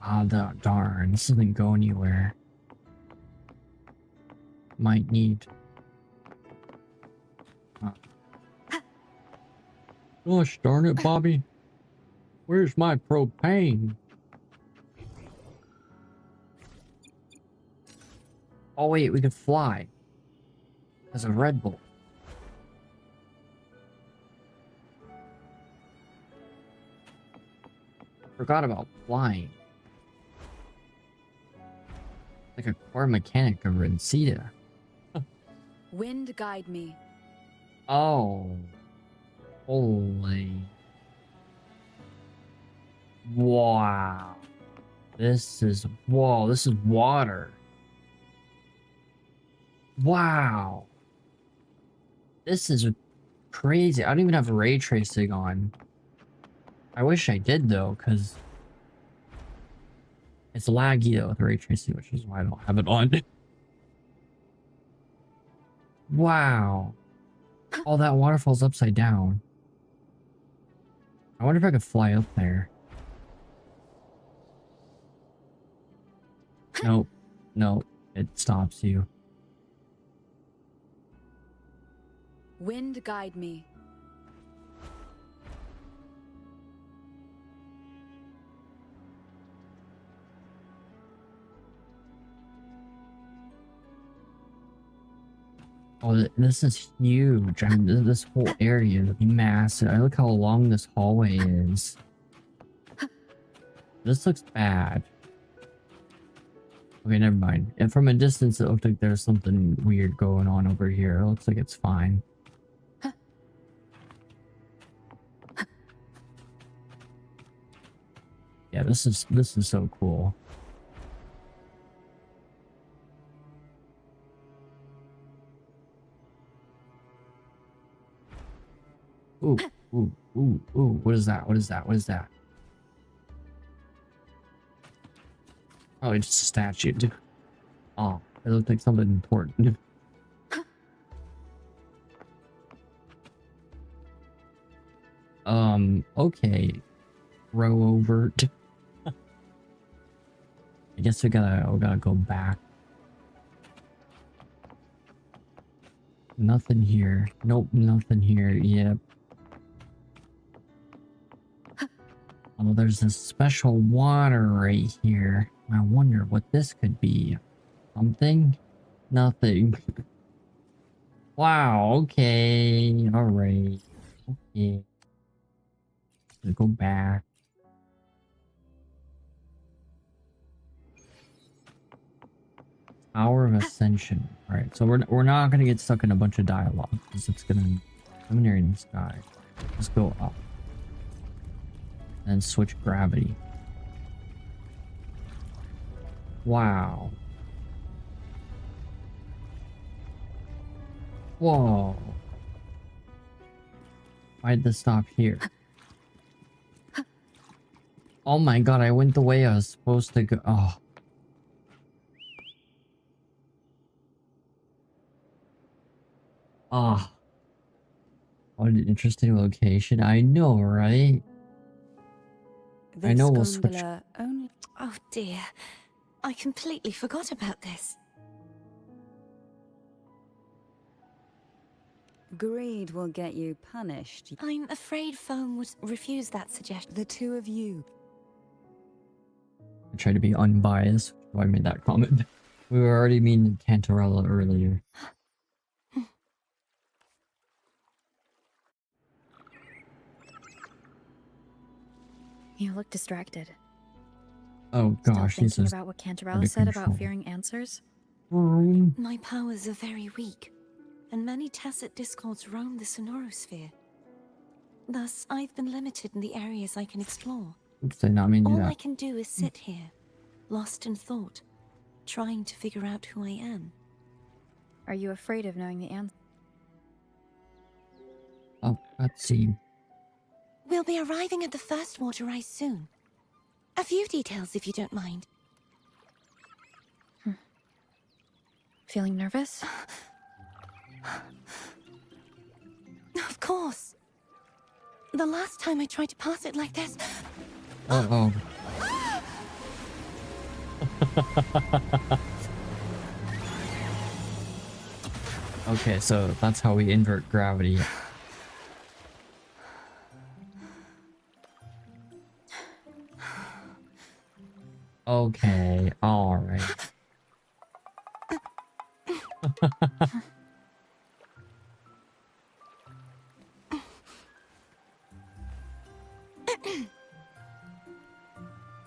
Ah, darn, this doesn't go anywhere. Might need... Gosh darn it, Bobby. Where's my propane? Oh wait, we could fly. As a Red Bull. Forgot about flying. like a core mechanic of Rinascita. Wind guide me. Oh. Holy. Wow. This is, whoa, this is water. Wow. This is crazy. I don't even have ray tracing on. I wish I did though, because it's laggy though with ray tracing, which is why I don't have it on. Wow. All that waterfall's upside down. I wonder if I could fly up there. Nope. Nope. It stops you. Wind guide me. Oh, this is huge. I mean, this whole area is massive. I look how long this hallway is. This looks bad. Okay, never mind. And from a distance, it looked like there's something weird going on over here. It looks like it's fine. Yeah, this is so cool. Ooh, ooh, ooh, ooh. What is that? What is that? What is that? Oh, it's just a statue. Oh, it looked like something important. Okay. Row over. I guess we gotta go back. Nothing here. Nope, nothing here. Yep. Oh, there's this special water right here. I wonder what this could be. Something? Nothing. Wow, okay. Alright. Okay. Let's go back. Hour of Ascension. Alright, so we're not gonna get stuck in a bunch of dialogue because it's gonna luminary in the sky. Let's go up. And switch gravity. Wow. Whoa. Why'd this stop here? Oh my god, I went the way I was supposed to go. Oh. Ah. What an interesting location. I know, right? I know we'll switch. Only... Oh dear. I completely forgot about this. Greed will get you punished. I'm afraid Foam would refuse that suggestion. The two of you. I try to be unbiased, so I made that comment. We were already meeting Cantarella earlier. You look distracted. Oh gosh, Still this thinking is about what out Cantarella of said control. about fearing answers? My powers are very weak, and many tacit discords roam the Sonorosphere. Thus, I've been limited in the areas I can explore. Oops, I did not mean to do All I that. can do is sit here, lost in thought, trying to figure out who I am. Are you afraid of knowing the answer? Oh, cutscene. We'll be arriving at the first water rise soon. A few details, if you don't mind. Feeling nervous? Of course. The last time I tried to pass it like this... Uh-oh. Okay, so that's how we invert gravity. Okay, alright.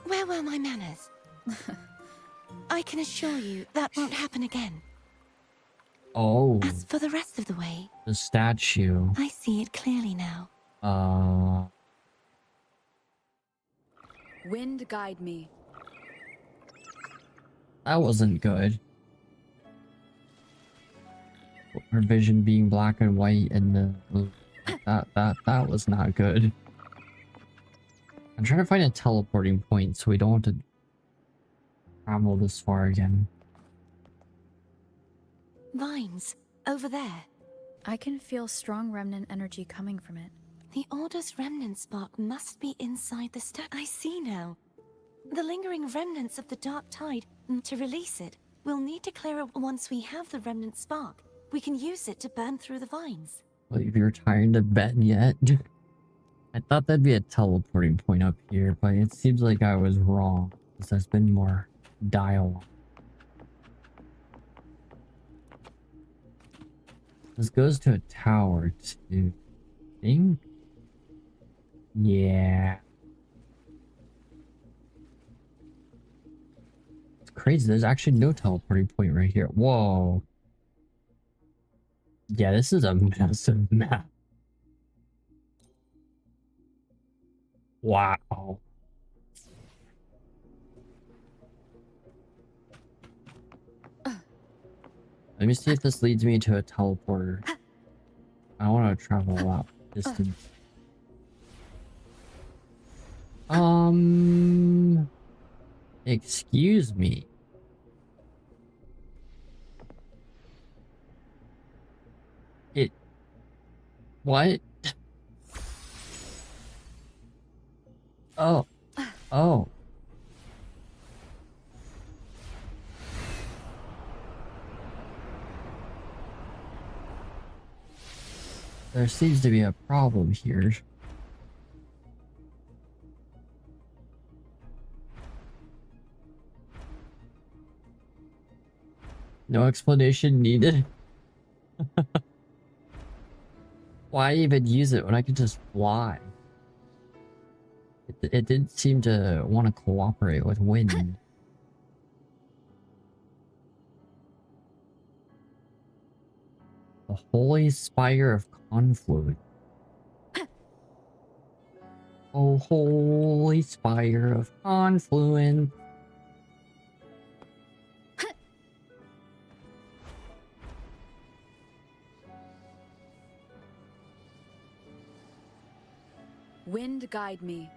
Where were my manners? I can assure you that won't happen again. Oh, As for the rest of the way, the statue. I see it clearly now. Wind guide me. That wasn't good. Her vision being black and white and that was not good. I'm trying to find a teleporting point so we don't have to travel this far again. Vines, over there. I can feel strong remnant energy coming from it. The Order's remnant spark must be inside the stack. I see now. The lingering remnants of the Dark Tide. To release it, we'll need to clear it once we have the remnant spark. We can use it to burn through the vines. Well, if you're tired of bed yet? I thought there'd be a teleporting point up here, but it seems like I was wrong. Because there's been more dialogue. This goes to a tower too. I think? Yeah. It's crazy. There's actually no teleporting point right here. Whoa. Yeah, this is a massive map. Wow. Let me see if this leads me to a teleporter. I want to travel a lot distance. Excuse me. What? Oh. Oh. There seems to be a problem here. No explanation needed. Why even use it when I could just fly? It didn't seem to want to cooperate with wind. The Holy Spire of Confluence. Oh, Holy Spire of Confluence. Wind guide me.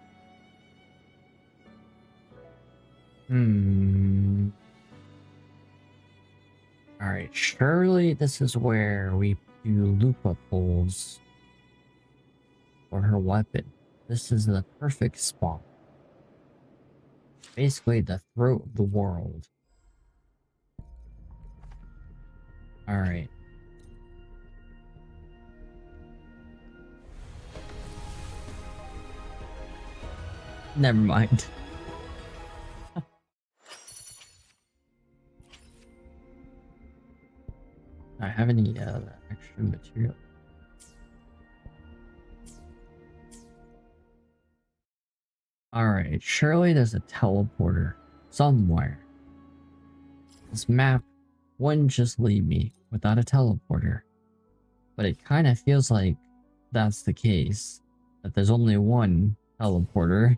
Alright, surely this is where we do Lupa pulls for her weapon. This is the perfect spot. Basically the throat of the world. Alright. Never mind. I have any extra material? Alright, surely there's a teleporter somewhere. This map wouldn't just leave me without a teleporter. But it kind of feels like that's the case. That there's only one teleporter.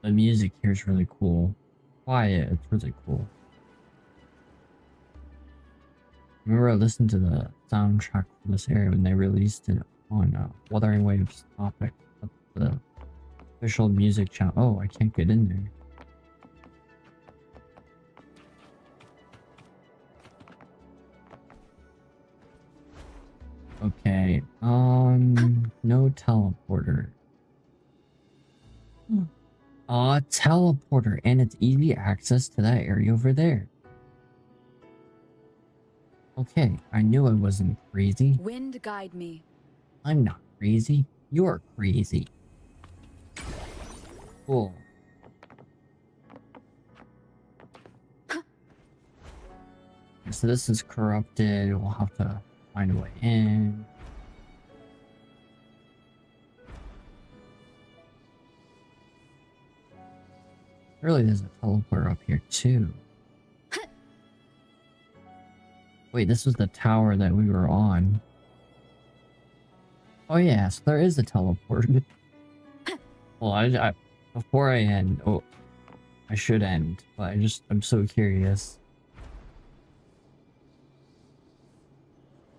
The music here is really cool. Quiet, it's really cool. Remember I listened to the soundtrack for this area when they released it on Wuthering Waves Topic. That's the official music channel. Oh, I can't get in there. Okay, no teleporter. Teleporter, and it's easy access to that area over there. Okay, I knew I wasn't crazy. Wind guide me. I'm not crazy. You're crazy. Cool. So this is corrupted. We'll have to find a way in. Really, there's a teleport up here too. Wait, this was the tower that we were on. Oh yeah, so there is a teleport. Well, before I end, oh, I should end, but I'm so curious.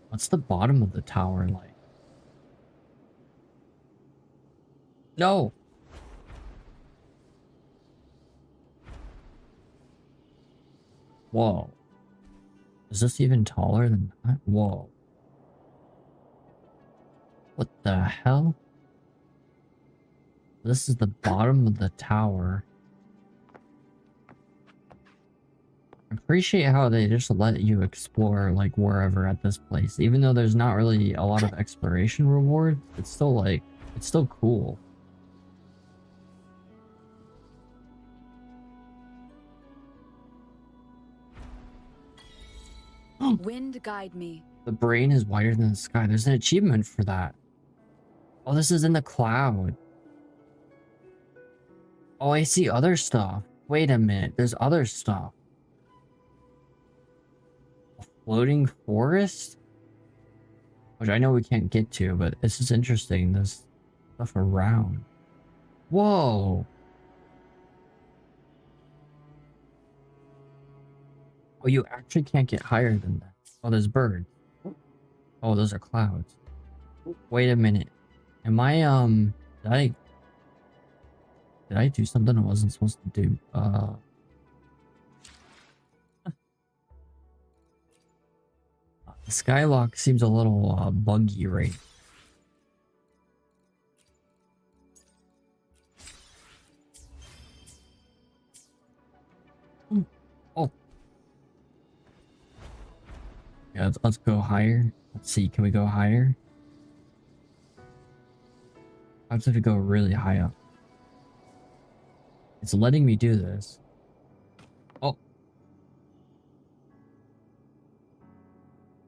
What's the bottom of the tower like? No! Whoa. Is this even taller than that? Whoa. What the hell? This is the bottom of the tower. I appreciate how they just let you explore like wherever at this place. Even though there's not really a lot of exploration rewards, it's still like, it's still cool. Wind guide me. The brain is wider than the sky. There's an achievement for that. Oh, this is in the cloud. Oh, I see other stuff. Wait a minute. There's other stuff. A floating forest? Which I know we can't get to, but this is interesting. There's stuff around. Whoa. Oh, you actually can't get higher than that. Oh, there's birds. Oh, those are clouds. Wait a minute. Am I, did I do something I wasn't supposed to do? The Skylock seems a little, buggy right. Oh. Yeah, let's go higher. Let's see, can we go higher? I have to go really high up. It's letting me do this. Oh.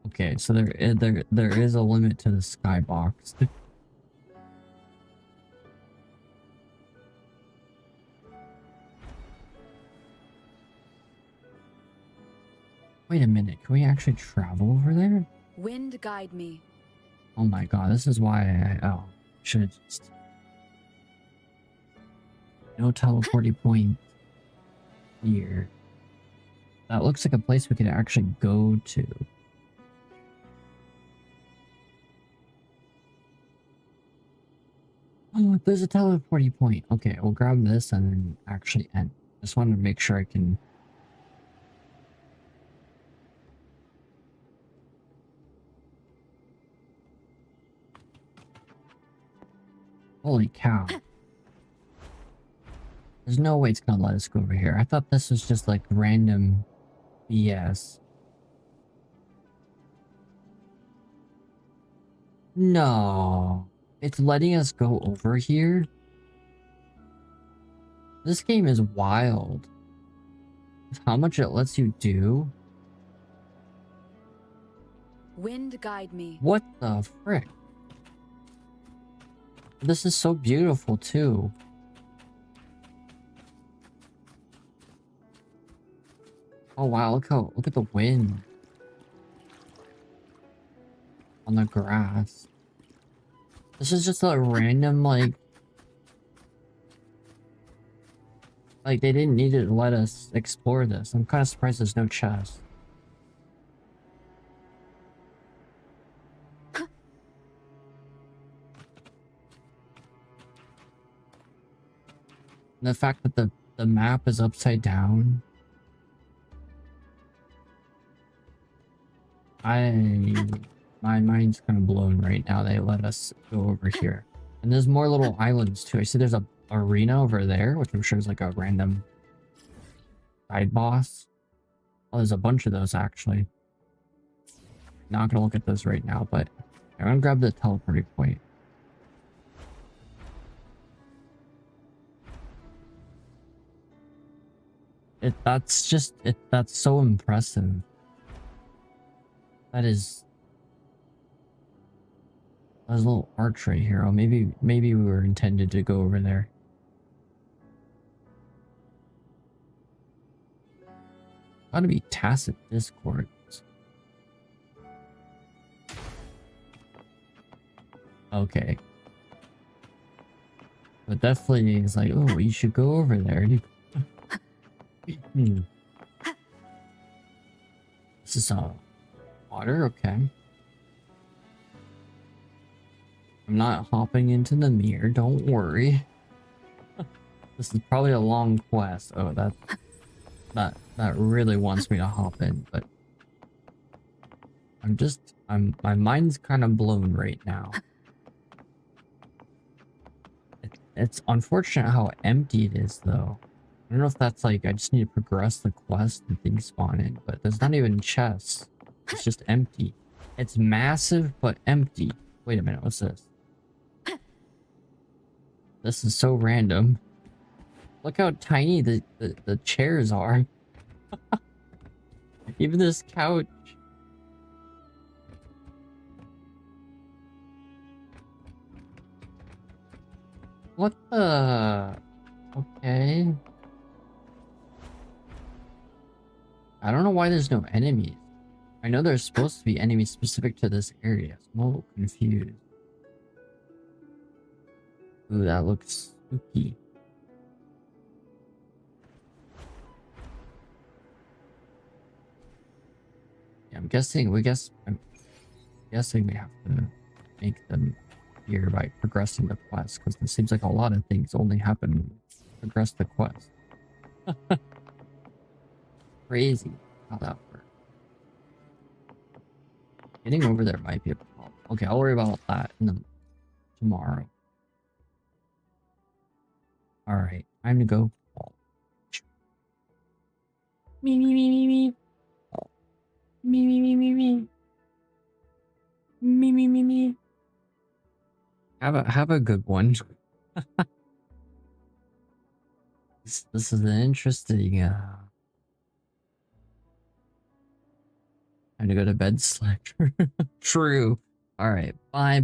Okay, so there is a limit to the skybox. Wait a minute, can we actually travel over there? Wind guide me. Oh my god, this is why I should have just no teleporting point here. That looks like a place we could actually go to. Oh, there's a teleporting point. Okay, we'll grab this and then actually end. Just wanted to make sure I can. Holy cow. There's no way it's gonna let us go over here. I thought this was just like random BS. No. It's letting us go over here? This game is wild. How much it lets you do? Wind guide me. What the frick? This is so beautiful too. Oh wow, look at the wind on the grass. This is just a random like they didn't need to let us explore this. I'm kind of surprised there's no chest. And the fact that the map is upside down. My mind's kind of blown right now. They let us go over here. And there's more little islands too. I see there's a arena over there, which I'm sure is like a random side boss. Oh, there's a bunch of those actually. Not gonna look at those right now, but I'm gonna grab the teleporting point. That's so impressive. That's a little arch right here. Oh, maybe we were intended to go over there. Gotta be tacit discords. Okay. But definitely it's like, oh, you should go over there. This is water, okay. I'm not hopping into the mirror, don't worry. This is probably a long quest. Oh, that really wants me to hop in, but my mind's kind of blown right now. It's unfortunate how empty it is, though. I don't know if that's like, I just need to progress the quest and things spawn in, but there's not even chests. It's just empty. It's massive, but empty. Wait a minute, what's this? This is so random. Look how tiny the chairs are. Even this couch. What the? Okay. I don't know why there's no enemies. I know there's supposed to be enemies specific to this area. So I'm a little confused. Ooh, that looks spooky. Yeah, I'm guessing we have to make them here by progressing the quest, because it seems like a lot of things only happen when you progress the quest. Crazy how that works. Getting over there might be a problem. Okay, I'll worry about that tomorrow. Alright, time to go. Me. Me. Have a good one. This is an interesting time to go to bed, Slacker. True. Alright, bye.